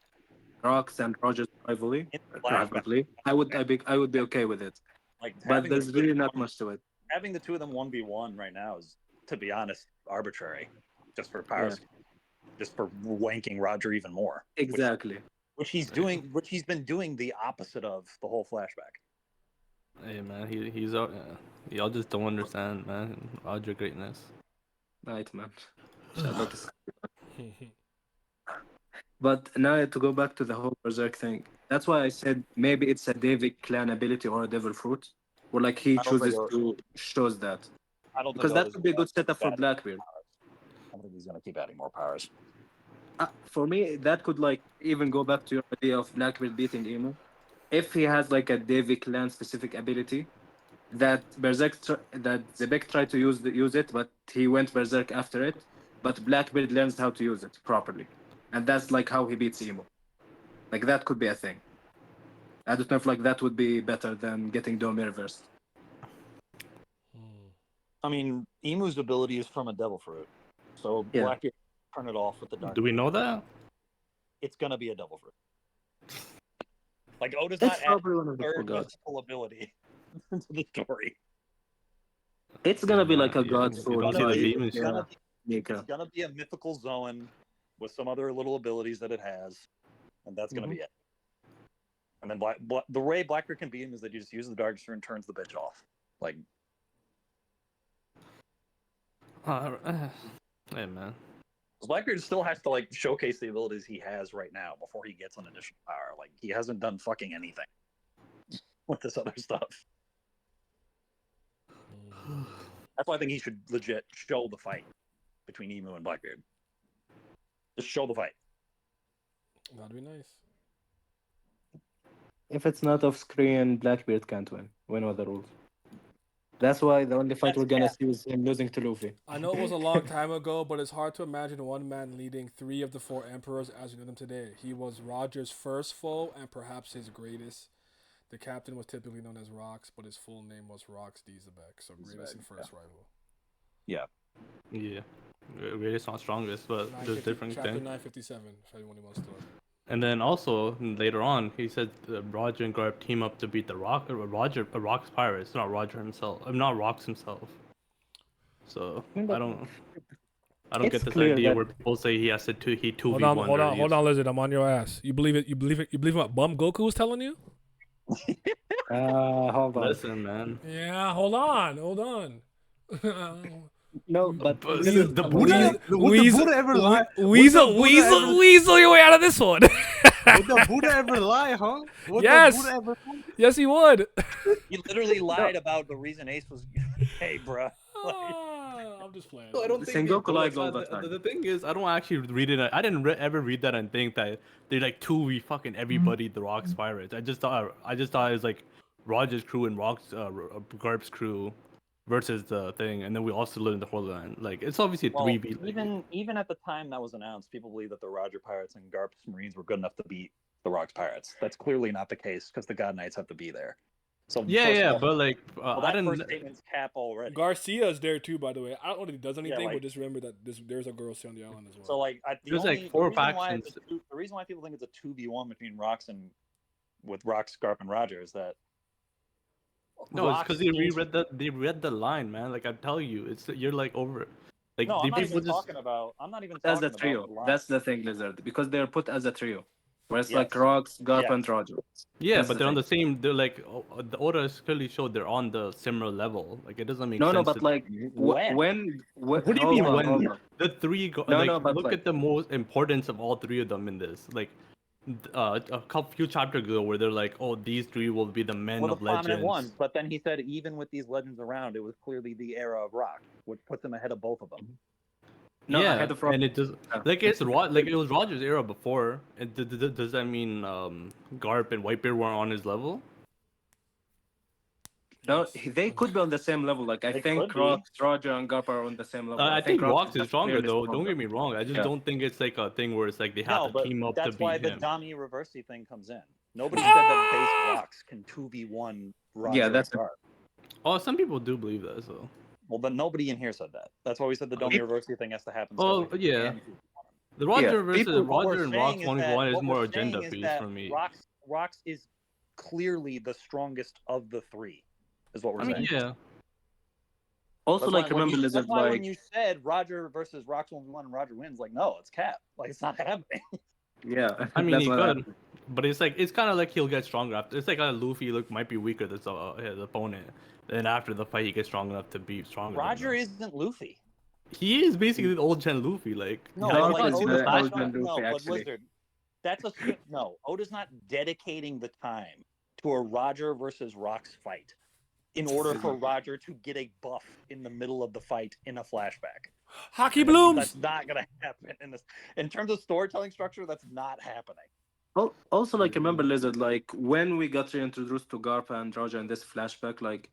Rox and Roger's rivalry, I would be okay with it. Like But having there's really not much to it. having the two of them 1v1 right now is, to be honest, arbitrary. Just for powers, just for wanking Roger even more. Exactly. Which he's doing, which he's been doing the opposite of the whole flashback. Hey man, he's out. Y'all just don't understand, man. Roger greatness. Right, man. Shout out to But now to go back to the whole Berserk thing, that's why I said maybe it's a David clan ability or a devil fruit, where like he I don't chooses think to shows that. I don't Because think that could be a good setup for Blackbeard. I don't think he's gonna keep adding more powers. For me, that could like even go back to your idea of Blackbeard beating Emo. If he has like a David clan specific ability, that that Zebek tried to use it, but he went Berserk after it. But Blackbeard learns how to use it properly, and that's like how he beats Emo. Like that could be a thing. I don't know if like that would be better than getting Domir versed. I mean, Emu's ability is from a devil fruit, so Yeah. Blackbeard turn it off with the dark. Do we know that? It's gonna be a devil fruit. Like Oda's It's not probably adding one of the third cool gods. mystical ability into the story. It's gonna be like a You god don't sword. see the by, beam and shit. Nika. It's gonna be a mythical zone with some other little abilities that it has, and that's gonna be it. And then the way Blackbeard can beat him is that he just uses the dark and turns the bitch off. Like, Hey man. Blackbeard still has to like showcase the abilities he has right now before he gets an additional power. Like, he hasn't done fucking anything with this other stuff. That's why I think he should legit show the fight between Emu and Blackbeard. Just show the fight. That'd be nice. If it's not off screen, Blackbeard can't win. We know the rules. That's why the only fight we're gonna see is him losing to Luffy. I know it was a long time ago, but it's hard to imagine one man leading 3 of the 4 emperors as we know them today. He was Roger's first foe and perhaps his greatest. The captain was typically known as Rox, but his full name was Rox Dizabek, so greatest and first rival. Yeah. Yeah. Greatest not strongest, but there's different Chapter things. 957, if anyone wants to. And then also later on, he said Roger and Garp team up to beat the Rock's pirates, not Roger himself. Not Rox himself. So I don't It's get this clear idea that- where people say he has to he 2v1. Hold on, Lizard. I'm on your ass. You believe it? You believe what Bum Goku was telling you? Hold on. Listen, man. Yeah, hold on. No, but But really- the Buddha, would the Buddha ever lie? Weasel your way out of this one. Would the Buddha ever lie, huh? Would Yes. the Buddha ever lie? Yes, he would. He literally lied about the reason Ace was. Hey, bruh. I'm just playing. No, I don't think Sengoku lies all like, the time. The thing is, I don't actually read it. I didn't ever read that and think that they like 2v fucking everybody the Rock's pirates. I just thought it was like Roger's crew and Garp's crew versus the thing, and then we also live in the Holy Land. Like it's obviously a Well, 3v. even at the time that was announced, people believe that the Roger Pirates and Garp's Marines were good enough to beat the Rock's Pirates. That's clearly not the case because the God Knights have to be there. So Yeah, first yeah, of all- but like well, I that first didn't. statement's cap already. Garcia's there too, by the way. I don't know if he does anything, like- but just remember that there's a girl on the island as well. So like, There's, like, 4 factions. The reason why people think it's a 2v1 between Rocks and with Rocks, Garp, and Roger is that. No, it's Rocks because they is- read the line, man. Like I tell you, you're like over. Like, No, do I'm not people even just talking about. I'm not even As talking a about trio. the line. That's the thing, Lizard. Because they're put as a trio. Where it's like Yes. Rox, Garp, Yes. and Roger. yeah, That's but the they're on thing. the same. They're like the order is clearly showed they're on the similar level. Like it doesn't make No, sense. but like When? What do you hold mean on, when hold on. the three go, No, like no, but look like at the most importance of all three of them in this. Like a couple few chapters ago where they're like, oh, these three will be the men Well, the of prominent legends. ones. But then he said, even with these legends around, it was clearly the era of Rock, which puts him ahead of both of them. no, Yeah, ahead of Rox. and it does like like it was Roger's era before. And does that mean Garp and Whitebeard weren't on his level? No, Yes. they could be on the same level. Like I They think could be. Rox, Roger, and Garp are on the same level. I think think Rox Rox is just stronger clearly though. Don't stronger. get me wrong. I just Yeah. don't think it's like a thing where it's like they have No, to but team up to that's beat why the him. Dami Reversi thing comes in. Nobody said that base Rocks can 2v1 Roger Yeah, and that's Garp. Oh, some people do believe that. So. Well, but nobody in here said that. That's why we said the Domi Reversi thing has to happen. Oh separately. yeah, And the Roger Yeah, versus people- what we're Roger and saying Rox is 1v1 is what more we're agenda saying is piece that for me. Rocks is clearly the strongest of the three, is what we're I mean, saying. yeah. Also, That's like why when remember you, Lizard, that's why when like you said Roger versus Rocks 1v1 and Roger wins, like, no, it's Cap. Like, it's not happening. yeah. I mean, that's he what could, happened. but it's kind of like he'll get stronger after. It's like Luffy might be weaker than his opponent. Then after the fight, he gets strong enough to be stronger. Roger isn't Luffy. He is basically the old Gen Luffy. Like No, No, but like because Oda's Oda's not, been Luffy, but actually. Lizard, that's a no. Oda's not dedicating the time to a Roger versus Rocks fight in order for Roger to get a buff in the middle of the fight in a flashback. Hockey blooms. That's not gonna happen in this. In terms of storytelling structure, that's not happening. Also, like remember Lizard, like when we got reintroduced to Garp and Roger in this flashback, like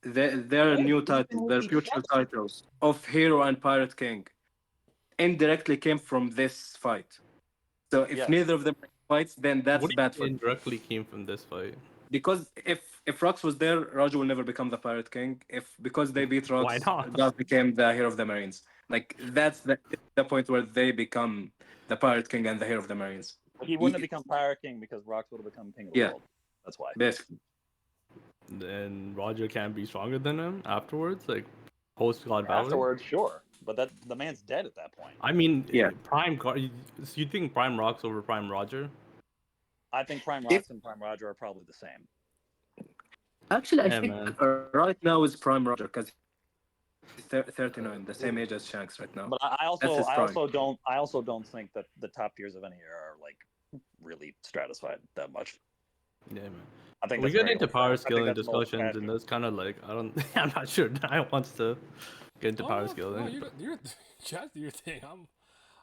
their Yeah, new even titles, with their the future chefs. titles of Hero and Pirate King, indirectly came from this fight. So if Yes. neither of them fights, then that's what do you bad mean for them. indirectly came from this fight. Because if Rox was there, Roger will never become the Pirate King. If because they beat Rox, Why not? Garp became the Hero of the Marines. Like that's the point where they become the Pirate King and the Hero of the Marines. He wouldn't have become Pirate King because Rocks would have become King of the Yeah. World. That's why. Basically. Then Roger can't be stronger than him afterwards, like post God Valley. Afterwards, sure, but that the man's dead at that point. I mean, Yeah. So you think Prime Rocks over Prime Roger? I think Prime Rocks and Prime Roger are probably the same. Actually, I Yeah, think man. right now is Prime Roger because he's 39, the same age as Shanks right now. But I That's his prime. also don't think that the top tiers of any era are like really stratified that much. Yeah, man. I think We that's get very into old- I power think scaling that's an old discussions, and fashioned. that's kind of like I don't. I'm not sure I wants to get into power No, scaling. you're just do your thing.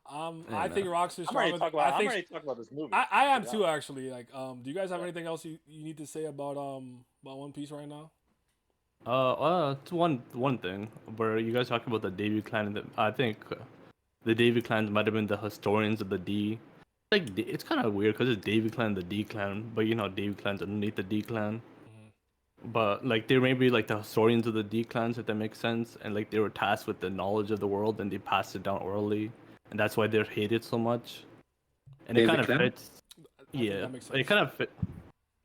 I Yeah, think man. Rocks is I'm ready stronger. to talk about. I'm ready to talk about this movie. I am Yeah. too actually. Like, do you guys have anything else you need to say about One Piece right now? It's one thing where you guys talking about the Davy clan. And I think the Davy clans might have been the historians of the D. Like it's kind of weird because it's Davy clan, the D clan, but you know Davy clan's underneath the D clan. But like they may be like the historians of the D clans, if that makes sense, and like they were tasked with the knowledge of the world and they passed it down orally, and that's why they're hated so much. And it Davy kind of clan? fits. I think Yeah, that makes it sense. kind of fit.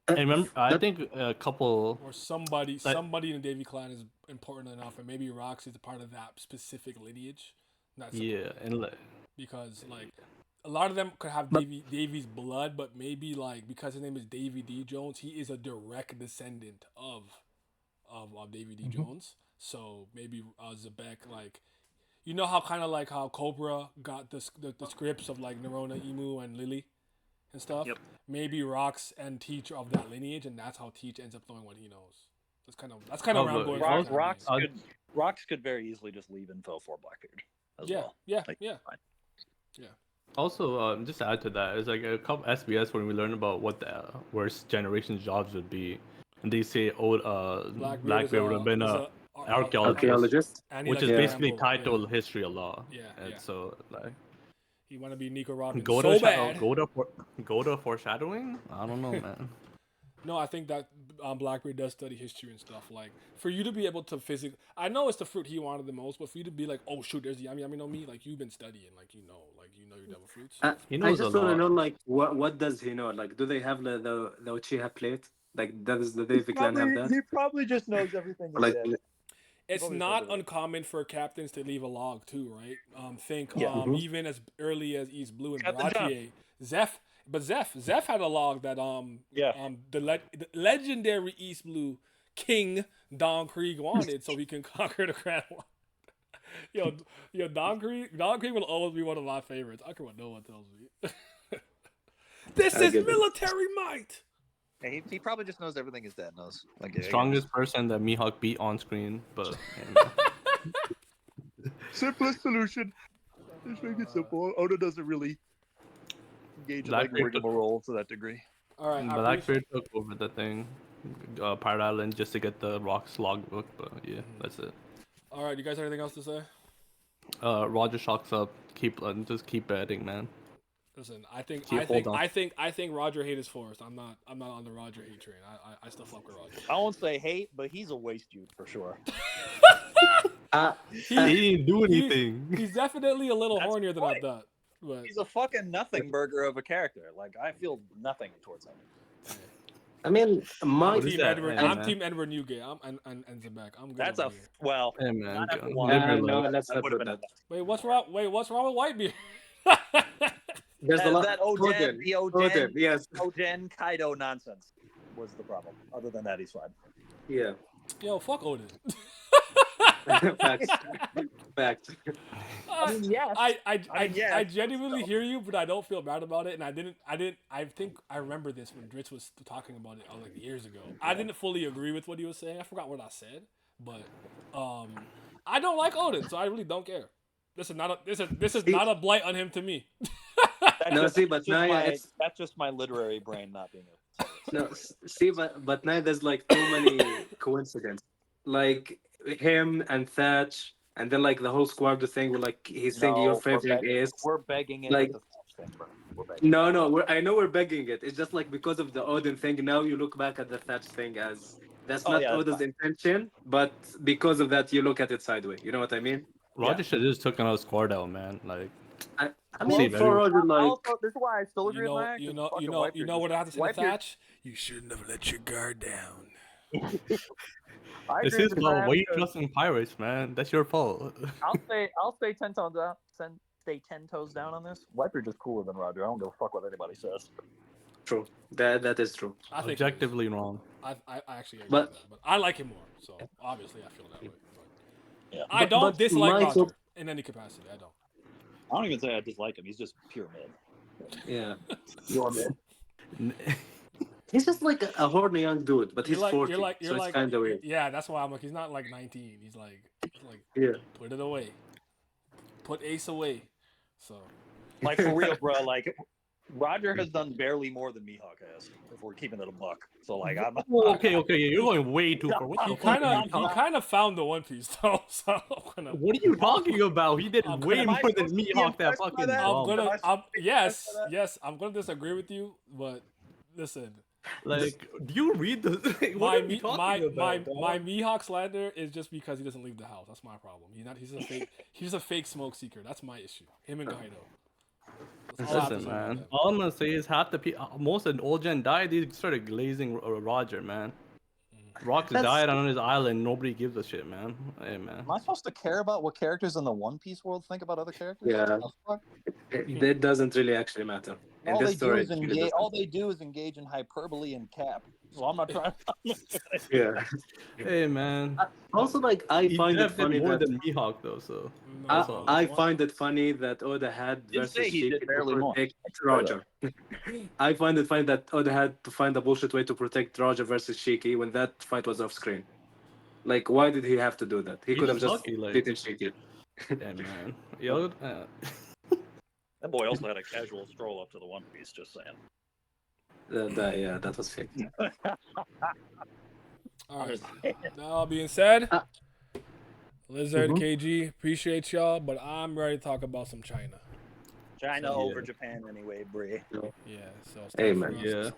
I remember. I think a couple. Or somebody Like- in the Davy clan is important enough, and maybe Rocks is a part of that specific lineage. Not Yeah, and like. because like a lot of them could have Davy's blood, but maybe like because his name is Davy D Jones, he is a direct descendant of Davy D Jones. So maybe Zebek, like, you know how kind of like how Cobra got the scripts of like Nerona, Emu, and Lily and stuff. Yep. Maybe Rocks and Teach of that lineage, and that's how Teach ends up knowing what he knows. That's kind of Oh, where I'm but going. Rocks could very easily just leave info for Blackbeard as well. Yeah. Fine. Also, just to add to that, it's like a couple SBS when we learn about what the worst generation jobs would be, and they say Blackbeard would have been a archaeologist, and he which likes is to basically gamble, tied to history a lot. Yeah, And yeah. so like You want to be Nico Rodman go so to bad. go to foreshadowing. I don't know, man. No, I think that Blackbeard does study history and stuff. Like, for you to be able to physically, I know it's the fruit he wanted the most, but for you to be like, oh shoot, there's Yami Yami no Mi, like you've been studying, like you know your devil fruits. He I knows just a want to lot. know, like, what does he know? Like, do they have the Uchiha plate? Like, does the Davy clan have that? He probably just knows everything he Like, did. it's always not said that. uncommon for captains to leave a log too, right? Think Yeah. even as early as East Blue and Captain John. Baratier, Zeph had a log that Yeah. the legendary East Blue King Don Krieg wanted so he can conquer the Grand Line. Yo, Don Krieg will always be one of my favorites. I don't care what no one tells me. This I is get it. military might. Hey, he probably just knows everything his dad knows. Like yeah, Strongest person that Mihawk beat on screen, but simplest solution. Just make it simple. Oda doesn't really engage in like Blackbeard rigmarole role to that degree. All right, I appreciate- Blackbeard took over the thing, Pirate Island, just to get the Rocks logbook. But yeah, that's it. All right, you guys have anything else to say? Roger shocks up. Just keep betting, man. Listen, I think Hold on. Roger hate is forced. I'm not on the Roger hate train. I still fuck with Roger. I won't say hate, but he's a waste dude for sure. He didn't do anything. He's definitely a little That's hornier than I right. thought. But He's a fucking nothing burger of a character. Like I feel nothing towards him. I mean, my What is that? Edward, Hey, I'm man. Team Edward Newgate. I'm and Zebek. I'm good. That's over a here. well. Hey man, Not after go- one. live your no, life. let's That not would do have been that. Wait, what's wrong? Wait, what's wrong with Whitebeard? There's a lot. That Oden, the Oden, Oden, yes, Oden Kaido nonsense was the problem. Other than that, he's fine. yeah. Yo, fuck Odin. Facts. Facts. yes. I genuinely hear you, but I don't feel bad about it. And I think I remember this when Dritz was talking about it like years ago. I didn't fully agree with what he was saying. I forgot what I said, but I don't like Odin, so I really don't care. This is not a blight on him to me. No, see, but now that's just my literary brain not being able to say it. no, see, but now there's like too many coincidences. Like him and Thatch, and then like the whole squad thing where like he's saying No, your we're favorite begging- is. We're begging it like- with the Thatch thing, bro. We're begging. No, I know we're begging it. It's just like because of the Odin thing. Now you look back at the Thatch thing as that's Oh, not yeah, that's Odin's fine. intention, but because of that, you look at it sideways. You know what I mean? Roger should have just taken out squad out, man. Like, I See, mean, for Roger, like Also, this is why I still agree with Mac. You know what I have to say to Thatch? You shouldn't have let your guard down. this is why you trusting pirates, man. That's your fault. I'll stay 10 toes down. Stay 10 toes down on this. Wiper just cooler than Roger. I don't give a fuck what anybody says. true. That is true. I think Objectively wrong. I actually agree But- with that, but I like him more. So obviously I feel that way. But Yeah. I don't but dislike my Roger top- in any capacity. I don't. I don't even say I dislike him. He's just pure mid. Yeah. Pure mid. He's just like a horny young dude, but he's 40, you're so it's kind of weird. Yeah, that's why I'm like, he's not like 19. He's like, Yeah. put it away, put Ace away. So Like for real, bro. Like Roger has done barely more than Mihawk has. If we're keeping it a buck. So like I'm. Okay, you're going way too far. What he the fuck? kind of found the One Piece though. So I'm gonna, What are you talking about? He did I'm way gonna- more than Mihawk. That impressed by fucking that? bum. yes, I'm gonna disagree with you, but listen, Like, do you read the? Like, what are you talking about, dog? my Mihawk slander is just because he doesn't leave the house. That's my problem. He's a fake smoke seeker. That's my issue. Him and Kaido. That's all I have to Listen, say about man. that. All I'm gonna say is most of the old gen died. They started glazing Roger, man. Rox That's- died on his island. Nobody gives a shit, man. Hey, man. Am I supposed to care about what characters in the One Piece world think about other characters? Yeah. What the fuck? That doesn't really actually matter. In All this they, do story, is it really engage, doesn't. all they do is engage in hyperbole and cap. So I'm not trying. Yeah. Hey, man. Also, like, I He find it did funny more that than Mihawk, though. So No, I find it funny that Oda had Didn't versus say he did Shiki barely to more. protect Roger. I find it funny that Oda had to find a bullshit way to protect Roger versus Shiki when that fight was off screen. Like, why did he have to do that? He He's could have just lucky, like- beaten Shiki. yeah, man. Yo, That boy also had a casual stroll up to the One Piece. Just saying. Yeah, that was fake. All right. Now being said, Uh, Lizard mhm. KG, appreciate y'all, but I'm ready to talk about some China. China Yeah. over Japan anyway, Brie. Yeah, so it's Hey, time for man. us yeah,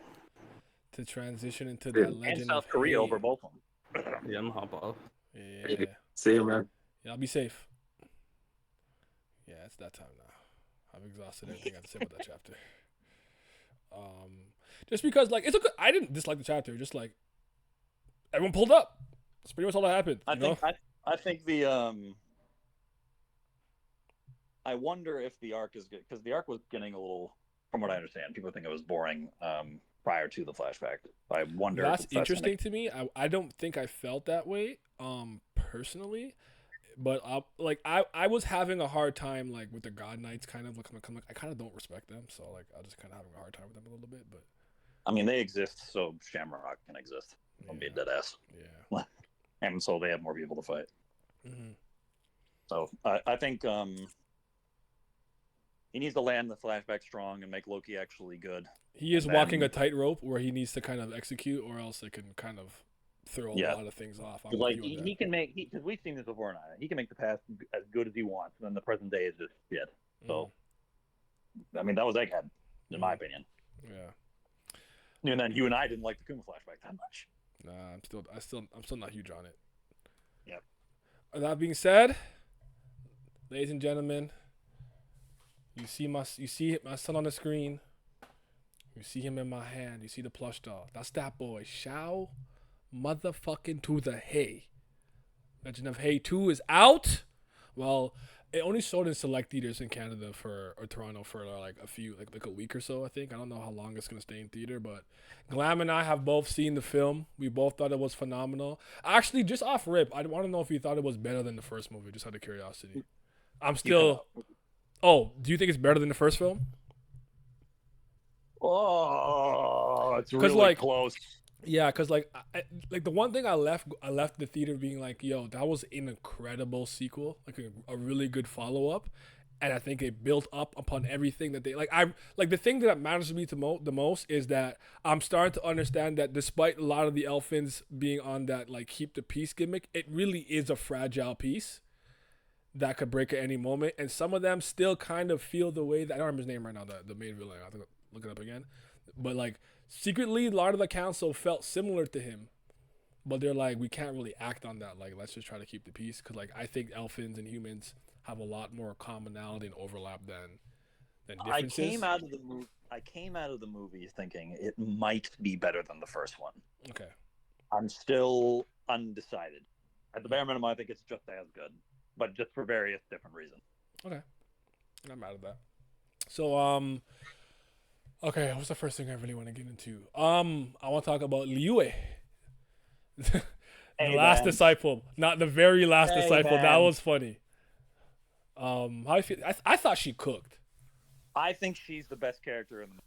to transition into Yeah. the And Legend South of Korea Hei. over both of them. yeah. I'm hop off. Yeah, See you, man. y'all be safe. Yeah, it's that time now. I've exhausted everything I have to say about that chapter. Just because like it's a good. I didn't dislike the chapter. Just like everyone pulled up. That's pretty much all that happened. I You know? think I think I wonder if the arc is good because the arc was getting a little, from what I understand, people think it was boring prior to the flashback. I wonder That's if that's gonna. interesting to me. I don't think I felt that way personally, but I was having a hard time like with the God Knights kind of like I kind of don't respect them, so like I just kind of having a hard time with them a little bit. But I mean, they exist, so Shamrock can exist. I'll be a dead ass. Yeah. And so they have more people to fight. Mm-hmm. So I think he needs to land the flashback strong and make Loki actually good. He is And walking then- a tightrope where he needs to kind of execute, or else it can kind of throw a lot of things off. I'm with Like you on that. he can make because we've seen this before now. He can make the past as good as he wants, and then the present day is just shit. So, I mean, that was Egghead, in my opinion. Yeah. And then you and I didn't like the Kuma flashback that much. Nah, I'm still not huge on it. Yep. That being said, ladies and gentlemen, you see my son on the screen. You see him in my hand. You see the plush doll. That's that boy. Shao motherfucking to the Hei. Legend of Hei 2 is out. Well, it only sold in select theaters in Canada or Toronto for like a week or so, I think. I don't know how long it's gonna stay in theater, but Glam and I have both seen the film. We both thought it was phenomenal. Actually, just off rip, I want to know if you thought it was better than the first movie, just out of curiosity. I'm still. Oh, do you think it's better than the first film? Oh, it's 'Cause, really like, close. Yeah, because like the one thing I left the theater being like, yo, that was an incredible sequel, like a really good follow up, and I think it built up upon everything that they the thing that matters to me the most is that I'm starting to understand that despite a lot of the Elfins being on that like keep the peace gimmick, it really is a fragile piece that could break at any moment, and some of them still kind of feel the way that I don't remember his name right now, the main villain. I have to look it up again, but like. Secretly, a lot of the council felt similar to him, but they're like, we can't really act on that. Like, let's just try to keep the peace. Because, like, I think Elfins and humans have a lot more commonality and overlap than differences. I came out of the movie thinking it might be better than the first one. Okay. I'm still undecided. At the bare minimum, I think it's just as good, but just for various different reasons. Okay. I'm out of that. So, okay, what's the first thing I really want to get into? I want to talk about Liu. The last disciple, not the very last disciple. That was funny. How you feel? I thought she cooked. I think she's the best character in the movie.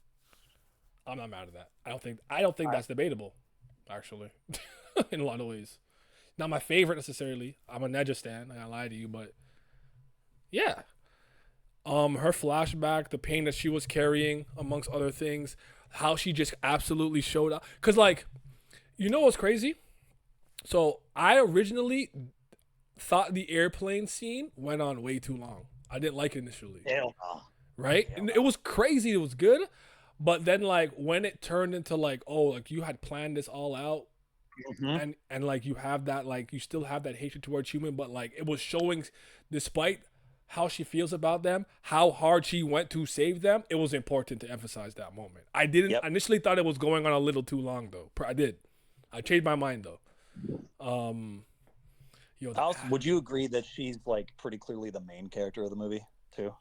I'm not mad at that. I don't think that's debatable, actually, in a lot of ways. Not my favorite necessarily. I'm a Neja stan. I gotta lie to you, but yeah. Her flashback, the pain that she was carrying, amongst other things, how she just absolutely showed up. Cause like, you know what's crazy? So I originally thought the airplane scene went on way too long. I didn't like it initially. Hell no. Right? And it was crazy. It was good. But then like when it turned into like, oh, like you had planned this all out. Mm-hmm. And like you have that, like you still have that hatred towards human, but like it was showing, despite how she feels about them, how hard she went to save them, it was important to emphasize that moment. I didn't initially thought it was going on a little too long though. I did. I changed my mind though. Would you agree that she's like pretty clearly the main character of the movie too?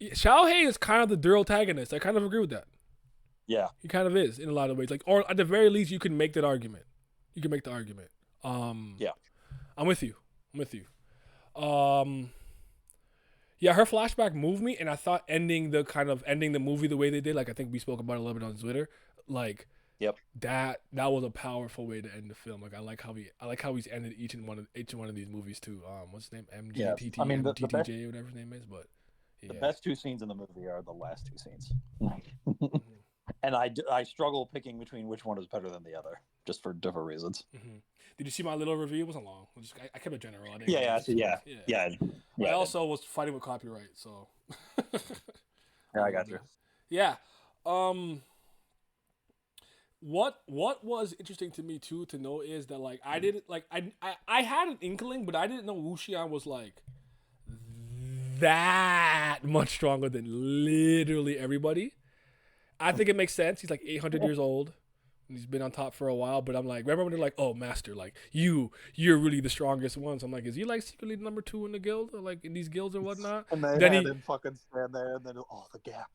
Xiao Hei is kind of the antagonist. I kind of agree with that. Yeah, he kind of is in a lot of ways. Like, or at the very least, you can make that argument. You can make the argument. Yeah, I'm with you. Yeah, her flashback moved me, and I thought ending the movie the way they did, like I think we spoke about it a little bit on Twitter, like that was a powerful way to end the film. Like I like how he's ended each and one of these movies too. What's his name? MGTT, I mean, MTTJ, whatever his name is, but yeah. The best two scenes in the movie are the last two scenes. And I struggle picking between which one is better than the other, just for different reasons. Mm-hmm. Did you see my little review? It wasn't long. I kept it general. I also was fighting with copyright, so. Yeah, I got you. Yeah. What was interesting to me too to know is that like I didn't like I had an inkling, but I didn't know Wu Xian was like that much stronger than literally everybody. I think it makes sense. He's like 800 years old, He's been on top for a while, but I'm like, remember when they're like, "Oh, master, like you're really the strongest one." So I'm like, is he like secretly number 2 in the guild, or like in these guilds or whatnot? And they Then had he, him fucking stand there, and then the gap.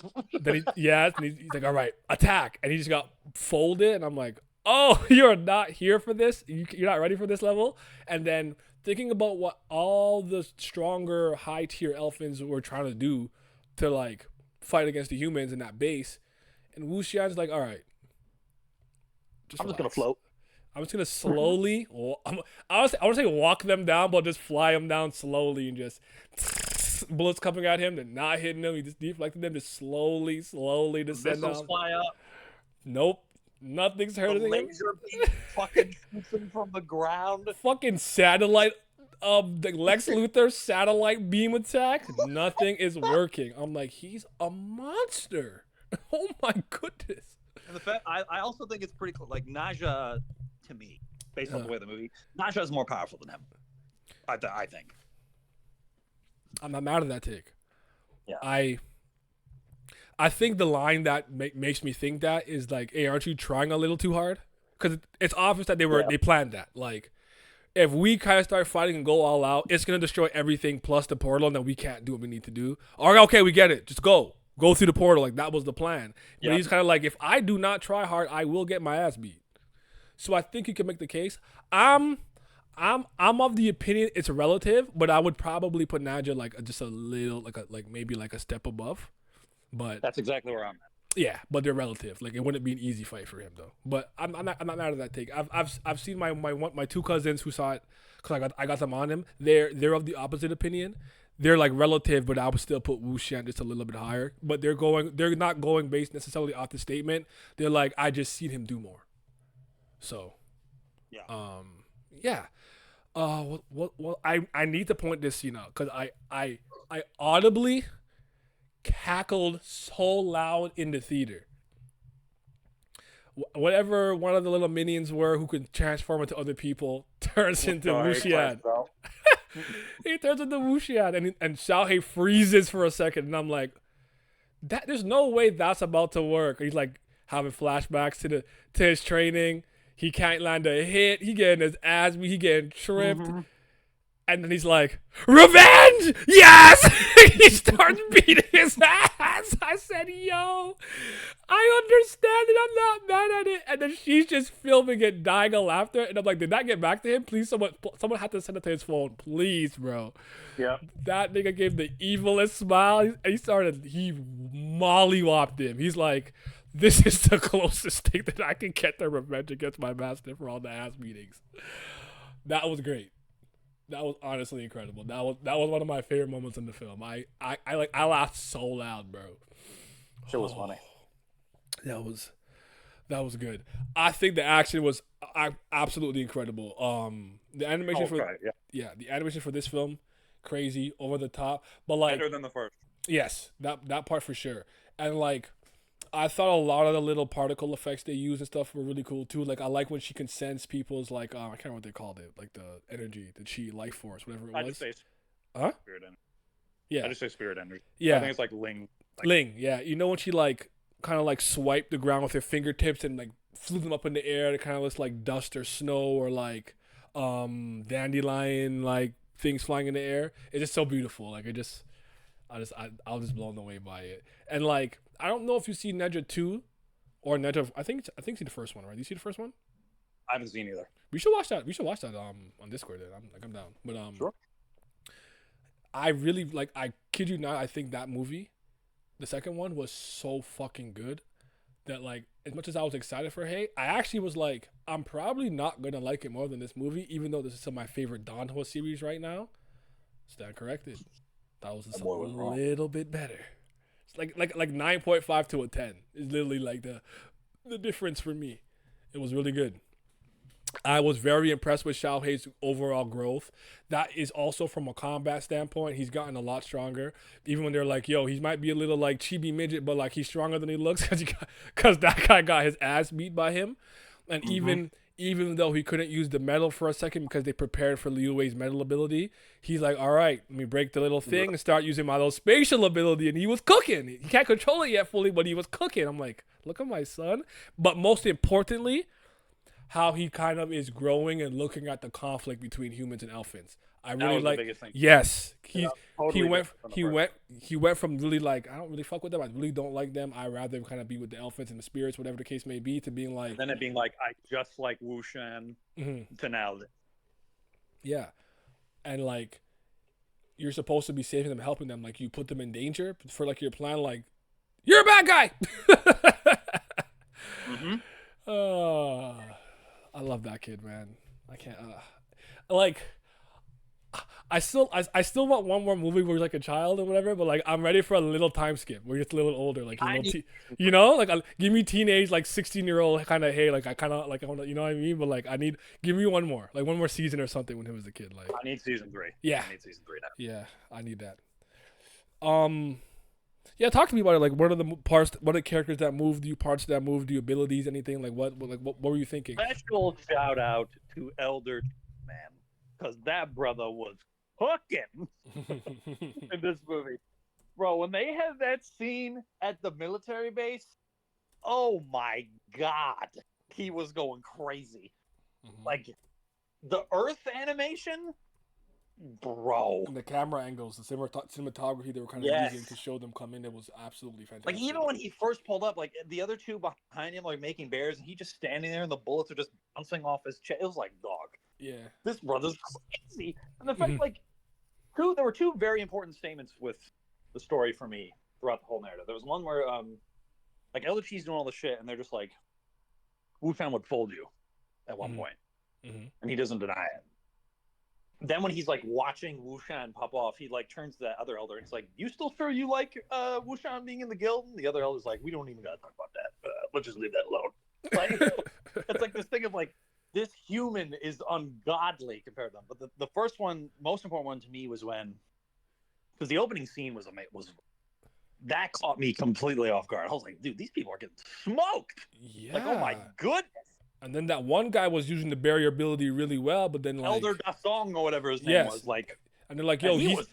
and he's like, "All right, attack," and he just got folded, and I'm like, "Oh, you're not here for this. You're not ready for this level." And then thinking about what all the stronger high tier elfins were trying to do to like fight against the humans in that base, and Wu Xian's like, "All right. I'm just gonna relax. float. I'm just gonna slowly. I want to say walk them down, but just fly them down slowly and just bullets coming at him. They're not hitting him. He just deflected them. Just slowly descend Missiles down. fly up. Nope, nothing's The hurting him. laser beam fucking shoots him from the ground. Fucking satellite. The Lex Luthor satellite beam attack. Nothing is working. I'm like, he's a monster. Oh my goodness. And the fact, I also think it's pretty cool. Like Naja, to me, based on the way of the movie, Naja is more powerful than him. I think. I'm not mad at that take. Yeah. I think the line that makes me think that is like, hey, aren't you trying a little too hard? Because it's obvious that they planned that. Like, if we kind of start fighting and go all out, it's gonna destroy everything plus the portal, and then we can't do what we need to do. Or okay, we get it. Just go through the portal. Like that was the plan. But he's kind of like, if I do not try hard, I will get my ass beat. So I think you can make the case. I'm of the opinion it's relative, but I would probably put Naja like just a little maybe like a step above. But That's exactly where I'm at. yeah, but they're relative. Like it wouldn't be an easy fight for him though. But I'm not mad at that take. I've seen my two cousins who saw it because I got them on him. They're of the opposite opinion. They're like relative, but I would still put Wu Xian just a little bit higher. But they're not going based necessarily off the statement. They're like, I just seen him do more. So Yeah. yeah. Well, I need to point this scene out because I audibly cackled so loud in the theater. Whatever one of the little minions were who could transform into other people turns into Wu Xian. He turns into Wu Xian, and Xiao Hei freezes for a second, and I'm like, that there's no way that's about to work. He's like having flashbacks to his training. He can't land a hit. He getting his ass beat. He getting tripped. Mm-hmm. And then he's like, revenge! Yes! He starts beating his ass. I said, yo, I understand it. I'm not mad at it. And then she's just filming it, dying of laughter. And I'm like, did that get back to him? Please, someone had to send it to his phone. Please, bro. Yeah. That nigga gave the evilest smile. And he mollywopped him. He's like, this is the closest thing that I can get to revenge against my master for all the ass beatings. That was great. That was honestly incredible. That was one of my favorite moments in the film. I laughed so loud, bro. It was funny. That was good. I think the action was absolutely incredible. The animation the animation for this film, crazy, over the top, but like better than the first. Yes, that part for sure. And like, I thought a lot of the little particle effects they use and stuff were really cool too. Like I like when she can sense people's like I can't remember what they called it, like the energy, the chi, life force, whatever it was. I just say spirit energy. Yeah. I just say spirit energy. Yeah. I think it's like Ling. Ling, yeah. You know when she like kind of like swiped the ground with her fingertips and like flew them up in the air to kind of looks like dust or snow or like dandelion like things flying in the air. It's just so beautiful. Like I was just blown away by it. And like, I don't know if you see Neja 2 or Neja. I think see the first one, right? You see the first one? I haven't seen either. We should watch that. On Discord. Then I'm down. But sure. I really like. I kid you not. I think that movie, the second one, was so fucking good that like, as much as I was excited for Hei, I actually was like, I'm probably not gonna like it more than this movie, even though this is some of my favorite Danhua series right now. Stand corrected. That was just a little bit better. It's like 9.5 to a 10 is literally like the difference for me. It was really good. I was very impressed with Xiao Hei's overall growth. That is also from a combat standpoint. He's gotten a lot stronger. Even when they're like, yo, he might be a little like chibi midget, but like he's stronger than he looks because that guy got his ass beat by him. And even though he couldn't use the metal for a second because they prepared for Liu Wei's metal ability, he's like, all right, let me break the little thing and start using my little spatial ability. And he was cooking. He can't control it yet fully, but he was cooking. I'm like, Look at my son. But most importantly, how he kind of is growing and looking at the conflict between humans and elephants. I That really was the like. biggest thing. Yes, Yeah, he totally went different from the he first. went he went from really like I don't really fuck with them. I really don't like them. I rather kind of be with the elephants and the spirits, whatever the case may be, to being like, And then it being like, I just like Wushan mhm, to now. yeah, and like you're supposed to be saving them, helping them. Like you put them in danger for like your plan. Like you're a bad guy. Mm-hmm. I love that kid, man. I can't. Like I still want one more movie where he's like a child or whatever, but like I'm ready for a little time skip where he gets a little older, like a I little, need- you know, like give me teenage like 16-year-old kind of hey, like I kind of like I want to, you know what I mean? But like give me one more, like one more season or something when he was a kid, like I need season 3. yeah, I need season 3 now. yeah, I need that. Yeah, talk to me about it. Like, what are the parts? What are the characters that moved you? Parts that moved you? Abilities? Anything? Like, what were you thinking? Special shout out to Elder Man, because that brother was hooking in this movie. Bro, when they had that scene at the military base, oh my god, he was going crazy. Like, the Earth animation, bro. And the camera angles, the cinematography they were kind of Yes. using to show them come in, it was absolutely fantastic. Like, even when he first pulled up, like, the other two behind him, like, making bears, and he just standing there, and the bullets are just bouncing off his chest. It was like, dog, yeah, this brother's crazy. And the fact, Mhm. like, there were two very important statements with the story for me throughout the whole narrative. There was one where, like, Elder Chi's doing all the shit, and they're just like, Wu-Fan would fold you at one Mhm. point. Mhm. And he doesn't deny it. Then when he's like watching Wu-Shan pop off, he like turns to that other elder and he's like, "You still sure you like Wu-Shan being in the guild?" And the other elder's like, "We don't even gotta talk about that. Let's just leave that alone." Like, it's like this thing of like, this human is ungodly compared to them. But the first one, most important one to me, was when, because the opening scene was that caught me completely off guard. I was like, dude, these people are getting smoked. yeah. Like, oh my goodness. And then that one guy was using the barrier ability really well, but then like, Elder Dasong or whatever his name Yes. was, like, and they're like, and yo, he he's, was-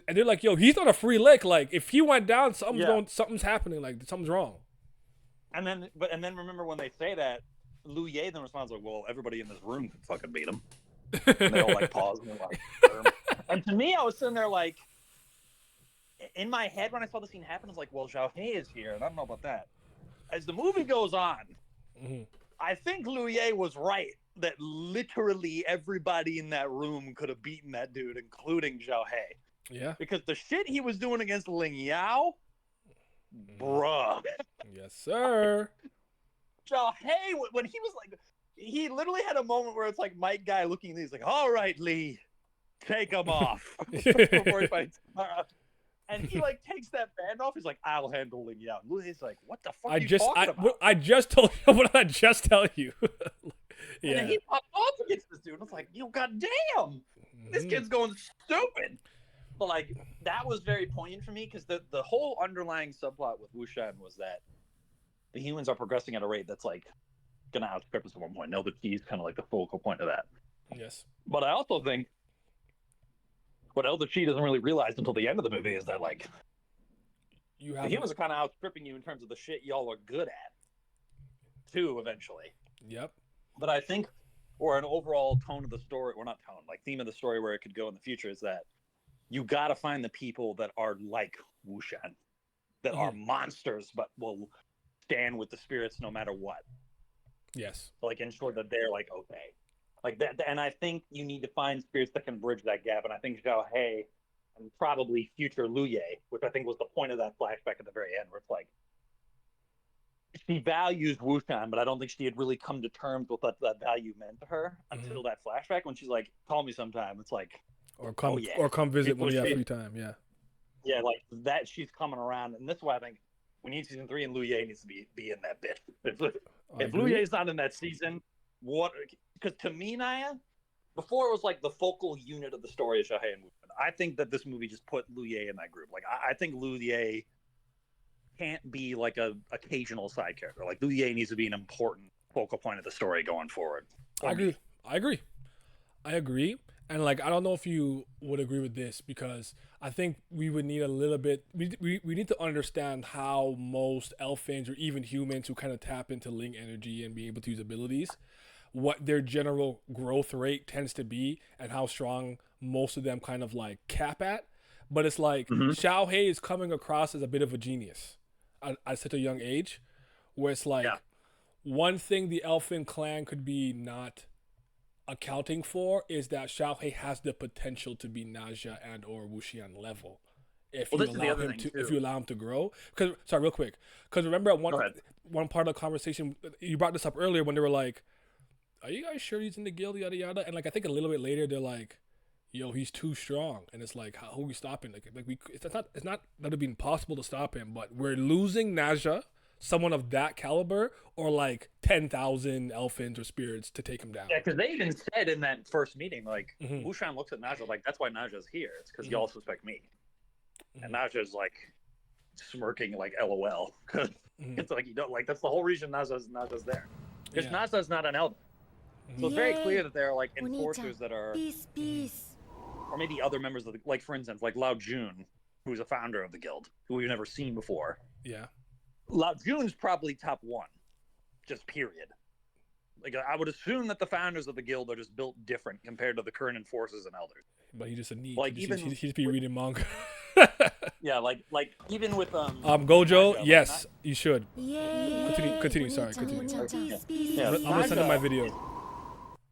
and they're like, yo, he's not a free lick. Like, if he went down, Yeah. something's happening. Like, something's wrong. And then remember when they say that, Liu Ye then responds like, "Well, everybody in this room could fucking beat him." And they all like pause and they're like, and to me, I was sitting there like, in my head when I saw the scene happen, I was like, "Well, Zhao Hei is here," and I don't know about that. As the movie goes on, Mhm. I think Liu Ye was right that literally everybody in that room could have beaten that dude, including Zhao Hei, Yeah. because the shit he was doing against Ling Yao, bruh. Yes, sir. Zhao Hei, when he was like, he literally had a moment where it's like Mike Guy looking at these like, "All right, Lee, take him off before he fights Mara." And he like takes that band off. He's like, "I'll handle Ling Yao." And Lee's like, "What the fuck are you talking about?" I just told you what did I just tell you. And Yeah. then he popped off against this dude. And it's like, goddamn, this Mhm. kid's going stupid. But like, that was very poignant for me because the whole underlying subplot with Wushan was that the humans are progressing at a rate that's like gonna outstrip us at one point. No, the Chi's kind of like the focal point of that. Yes. But I also think what Elder Chi doesn't really realize until the end of the movie is that like You the have humans are kind of outstripping you in terms of the shit y'all are good at, too, eventually. Yep. But I think, or an overall tone of the story, or not tone, like theme of the story where it could go in the future is that you got to find the people that are like Wushan, that are monsters, but will stand with the spirits no matter what. Yes. To, like, ensure that they're like okay, like that. And I think you need to find spirits that can bridge that gap. And I think Zhao Hei and probably future Liu Ye, which I think was the point of that flashback at the very end, where it's like she values Wushan, but I don't think she had really come to terms with what that value meant to her until that flashback when she's like, "Call me sometime." It's like, Or come oh, yeah. or come visit People when you have should- free time. Yeah. yeah, like that. She's coming around, and that's why I think we need season 3, and Liu Ye needs to be in that bit. If Liu Ye's not in that season, what? Because to me, Naya, before it was like the focal unit of the story of Zhao Hei and Wushan. I think that this movie just put Liu Ye in that group. Like I think Liu Ye can't be like a occasional side character. Like Liu Ye needs to be an important focal point of the story going forward. I agree. I agree. And like, I don't know if you would agree with this because I think we would need a little bit. We need to understand how most elfins or even humans who kind of tap into Ling energy and be able to use abilities, what their general growth rate tends to be, and how strong most of them kind of like cap at. But it's like Hmm. Xiao Hei is coming across as a bit of a genius at such a young age, where it's Yeah. like one thing the elfin clan could be not accounting for is that Xiao Hei has the potential to be Naja and or Wuxian level if Well, you this is the allow other him thing to too. grow. Because sorry, real quick, because remember at Go ahead. one part of the conversation you brought this up earlier when they were like, "Are you guys sure he's in the guild?" Yada yada, and like I think a little bit later they're like, "Yo, he's too strong," and it's like, how are we stopping? Like we it's not that it'd be impossible to stop him, but we're losing Naja, someone of that caliber, or like 10,000 elfins or spirits to take him down. Yeah, because they even said in that first meeting, like, Mhm. Wushan looks at Naja like, that's why Naja's here. It's because Mhm. y'all suspect me. And Naja's like smirking, like, LOL. Because Mhm. it's like, you don't, like, that's the whole reason Naja's there. Because Yeah. Naja's not an elder. So it's very clear that there are, like, enforcers that are, Peace. or maybe other members of the, like, for instance, like Lao Jun, who's a founder of the guild, who we've never seen before. Yeah. Lao Jun's probably top one, just period. Like, I would assume that the founders of the guild are just built different compared to the current enforcers and elders. But he's just a neat. Like, He even just be reading manga. yeah, like even with Gojo, Naja, like, yes, you should. Yay. Continue, sorry, continue. Peace. Yeah, I'm gonna send him my Naja video.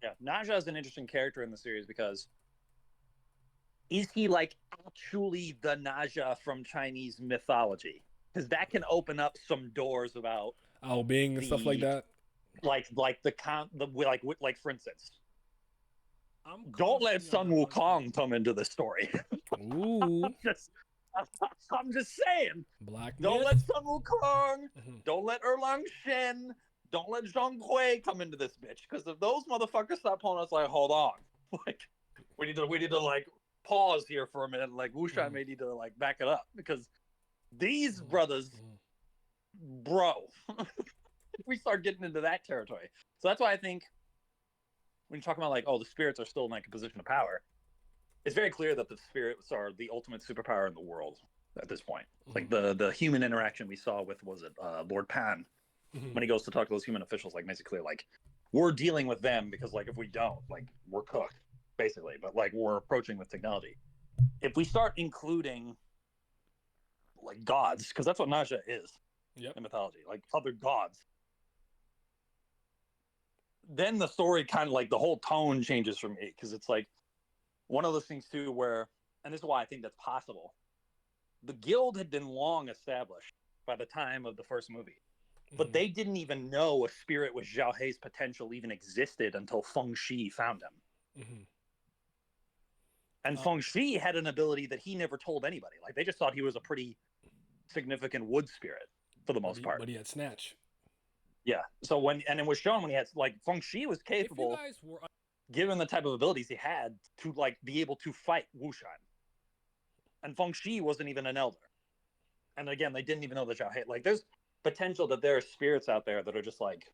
yeah, Naja is an interesting character in the series because is he like actually the Naja from Chinese mythology? Because that can open up some doors about Ao Bing and stuff like the- that. like like for instance, don't let Sun Wukong come into the story. Ooh, I'm just saying. Black Don't Myth. let Sun Wukong, Mhm. don't let Erlang Shen, don't let Zhang Hui come into this bitch. Because if those motherfuckers start pulling us like, hold on, like we need to like pause here for a minute. Like Wushan may need to like back it up because these brothers, bro, we start getting into that territory. So that's why I think when you're talking about like, oh, the spirits are still in like a position of power, it's very clear that the spirits are the ultimate superpower in the world at this point. Like the human interaction we saw with Lord Pan when he goes to talk to those human officials, like makes it clear like we're dealing with them because like if we don't, like we're cooked basically. But like we're approaching with technology. If we start including like gods, because that's what Naja is Yep. in mythology, like other gods, then the story kind of like the whole tone changes for me because it's like one of those things too where, and this is why I think that's possible. The guild had been long established by the time of the first movie, but they didn't even know a spirit with Zhao Hei's potential even existed until Feng Shi found him. And Feng Shi had an ability that he never told anybody. Like they just thought he was a pretty significant wood spirit for the most part. But he had snatch. Yeah. So it was shown when he had like Feng Shi was capable, given the type of abilities he had, to like be able to fight Wushan. And Feng Shi wasn't even an elder. And again, they didn't even know the Zhao Hei. Like there's potential that there are spirits out there that are just like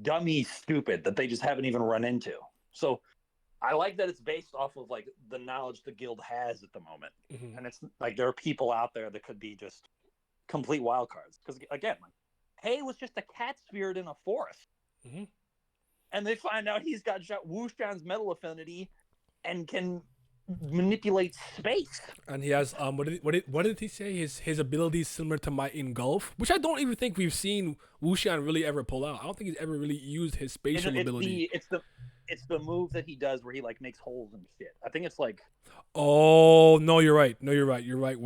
dummy stupid that they just haven't even run into. So I like that it's based off of like the knowledge the guild has at the moment. And it's like there are people out there that could be just complete wild cards. Because again, like Hei was just a cat spirit in a forest. And they find out he's got Wushan's metal affinity and can manipulate space. And he has what did he say? His abilities similar to my engulf, which I don't even think we've seen Wuxian really ever pull out. I don't think he's ever really used his spatial ability. It's the move that he does where he like makes holes and shit. I think it's like. Oh no, you're right. No, you're right. You're right.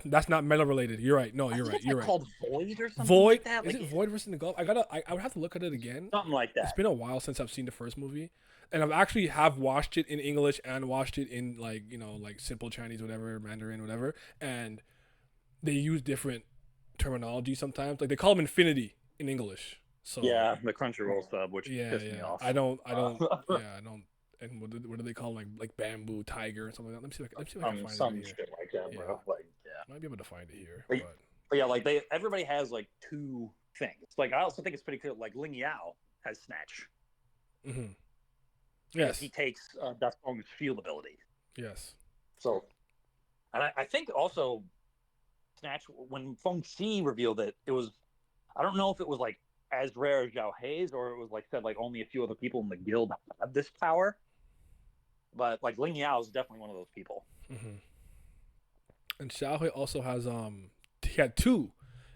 That's not metal related. You're right. No, you're right. You're right. Called Void or something. Void. Like that? Is it Void versus engulf? I would have to look at it again. Something like that. It's been a while since I've seen the first movie, and I've actually have watched it in English and watched it in like like simple Chinese, whatever, Mandarin, whatever, and they use different terminology sometimes. Like they call them infinity in English. So yeah, the Crunchyroll sub, which pissed me off. I don't. And what do they call like bamboo tiger or something like that? Let me see if I can find some it here. shit like that, bro. Like, yeah, Might be able to find it here. But yeah, like everybody has like two things. Like I also think it's pretty clear. Like Ling Yao has snatch. Yes. he takes Da Feng's shield ability. Yes. So, and I think also Snatch when Feng Xi revealed it, it was I don't know if it was like as rare as Zhao Hei's or it was like said like only a few other people in the guild have this power. But like Ling Yao is definitely one of those people. Mm-hmm. And Xiaohui also has he had two.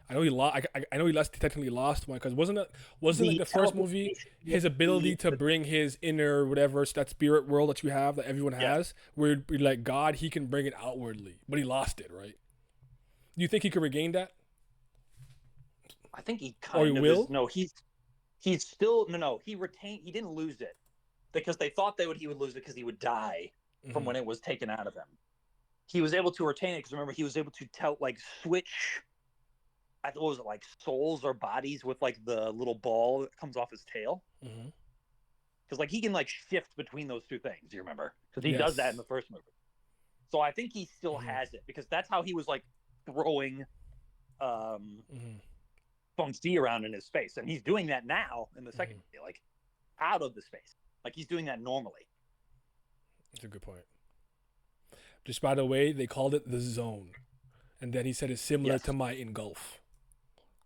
I know he lost. I know he technically lost one because wasn't like the first movie his ability to bring his inner whatever that spirit world that you have that everyone has where you're like God he can bring it outwardly but he lost it right. Do you think he could regain that? I think he Or he kind of will? is. No, he's still no. He retained. He didn't lose it because they thought he would lose it because he would die from when it was taken out of him. He was able to retain it because remember he was able to switch. I thought was it like souls or bodies with like the little ball that comes off his tail. Because like he can like shift between those two things. You remember because he does that in the first movie. So I think he still has it because that's how he was like throwing Feng Xi around in his space, and he's doing that now in the second movie, like out of the space, like he's doing that normally. That's a good point. Just by the way, they called it the zone, and then he said it's similar to my engulf.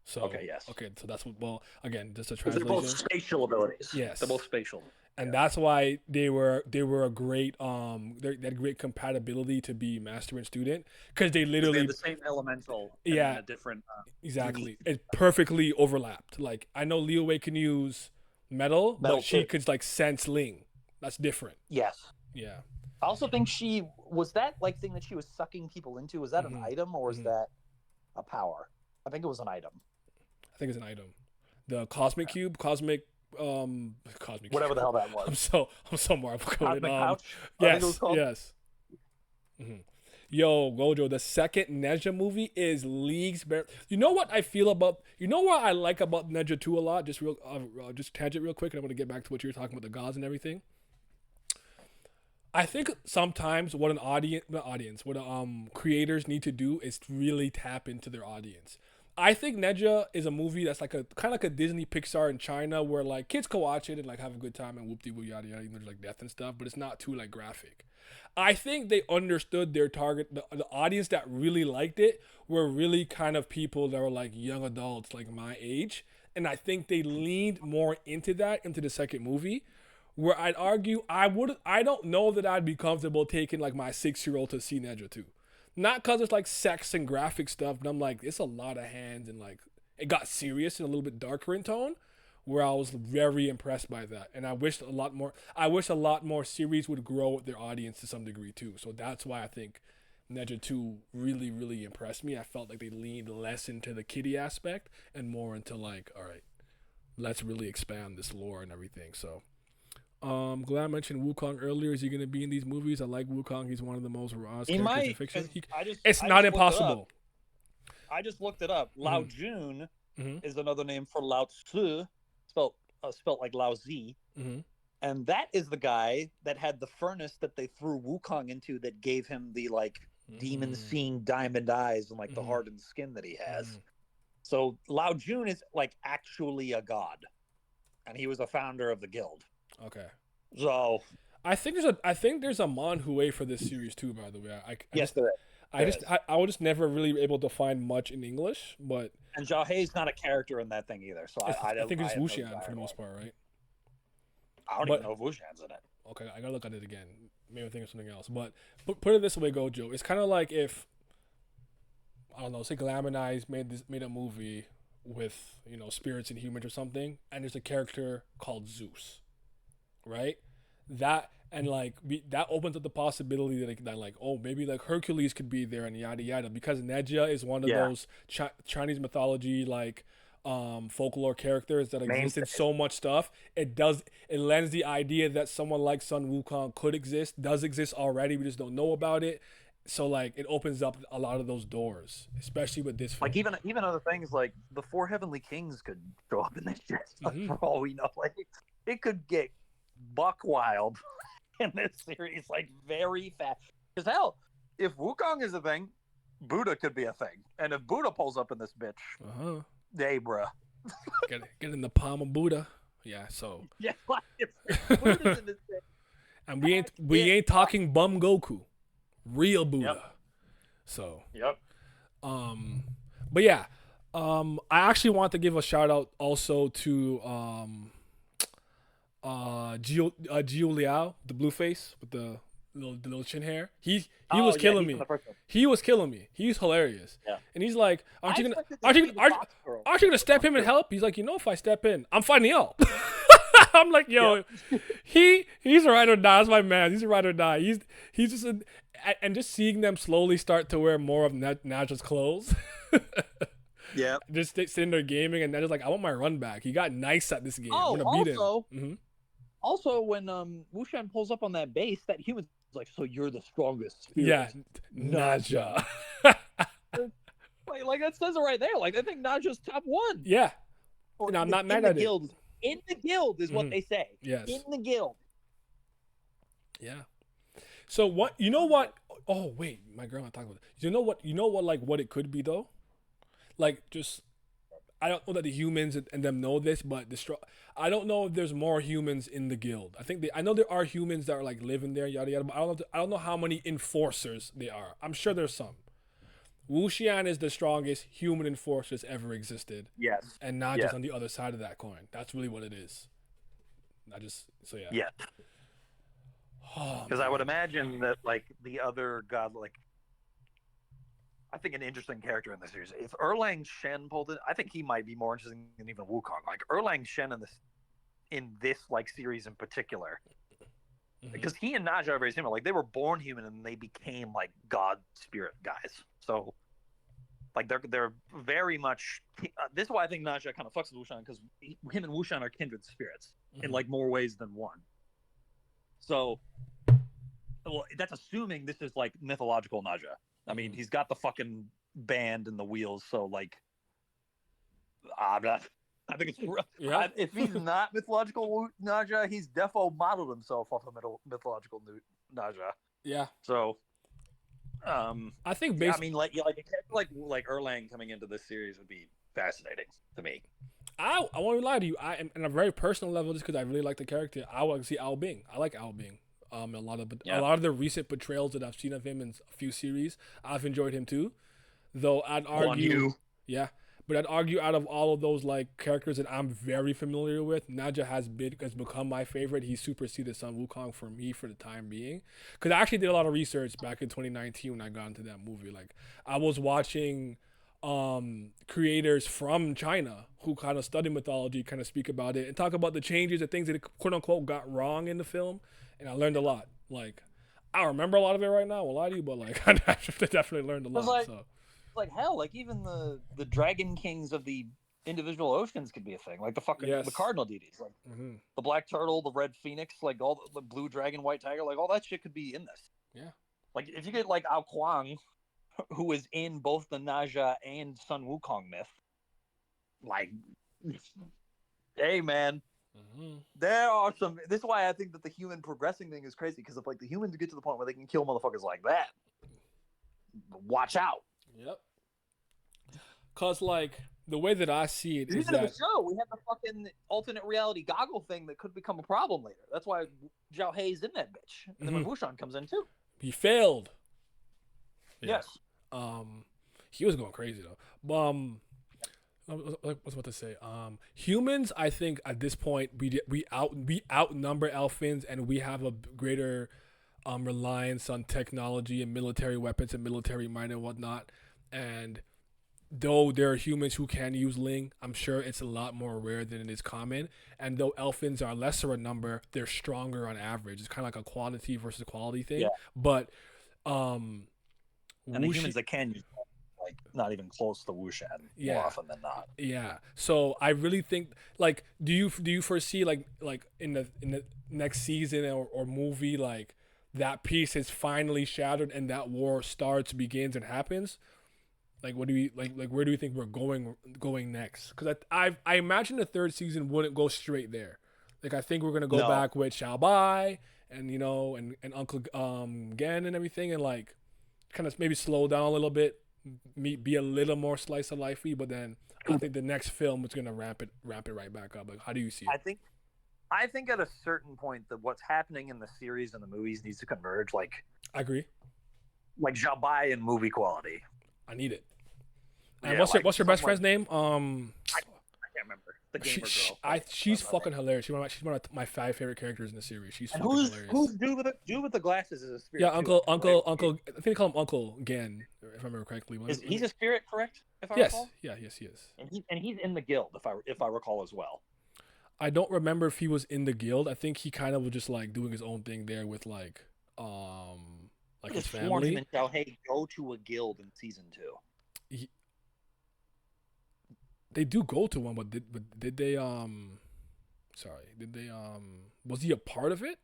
So okay, so that's what. Well, again, just a translation. translation. They're both spatial abilities. Yes, they're both spatial, and that's why they were a great they had great compatibility to be master and student because they literally have the same elemental. In a different. Exactly, it perfectly overlapped. Like I know Liu Wei can use metal but she could like sense Ling. That's different. Yes. Yeah. I also think she was that like thing that she was sucking people into. Was that an item or was that a power? I think it was an item. I think it's an item. The cosmic cube, cosmic whatever the hell that was. I'm so Marvel coded. Cosmic pouch. Yes. Yo, Gojo, the second Neja movie is leagues better. You know what I feel about? You know what I like about Neja 2 a lot? Just tangent real quick, and I'm gonna get back to what you were talking about the gods and everything. I think sometimes what creators need to do is really tap into their audience. I think Neja is a movie that's like a kind of like a Disney Pixar in China where like kids can watch it and like have a good time and whoop de whoop yada yada. There's like death and stuff, but it's not too like graphic. I think they understood their target, the audience that really liked it were really kind of people that were like young adults, like my age, and I think they leaned more into the second movie. Where I'd argue I don't know that I'd be comfortable taking like my 6-year-old to see Neja 2. Not because it's like sex and graphic stuff, but I'm like, it's a lot of hands and like it got serious and a little bit darker in tone, where I was very impressed by that. And I wish a lot more series would grow with their audience to some degree too. So that's why I think Neja 2 really, really impressed me. I felt like they leaned less into the kiddie aspect and more into like, all right, let's really expand this lore and everything. So glad I mentioned Wukong earlier. Is he going to be in these movies? I like Wukong. He's one of the most raw characters in fiction. It's not impossible. I just looked it up. Lao Jun is another name for Lao Tzu, spelled like Lao Zi. And that is the guy that had the furnace that they threw Wukong into that gave him the like demon-seeing diamond eyes and like the hardened skin that he has. So Lao Jun is like actually a god, and he was a founder of the guild. Okay. So I think there's a Mon Hue for this series too. By the way, I was just never really able to find much in English, but and Zhao Hei's not a character in that thing either. So I think it's Wuxian for the most part, right? I don't even know if Wuxian's in it. Okay, I gotta look at it again. Maybe I'm thinking of something else. But put it this way, Gojo. It's kind of like if I don't know, say Glaminize made a movie with spirits and humans or something, and there's a character called Zeus. Right, that opens up the possibility that like oh maybe like Hercules could be there and yada yada because Neja is one of those Chinese mythology like folklore characters that exist in so much stuff. It lends the idea that someone like Sun Wukong does exist already. We just don't know about it. So like it opens up a lot of those doors, especially with this film. Like even other things like the 4 heavenly kings could show up in this shit. For all we know, like it could get buck wild in this series, like very fast. Because hell, if Wukong is a thing, Buddha could be a thing, and if Buddha pulls up in this bitch, hey, bruh, get in the palm of Buddha. Yeah, so like if Buddha's in this thing, And we ain't talking bum Goku. Real Buddha. So Yep. but yeah. I actually want to give a shout out also to Gio Liao, the blue face with the little chin hair. He was killing me. He was killing me. He's hilarious. Yeah. And he's like, aren't you expected to see the Fox girl. gonna step in and help? He's like, if I step in, I'm fighting out. I'm like, yo, he's a ride or die. That's my man. He's a ride or die. He's just and just seeing them slowly start to wear more of Naja's clothes. Yeah. Just sitting there gaming, and then just like, I want my run back. He got nice at this game. Oh, I'm gonna beat him. also, also when Wu Shan pulls up on that base, that human's like, so you're the strongest. Yeah, Naja. Naja. like that says it right there. Like, I think Naja's top one. Yeah. Or And I'm not mad the at it. guild. In the guild is what they say. Yes. In the guild. Yeah. So what? You know what? Oh wait, my grandma talking about it. You know what? Like what it could be though. Like just, I don't know that the humans and them know this, but I don't know if there's more humans in the guild. I know there are humans that are like living there, yada yada. But I don't know how many enforcers they are. I'm sure there's some. Wu Xian is the strongest human enforcer that's ever existed. Yes. And Naja's on the other side of that coin. That's really what it is. Yeah. Yeah. Because I would imagine that, like, the other god, like, I think an interesting character in this series, if Erlang Shen pulled it, I think he might be more interesting than even Wukong. Like, Erlang Shen in this like series in particular, because he and Naja are very similar. Like, they were born human and they became like god spirit guys. So, like, they're very much. This is why I think Naja kind of fucks with Wushan, because him and Wushan are kindred spirits in like more ways than one. So, well, that's assuming this is like mythological Naja. I mean, he's got the fucking band and the wheels, so like, I think it's if he's not mythological Naja, he's defo modeled himself off of mythological Naja. Yeah. So, I think I mean, like a character like Erlang coming into this series would be fascinating to me. I won't lie to you. On a very personal level, just because I really like the character, I want to see Ao Bing. I like Ao Bing. A lot of the recent portrayals that I've seen of him in a few series, I've enjoyed him too. Though I'd argue, but I'd argue out of all of those like characters that I'm very familiar with, Naja has become my favorite. He superseded Sun Wukong for me for the time being. Because I actually did a lot of research back in 2019 when I got into that movie. Like, I was watching creators from China who kind of study mythology, kind of speak about it and talk about the changes and things that quote unquote got wrong in the film. And I learned a lot. Like, I don't remember a lot of it right now. I won't lie to you, but like, I definitely learned a lot. Like hell, like even the dragon kings of the individual oceans could be a thing. Like the fucking the cardinal deities, like the black turtle, the red phoenix, like all the blue dragon, white tiger, like all that shit could be in this. Yeah. Like if you get like Ao Kuang, who is in both the Naja and Sun Wukong myth, like, hey man. There are some. This is why I think that the human progressing thing is crazy, because if like the humans get to the point where they can kill motherfuckers like that, watch out. Yep. Cause like the way that I see it is even in the show we have the fucking alternate reality goggle thing that could become a problem later. That's why Zhao Hei's in that bitch, and then when Wushan comes in too, he failed. Yeah. Yes. He was going crazy though. I was about to say, humans, I think at this point we outnumber elephants, and we have a greater reliance on technology and military weapons and military might and whatnot. And though there are humans who can use Ling, I'm sure it's a lot more rare than it is common. And though elephants are lesser in number, they're stronger on average. It's kind of like a quantity versus quality thing. Yeah. But and the humans that can use like not even close to Wushan more often than not. Yeah. So I really think like do you foresee like in the next season or movie, like that piece is finally shattered and that war begins and happens? Like what do you like where do you think we're going next? Because I imagine the third season wouldn't go straight there. Like I think we're gonna go back with Xiao Bai and and Uncle Gen and everything, and like kind of maybe slow down a little bit. Be a little more slice of lifey, but then I think the next film is gonna ramp it right back up. Like, how do you see it? I think at a certain point that what's happening in the series and the movies needs to converge, I agree. like Jabai and movie quality. I need it. And Yeah, what's like your best someone- friend's name? I can't remember the gamer girl. She's fucking hilarious. She's one of my 5 favorite characters in the series. She's And fucking who's hilarious. dude with the glasses is a spirit? Yeah, too, right? Uncle. I think they call him Uncle Gan, if I remember correctly. He's a spirit, correct? If I yes, recall. yes, he is. And he's in the guild, if I recall as well. I don't remember if he was in the guild. I think he kind of was just like doing his own thing there with like his Just warned him family. and tell, hey, go to a guild in season 2. They do go to one, but did they was he a part of it?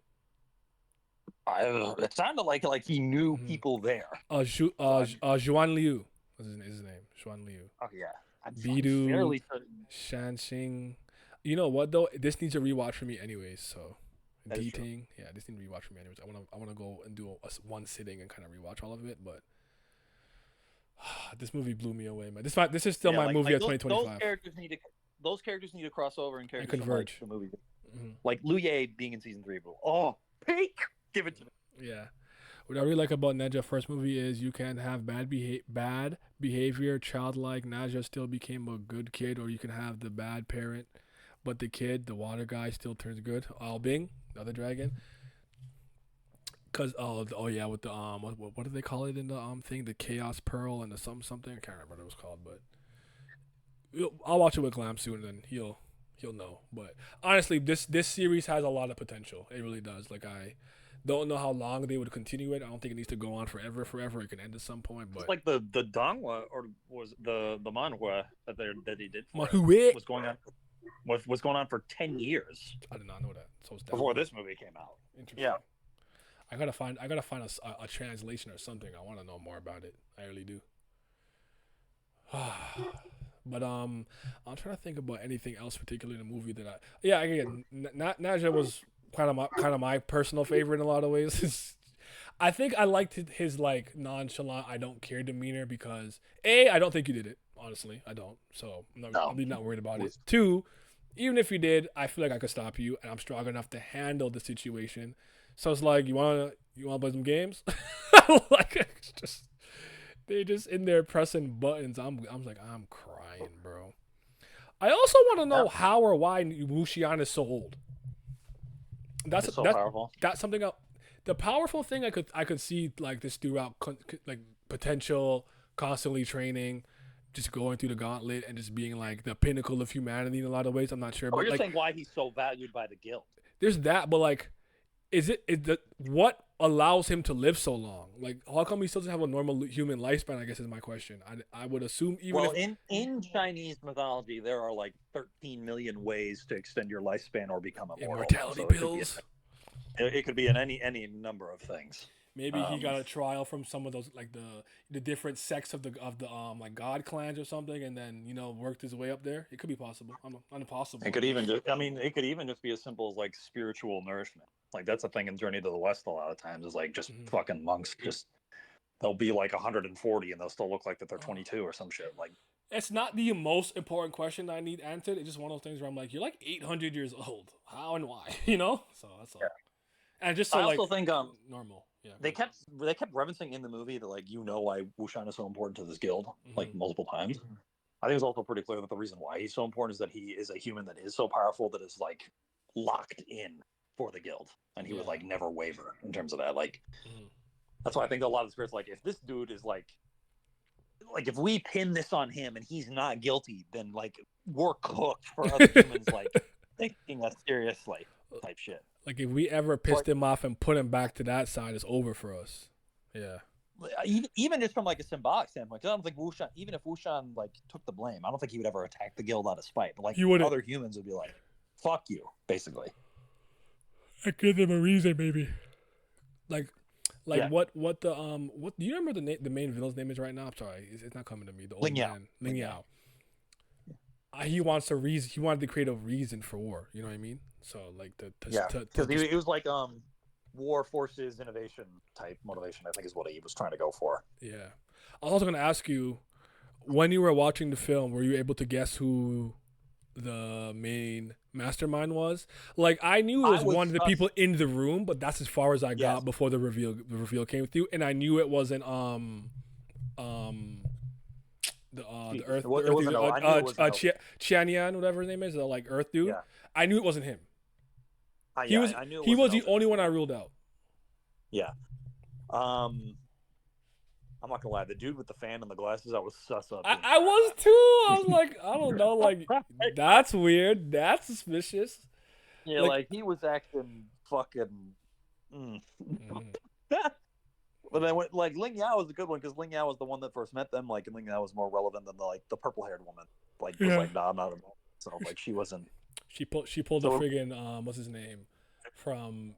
It sounded like he knew Mhm. people there. Juan Liu was his name. Juan Liu. Oh yeah, I'm Bidu, fairly certain. Shanxing. You know what though? This needs a rewatch for me anyways. So, That is true. D-Ting, yeah, this needs a rewatch for me anyways. I wanna go and do one sitting and kind of rewatch all of it. But this movie blew me away, man. This is still Yeah, my movie of those 2025. Those characters need to cross over and characters converge. from, like, the movie. Mhm. Like Liu Ye being in season 3. Oh, peak! Give it to me. Yeah. What I really like about Neja first movie is you can have bad behavior, childlike. Neja still became a good kid, or you can have the bad parent, but the kid, the water guy, still turns good. Albing, the other dragon. Cause yeah, with the what do they call it in the thing? The Chaos Pearl and the something. I can't remember what it was called, but I'll watch it with Glam soon, and then he'll know. But honestly, this series has a lot of potential. It really does. Like I don't know how long they would continue it. I don't think it needs to go on forever. It can end at some point. But It's like the Dongwa, or was the manhwa that he did for it Manhwa. was going on was going on for 10 years I did not know that. So it's before this movie came out. Interesting. Yeah. I gotta find a translation or something. I want to know more about it. I really do. But I'm trying to think about anything else particularly in the movie that again Naja was kind of my personal favorite in a lot of ways. I think I liked his like nonchalant, I don't care demeanor because I don't think you did it. Honestly, I don't. So I'm really not worried about it. 2, even if you did, I feel like I could stop you, and I'm strong enough to handle the situation. So it's like you wanna play some games, like it's just. They just in there pressing buttons. I'm like, I'm crying, bro. I also want to know how or why Wu Xian is so old. That's so powerful. That's something else. The powerful thing I could see like this throughout, like potential, constantly training, just going through the gauntlet and just being like the pinnacle of humanity in a lot of ways. I'm not sure, but you're like, saying why he's so valued by the guild. there's that, but like, what allows him to live so long? Like, how come he still doesn't have a normal human lifespan? I guess is my question. I would assume in Chinese mythology, there are like 13 million ways to extend your lifespan or become immortal. Immortality pills. It could be in any number of things. Maybe he got a trial from some of those, like the different sects of the like god clans or something, and then worked his way up there. It could be possible. Not impossible. It could even just be as simple as like spiritual nourishment. Like that's a thing in Journey to the West a lot of times. Is like just fucking monks. Just they'll be like 140 and they'll still look like that they're 22 or some shit. Like it's not the most important question that I need answered. It's just one of those things where I'm like, you're like 800 years old. How and why? So that's all. Yeah. And just so I like also think normal. Yeah. They kept referencing in the movie that like why Wushan is so important to this guild like multiple times. I think it's also pretty clear that the reason why he's so important is that he is a human that is so powerful that is like locked in for the guild, and he would like never waver in terms of that. Like that's why I think a lot of the spirits like if this dude is like if we pin this on him and he's not guilty, then like we're cooked for other humans like taking us seriously type shit. Like if we ever pissed him off and put him back to that side, it's over for us. Yeah. Even just from like a symbolic standpoint, 'cause I don't think Wushan, even if Wushan like took the blame, I don't think he would ever attack the guild out of spite. But like other humans would be like, "Fuck you," basically. I give them a reason, maybe. Like what do you remember the main villain's name is right now? I'm sorry, it's not coming to me. The old man, Ling Yao. He wants a reason. He wanted to create a reason for war. You know what I mean? So like because it was like war forces innovation type motivation. I think is what he was trying to go for. Yeah, I was also going to ask you, when you were watching the film, were you able to guess who the main mastermind was. Like I knew it I was was one of the sus- people in the room, but that's as far as I Yes. got before the reveal came through, and I knew it wasn't the Earth It wasn't. I knew it wasn't. Chianyan, whatever his name is, the like Earth dude. Yeah. I knew it wasn't him. I knew it He was wasn't the only Elder one I Tree. ruled out. Yeah. I'm not gonna lie. The dude with the fan and the glasses, I was sus up. I was too. I was like, I don't know, like that's weird. That's suspicious. Yeah, like- like he was acting fucking. Mhm. But then, like Ling Yao was a good one because Ling Yao was the one that first met them. Like, and Ling Yao was more relevant than the purple-haired woman. Like, was Yeah. like, nah, I'm not involved. So like, she wasn't. She pulled So- the friggin' what's his name from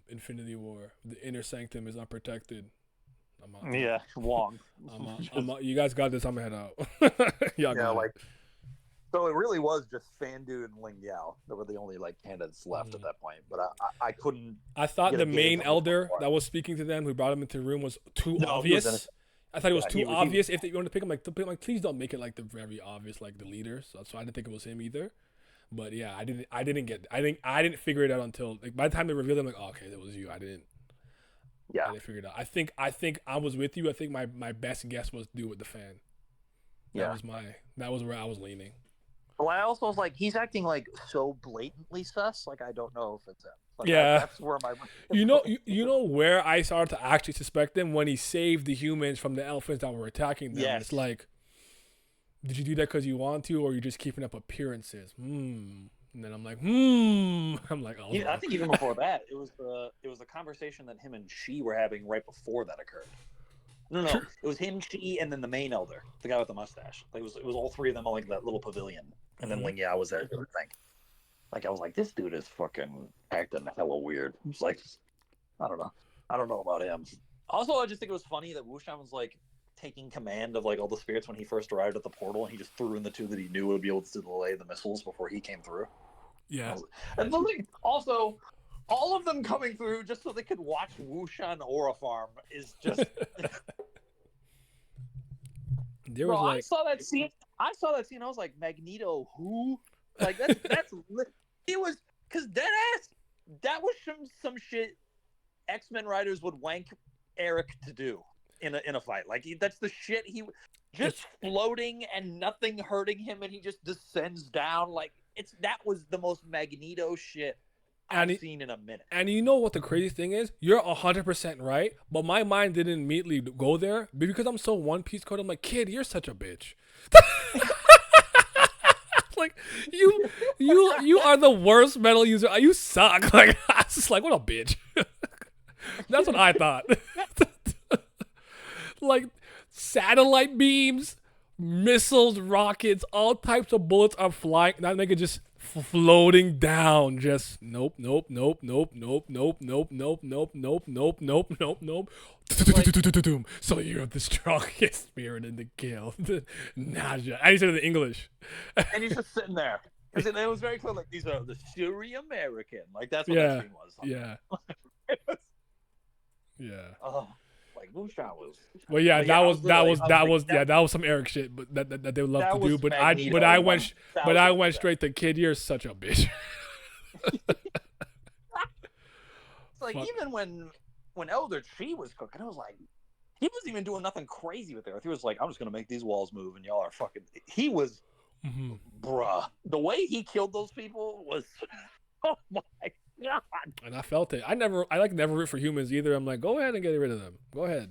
Infinity War. The inner sanctum is unprotected. I'm out. Yeah, Wong. You guys got this. I'm gonna head out. Y'all Yeah, got it. like. So it really was just Fan Dude and Ling Yao that were the only like candidates left at that point. But I couldn't. I thought get the a gauge main on elder before. that was speaking to them, who brought him into the room, was too No, he was obvious. innocent. I thought it was Yeah, too he was- obvious. If they wanted to pick him, like, please don't make it like the very obvious, like the leader. So I didn't think it was him either. But yeah, I didn't figure it out until like by the time they revealed him, like, oh, okay, that was you. I didn't figure it out. I think I was with you. I think my best guess was do with the fan. That was where I was leaning. Well, I also was like, he's acting like so blatantly sus. Like, I don't know if it's him. Like, Yeah. that's where my. You know where I started to actually suspect him when he saved the humans from the elephants that were attacking them. Yes. It's like, did you do that because you want to, or you're just keeping up appearances? And then I'm like, I'm like, oh. I think even before that, it was the conversation that him and She were having right before that occurred. No, it was him, She, and then the main elder, the guy with the mustache. Like, it was all three of them on like that little pavilion, and then Ling Yao was there. Like I was like, this dude is fucking acting hella weird. It's like, I don't know about him. Also, I just think it was funny that Wuxian was like taking command of like all the spirits when he first arrived at the portal, and he just threw in the two that he knew would be able to delay the missiles before he came through. Yeah. And also, all of them coming through just so they could watch Wuxian Aura Farm is just. There Bro, was like, I saw that scene. I was like, Magneto, who? Like that's it was because that was some shit X-Men writers would wank Eric to do in a fight. Like that's the shit he just floating and nothing hurting him, and he just descends down. Like that was the most Magneto shit I've seen in a minute. And you know what the crazy thing is? You're 100% right, but my mind didn't immediately go there because I'm so One Piece code. I'm like, kid, you're such a bitch. Like you are the worst metal user. You suck. Like I was just like, what a bitch. That's what I thought. Like satellite beams, missiles, rockets, all types of bullets are flying. That nigga just floating down. Just nope. So you're the strongest spirit in the guild. Naja. I said it in English. And he's just sitting there. Because it was very clear, like, these are the Syri American. Like, that's what that scene was. Yeah. Yeah. Oh, like, Wuxian was. Well, yeah, But that was some Eric shit, but that they would love that to do. was But Magneto, I went 1000%. straight to kid. You're such a bitch. It's like, Fuck. even when Elder Tree was cooking, it was like, he wasn't even doing nothing crazy with Earth. He was like, I'm just going to make these walls move, and y'all are fucking. He was, bruh. The way he killed those people was. Oh my God. And I felt it. I never root for humans either. I'm like, go ahead and get rid of them. Go ahead.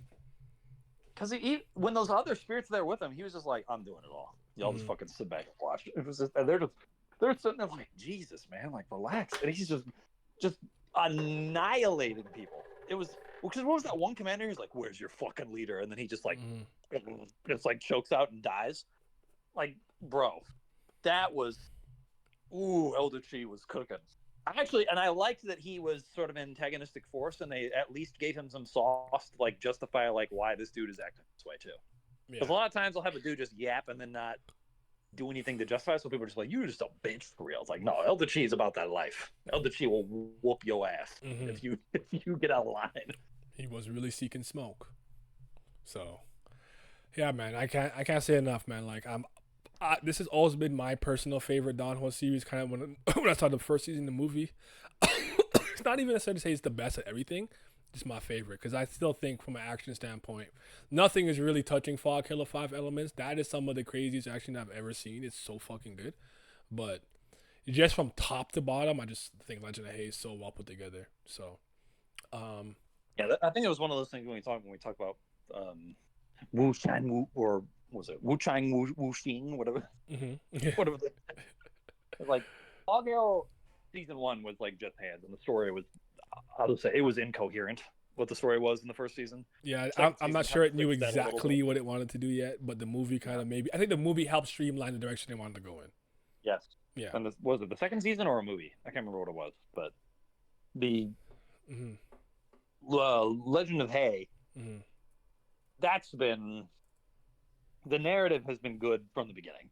Because when those other spirits there with him, he was just like, I'm doing it all. Y'all just fucking sit back and watch. It was just, and they're sitting there like, Jesus, man, like, relax. And he's just annihilating people. It was, because what was that one commander who's like, where's your fucking leader? And then he just like, just like chokes out and dies. Like, bro, that was, Elder Chi was cooking. I liked that he was sort of an antagonistic force, and they at least gave him some sauce to like justify like why this dude is acting this way too. Because a lot of times they'll have a dude just yap and then not do anything to justify. So people are just like, "You're just a bitch for real." It's like, no, Elder Chi is about that life. Elder Chi will whoop your ass if you get out of line. He was really seeking smoke. So, yeah, man, I can't say enough, man. Like This has always been my personal favorite Don Juan series. Kind of when when I saw the first season of the movie, it's not even necessarily to say it's the best at everything. Just my favorite because I still think from an action standpoint, nothing is really touching Fog Killer 5 elements. That is some of the craziest action I've ever seen. It's so fucking good, but just from top to bottom, I just think Legend of Hei is so well put together. So, I think it was one of those things when we talk about Wu Shan Wu, or was it Wu Chang Wu Xing, whatever, whatever. Like Fog Hill season 1 was like just hands, and the story was, I'll just say, it was incoherent. What the story was in the first season. Yeah, Second I'm not season sure it helped knew fix that a little exactly bit. what it wanted to do yet, but the movie kind of maybe. I think the movie helped streamline the direction they wanted to go in. Yes. Yeah. And was it the second season or a movie? I can't remember what it was, but the Legend of Hei. That's been, the narrative has been good from the beginning.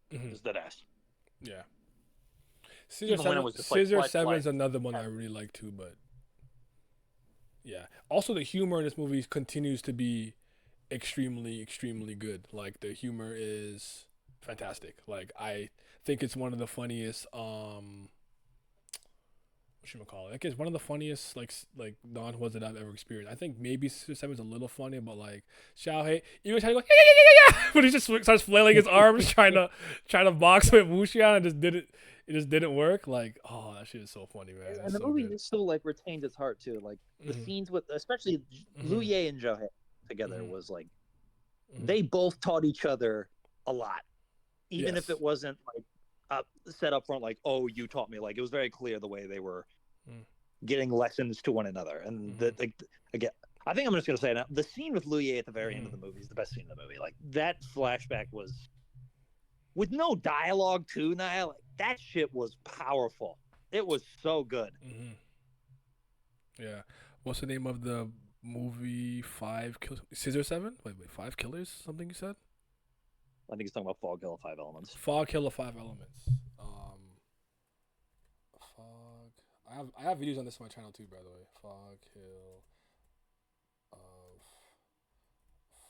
It's dead ass. Yeah. Even when it was just like Scissor flight, 7 is flight. another one I really like too, but yeah. Also, the humor in this movie continues to be extremely, extremely good. Like the humor is fantastic. Like I think it's one of the funniest. Whatchamacallit? Like it's one of the funniest like Don Juans that I've ever experienced. I think maybe Scissor 7 is a little funny, but like Xiao Hei, even trying to go yeah, when he just starts flailing his arms trying to box with Wuxian and it just didn't work. Like, oh, that shit is so funny, man. And the so movie good. still like retains its heart too. Like the scenes with, especially Liu Ye and Zhou Hei together, was like they both taught each other a lot, even if it wasn't like set up front. Like, oh, you taught me. Like it was very clear the way they were getting lessons to one another. And again, I think I'm just gonna say now, the scene with Liu Ye at the very end of the movie is the best scene in the movie. Like that flashback was with no dialogue too. Now, like that shit was powerful. It was so good. Yeah. What's the name of the movie? Scissor 7? Wait, 5 Killers? Something you said? I think he's talking about Fog Hill 5 Elements. Fog Killer 5 Elements. Fog. I have videos on this on my channel too, by the way. Fog Hill of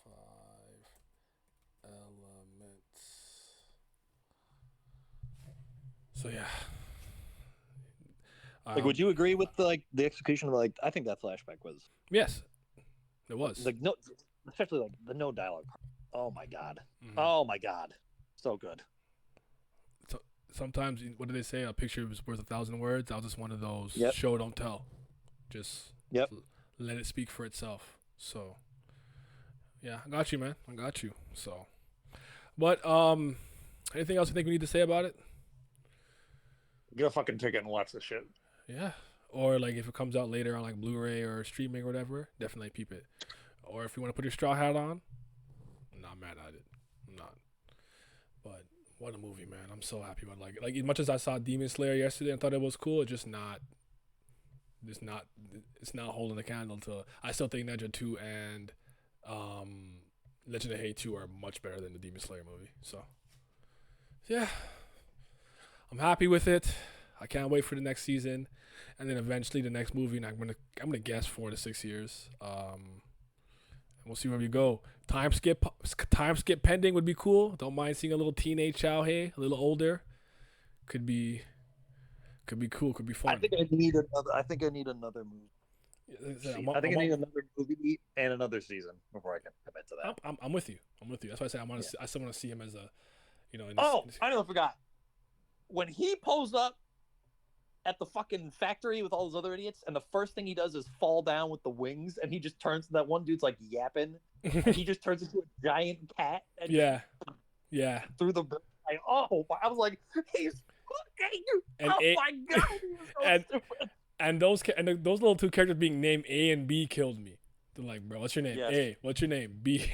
5 Elements. So yeah. Like, would you agree with the execution of I think that flashback was, yes, it was like, no, especially like the no dialogue part. Oh my god, oh my god, so good. So sometimes, what do they say? A picture is worth 1,000 words. That was just one of those show don't tell. Just let it speak for itself. So yeah, I got you, man. I got you. So, but anything else you think we need to say about it? Get a fucking ticket and watch this shit. Yeah. Or like if it comes out later on like Blu-ray or streaming or whatever, definitely peep it. Or if you want to put your straw hat on, I'm not mad at it. I'm not. But what a movie, man. I'm so happy about it. Like as much as I saw Demon Slayer yesterday and thought it was cool, it's not holding a candle to. I still think Ninja 2 and Legend of Hei 2 are much better than the Demon Slayer movie. So yeah. I'm happy with it. I can't wait for the next season, and then eventually the next movie. And I'm gonna guess 4 to 6 years. And we'll see where we go. Time skip pending would be cool. Don't mind seeing a little teenage Xiao Hei, a little older. Could be cool. Could be fun. I think I need another movie. I need another movie and another season before I can commit to that. I'm with you. That's why I say I still want to see him as a, I nearly forgot. When he pulls up at the fucking factory with all those other idiots, and the first thing he does is fall down with the wings, and he just turns to that one dude's like yapping, and he just turns into a giant cat. And yeah. Through the, I was like, he's fucking. My god! He was so and those little two characters being named A and B killed me. They're like, bro, what's your name? Yes. A. What's your name? B.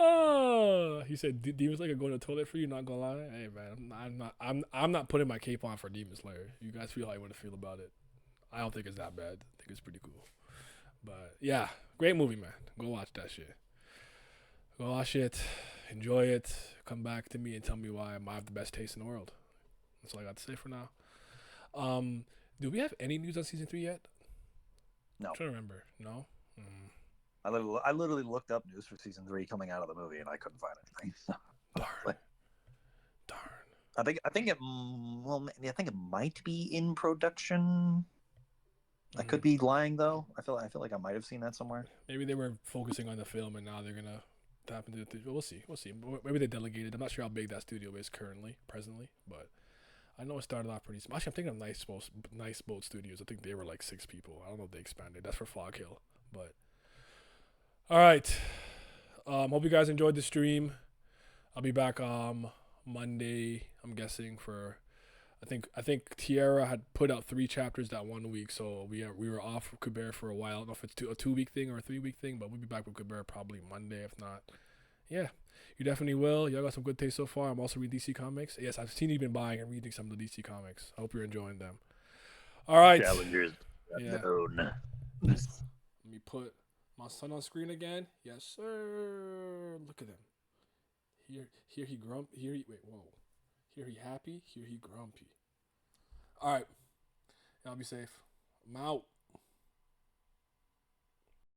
Oh, he said Demon Slayer going to the toilet for you. Not gonna lie, hey man, I'm not putting my cape on for Demon Slayer. You guys feel how you want to feel about it. I don't think it's that bad. I think it's pretty cool. But yeah, great movie, man. Go watch that shit. Go watch it, enjoy it. Come back to me and tell me why I have the best taste in the world. That's all I got to say for now. Do we have any news on season 3 yet? No. I'm trying to remember. No. I literally looked up news for season 3 coming out of the movie, and I couldn't find anything. So, Darn. like, Darn. I think it I think it might be in production. I could be lying though. I feel like I might have seen that somewhere. Maybe they were focusing on the film and now they're gonna tap into the. We'll see. We'll see. Maybe they delegated. I'm not sure how big that studio is presently, but I know it started off pretty small. Actually, I'm thinking of Nice Boat Studios. I think they were like 6 people. I don't know if they expanded. That's for Fog Hill, but all right. Hope you guys enjoyed the stream. I'll be back Monday. I'm guessing for. I think Tierra had put out 3 chapters that 1 week, so we were off Kuber for a while. I don't know if it's a 2-week thing or a 3-week thing, but we'll be back with Kuber probably Monday, if not. Yeah, you definitely will. Y'all got some good taste so far. I'm also reading DC Comics. Yes, I've seen you been buying and reading some of the DC Comics. I hope you're enjoying them. All right. Challengers. Yeah. Known. Let me put my son on screen again. Yes, sir. Look at him. Here he grumpy. Here he happy. Here he grumpy. All right. Y'all be safe. I'm out.